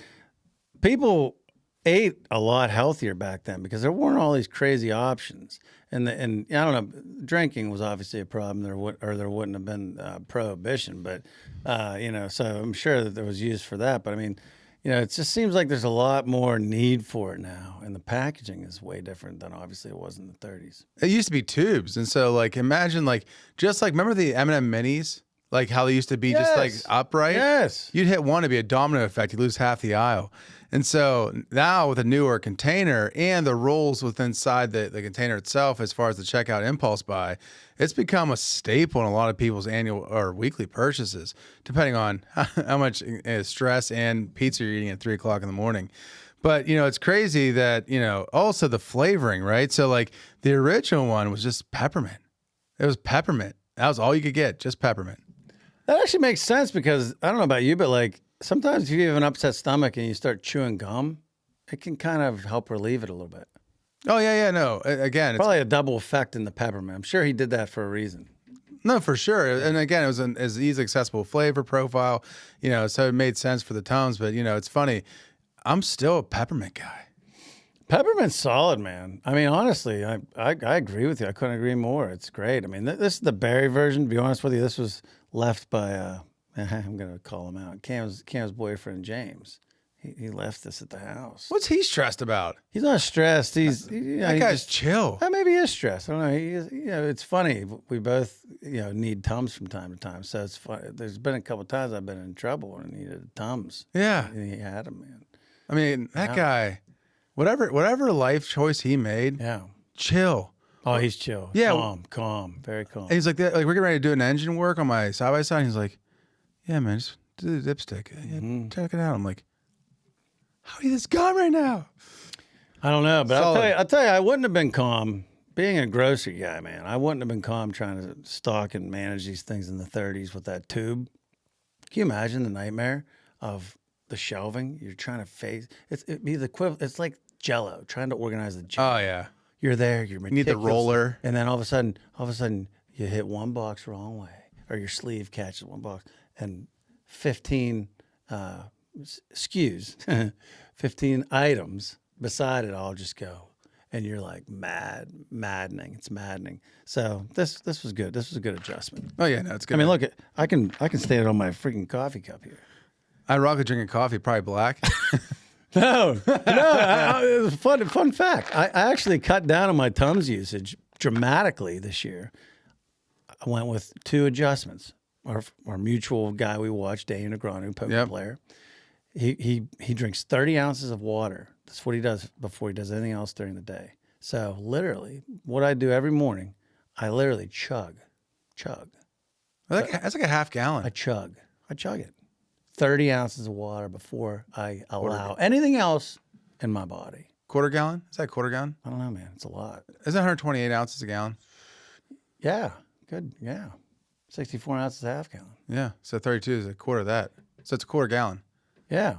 people ate a lot healthier back then because there weren't all these crazy options. And I don't know, drinking was obviously a problem. There wouldn't have been prohibition, but so I'm sure that there was use for that. But I mean, it just seems like there's a lot more need for it now, and the packaging is way different than obviously it was in the 30s. It used to be tubes, and so like imagine remember the M&M minis, like how they used to be just like upright. Yes, you'd hit one, it'd be a domino effect. You lose half the aisle. And so now with a newer container and the rolls inside the container itself, as far as the checkout impulse buy, it's become a staple in a lot of people's annual or weekly purchases, depending on how much stress and pizza you're eating at 3 o'clock in the morning. But, it's crazy that, also the flavoring, right? So like the original one was just peppermint. It was peppermint. That was all you could get, just peppermint. That actually makes sense because I don't know about you, but like, sometimes if you have an upset stomach and you start chewing gum, it can kind of help relieve it a little bit. Oh, yeah, no. Again, Probably a double effect in the peppermint. I'm sure he did that for a reason. No, for sure. And again, it was an as easy accessible flavor profile, so it made sense for the Tums. But, it's funny. I'm still a peppermint guy. Peppermint's solid, man. I mean, honestly, I agree with you. I couldn't agree more. It's great. I mean, this is the berry version. To be honest with you, this was left by I'm going to call him out. Cam's boyfriend, James. He left this at the house. What's he stressed about? He's not stressed. That guy's chill. Maybe he is stressed. I don't know. It's funny. We both, need Tums from time to time. So it's fun. There's been a couple of times I've been in trouble and needed Tums. Yeah. And he had them, man. I mean, that guy, whatever life choice he made, chill. Oh, he's chill. Yeah. Calm, very calm. And he's like, we're getting ready to do an engine work on my side-by-side. And he's like, yeah, man, just do the dipstick. Yeah, check it out. I'm like, how are you this calm right now? I don't know, but I'll tell you, I wouldn't have been calm being a grocery guy, man. I wouldn't have been calm trying to stock and manage these things in the 30s with that tube. Can you imagine the nightmare of the shelving? You're trying to face it'd be the equivalent. It's like Jell-O, trying to organize the Jell-O. Oh yeah, you're there. You're meticulous, you need the roller, and then all of a sudden, you hit one box the wrong way, or your sleeve catches one box, and 15 SKUs, 15 items beside it all just go, and you're like maddening. It's maddening. So this was good. This was a good adjustment. Oh yeah, no, it's good. I mean, look, I can stand on my freaking coffee cup here. Ironically, drinking coffee, probably black. No. It was a fun fact. I actually cut down on my Tums usage dramatically this year. I went with 2 adjustments. Our mutual guy we watch, Daniel Negreanu, poker player, he drinks 30 ounces of water. That's what he does before he does anything else during the day. So literally, what I do every morning, I literally chug. That's like a half gallon. I chug it. 30 ounces of water before I allow anything else in my body. Quarter gallon? Is that a quarter gallon? I don't know, man. It's a lot. Isn't 128 ounces a gallon? Yeah. Good. Yeah. 64 ounces a half gallon. Yeah. So 32 is a quarter of that. So it's a quarter gallon. Yeah.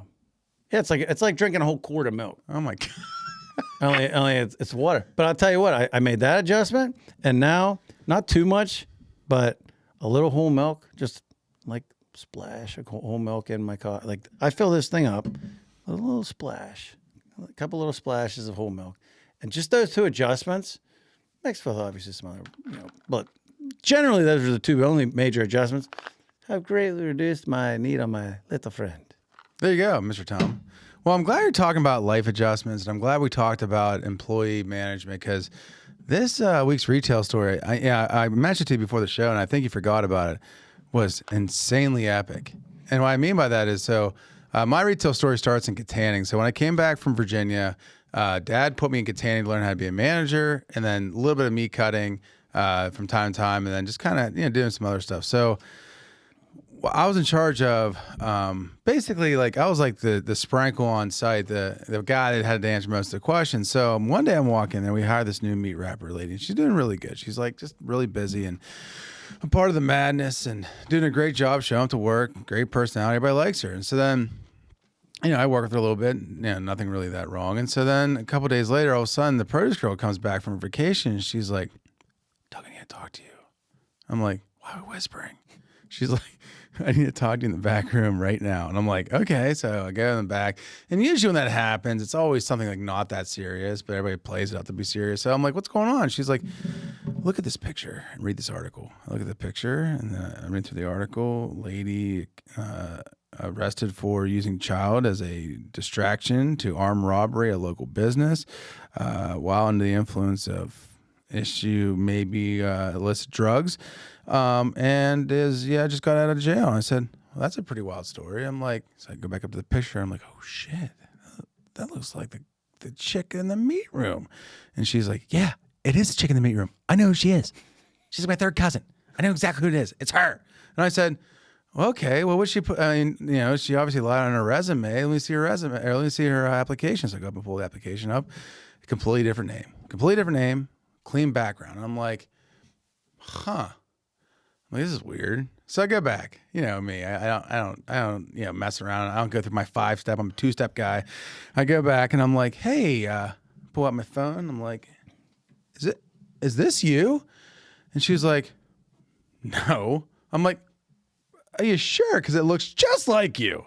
Yeah. It's like drinking a whole quart of milk. Oh my God. only it's water. But I'll tell you what, I made that adjustment, and now not too much, but a little whole milk, just like splash of whole milk in my coffee. Like I fill this thing up, a little splash, a couple little splashes of whole milk, and just those 2 adjustments, mixed with obviously some other, but generally those are the 2 only major adjustments, have greatly reduced my need on my little friend. There you go, Mr. Tom. Well, I'm glad you're talking about life adjustments, and I'm glad we talked about employee management, because this week's retail story, I mentioned to you before the show, and I think you forgot about it. was insanely epic. And what I mean by that is, so my retail story starts in Katanning. So when I came back from Virginia, Dad put me in Katanning to learn how to be a manager, and then a little bit of meat cutting from time to time, and then just kind of doing some other stuff. So I was in charge of basically like I was like the sprinkle on site, the guy that had to answer most of the questions. So one day I'm walking there, we hired this new meat wrapper lady, and she's doing really good. She's like just really busy and a part of the madness and doing a great job, showing up to work, great personality, everybody likes her. And so then I work with her a little bit, nothing really that wrong. And so then a couple of days later, all of a sudden, the produce girl comes back from vacation, and she's like, Doug, I need to talk to you. I'm like, why are we whispering? She's like, I need to talk to you in the back room right now. And I'm like, okay. So I go in the back. And usually when that happens, it's always something like not that serious, but everybody plays it out to be serious. So I'm like, what's going on? She's like, look at this picture and read this article. I look at the picture, and then I read through the article. Lady arrested for using child as a distraction to armed robbery at local business while under the influence of issue maybe illicit drugs, and just got out of jail. And I said, well, that's a pretty wild story. I'm like, so I go back up to the picture. I'm like, oh shit, that looks like the chick in the meat room. And she's like, yeah, it is the chick in the meat room. I know who she is. She's my third cousin. I know exactly who it is. It's her. And I said, okay, well, what she put? I mean, she obviously lied on her resume. Let me see her resume, or let me see her application. So I go up and pull the application up. Completely different name, clean background. And I'm like, huh. I'm like, this is weird. So I go back. You know me. I don't mess around. I don't go through my 5-step. I'm a 2-step guy. I go back and I'm like, hey, pull out my phone. I'm like, is this you? And she's like, no. I'm like, are you sure? Because it looks just like you.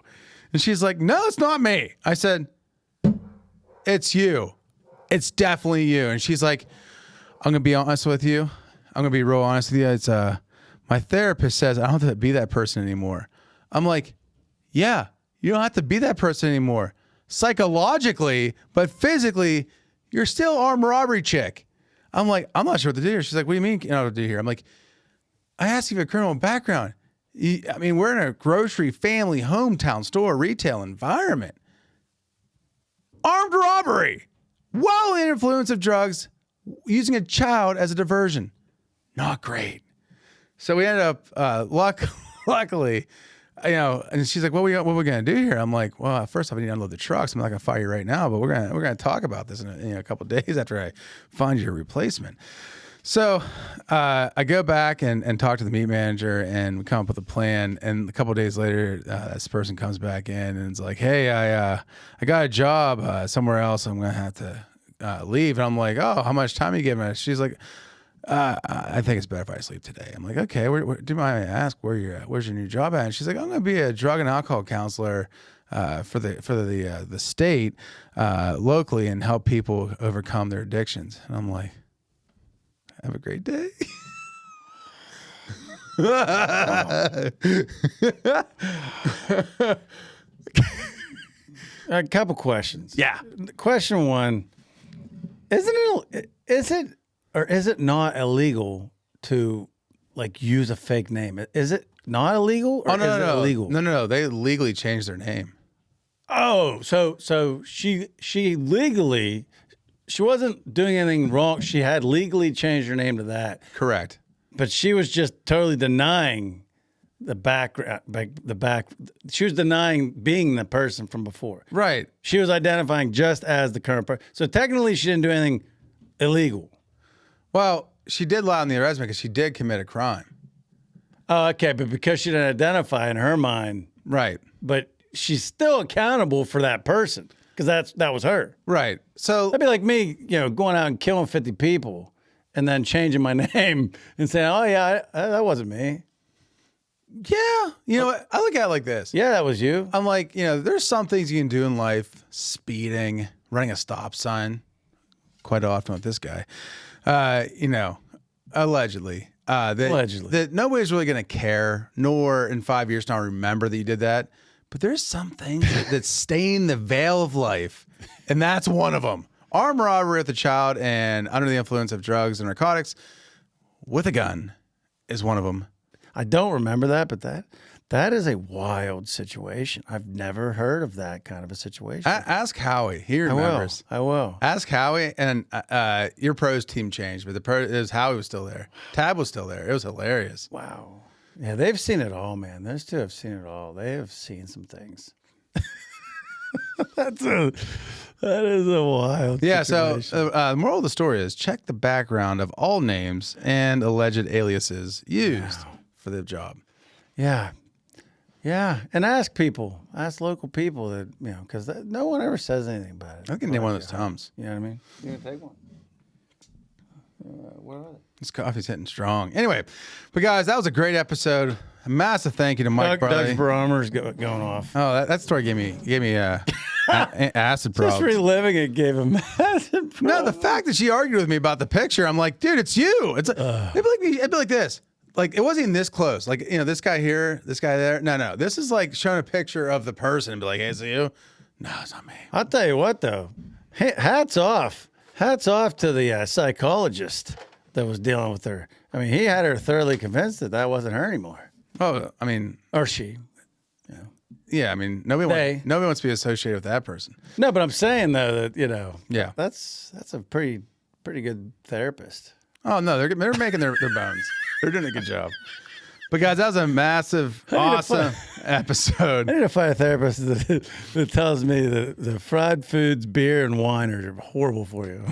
And she's like, no, it's not me. I said, it's you. It's definitely you. And she's like, I'm going to be honest with you. I'm going to be real honest with you. It's my therapist says I don't have to be that person anymore. I'm like, yeah, you don't have to be that person anymore. Psychologically, but physically, you're still armed robbery chick. I'm like, I'm not sure what to do here. She's like, what do you mean you know what to do here? I'm like, I asked you for a criminal background. I mean, we're in a grocery, family, hometown store, retail environment. Armed robbery while in influence of drugs, using a child as a diversion. Not great. So we ended up, luckily, and she's like, what are we going to do here? I'm like, well, first off, I need to unload the trucks. I'm not going to fire you right now, but we're going to talk about this in a couple of days after I find your replacement. So I go back and talk to the meat manager, and we come up with a plan. And a couple of days later, this person comes back in and it's like, hey, I got a job somewhere else. I'm going to have to leave. And I'm like, oh, how much time are you giving us? She's like, I think it's better if I sleep today. I'm like, okay, do you mind if I ask where's your new job at? And she's like, I'm going to be a drug and alcohol counselor for the state locally and help people overcome their addictions. And I'm like, have a great day. A couple questions. Yeah. Question one, is it not illegal to like use a fake name? Is it not illegal or is it illegal? No. They legally changed their name. Oh, so she legally, she wasn't doing anything wrong. She had legally changed her name to that. Correct. But she was just totally denying the background. She was denying being the person from before. Right. She was identifying just as the current person. So technically, she didn't do anything illegal. Well, she did lie on the resume because she did commit a crime. Oh, okay. But because she didn't identify in her mind. Right. But she's still accountable for that person because that was her. Right. So that'd be like me, going out and killing 50 people and then changing my name and saying, oh, yeah, that wasn't me. Yeah. You know what? I look at it like this. Yeah, that was you. I'm like, there's some things you can do in life. Speeding, running a stop sign. Quite often with this guy. Allegedly. That nobody's really going to care, nor in 5 years now remember that you did that. But there's some things that stain the veil of life, and that's one of them. Armed robbery with a child and under the influence of drugs and narcotics with a gun is one of them. I don't remember that, but that is a wild situation. I've never heard of that kind of a situation. Ask Howie. He remembers. I will. Ask Howie, and your pros team changed, but Howie was still there. Tab was still there. It was hilarious. Wow. Yeah, they've seen it all, man. Those two have seen it all. They have seen some things. That is a wild situation. So the moral of the story is check the background of all names and alleged aliases used for the job. Yeah. Yeah. And ask local people that, because no one ever says anything about it. I can name one of those Toms. You know what I mean? You're going to take one. Where are they? This coffee's hitting strong. Anyway, but guys, that was a great episode. A massive thank you to Mike Barley. Doug's barometer's going off. Oh, that story gave me acid problems. Just reliving it gave him acid problems. No, the fact that she argued with me about the picture, I'm like, dude, it's you. It's it'd be like this. Like, it wasn't even this close. Like, this guy here, this guy there. No. This is like showing a picture of the person and be like, hey, is it you? No, it's not me. I'll tell you what, though. Hats off. Hats off to the psychologist that was dealing with her. I mean, he had her thoroughly convinced that wasn't her anymore. Oh, I mean. Or she. Yeah, I mean, nobody wants to be associated with that person. No, but I'm saying, though, that, yeah, that's a pretty good therapist. Oh, no, they're making their bones. They're doing a good job. But guys, that was a massive, awesome episode. I need to find a therapist that tells me that the fried foods, beer, and wine are horrible for you.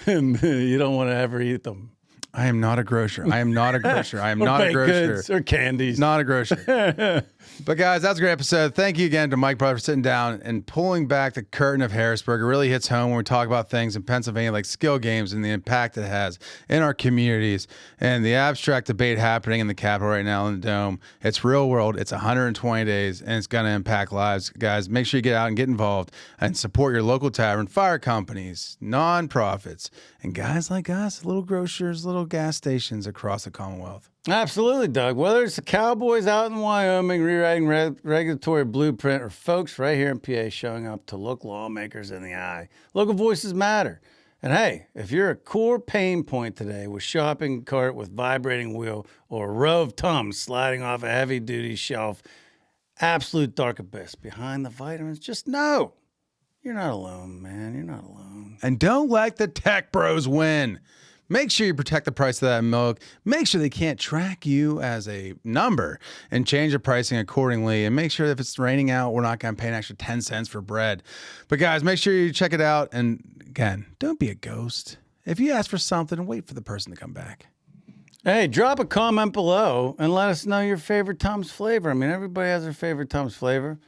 And you don't want to ever eat them. I am not a grocer. I am not a grocer. I am or not a baked grocer. Goods or candies. Not a grocer. But guys, that's a great episode. Thank you again to Mike Barley for sitting down and pulling back the curtain of Harrisburg. It really hits home when we talk about things in Pennsylvania like skill games and the impact it has in our communities and the abstract debate happening in the Capitol right now in the Dome. It's real world. It's 120 days and it's going to impact lives. Guys, make sure you get out and get involved and support your local tavern, fire companies, nonprofits, and guys like us, little grocers, little gas stations across the Commonwealth. Absolutely, Doug. Whether it's the Cowboys out in Wyoming rewriting regulatory blueprint or folks right here in PA showing up to look lawmakers in the eye, local voices matter. And hey, if you're a core pain point today with shopping cart with vibrating wheel or a row of Tums sliding off a heavy-duty shelf, absolute dark abyss behind the vitamins, just know you're not alone, man. You're not alone. And don't let the tech bros win. Make sure you protect the price of that milk. Make sure they can't track you as a number and change the pricing accordingly. And make sure that if it's raining out, we're not going to pay an extra 10 cents for bread. But guys, make sure you check it out. And again, don't be a ghost. If you ask for something, wait for the person to come back. Hey, drop a comment below and let us know your favorite Tums flavor. I mean, everybody has their favorite Tums flavor.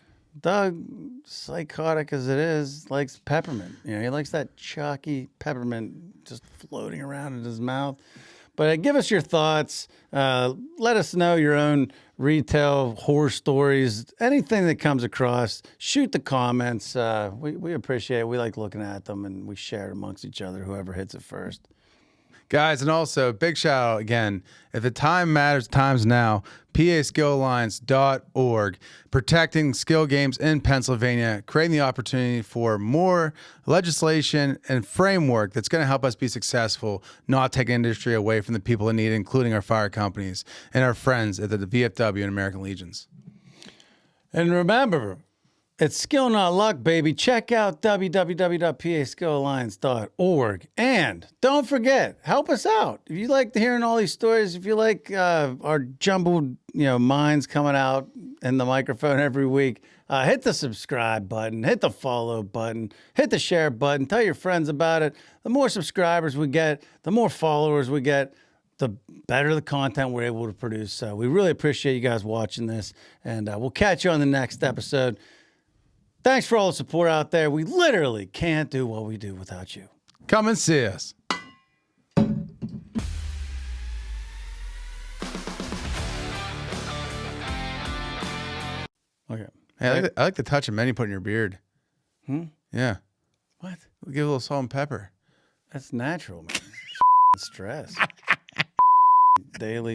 Doug, psychotic as it is, likes peppermint. He likes that chalky peppermint just floating around in his mouth. But give us your thoughts. Let us know your own retail horror stories. Anything that comes across, shoot the comments. We appreciate it. We like looking at them, and we share it amongst each other, whoever hits it first. Guys, and also, big shout out again. If the time matters, time's now. PASkillalliance.org, protecting skill games in Pennsylvania, creating the opportunity for more legislation and framework that's going to help us be successful, not take industry away from the people in need, including our fire companies and our friends at the VFW and American Legions. And remember, it's skill, not luck, baby. Check out www.paskillalliance.org. And don't forget, help us out. If you like hearing all these stories, if you like our jumbled minds coming out in the microphone every week, hit the subscribe button, hit the follow button, hit the share button, tell your friends about it. The more subscribers we get, the more followers we get, the better the content we're able to produce. So we really appreciate you guys watching this, and we'll catch you on the next episode. Thanks for all the support out there. We literally can't do what we do without you. Come and see us. Okay. Hey, I like the touch of many put in your beard. Yeah. What? Give a little salt and pepper. That's natural, man. Stress. Daily.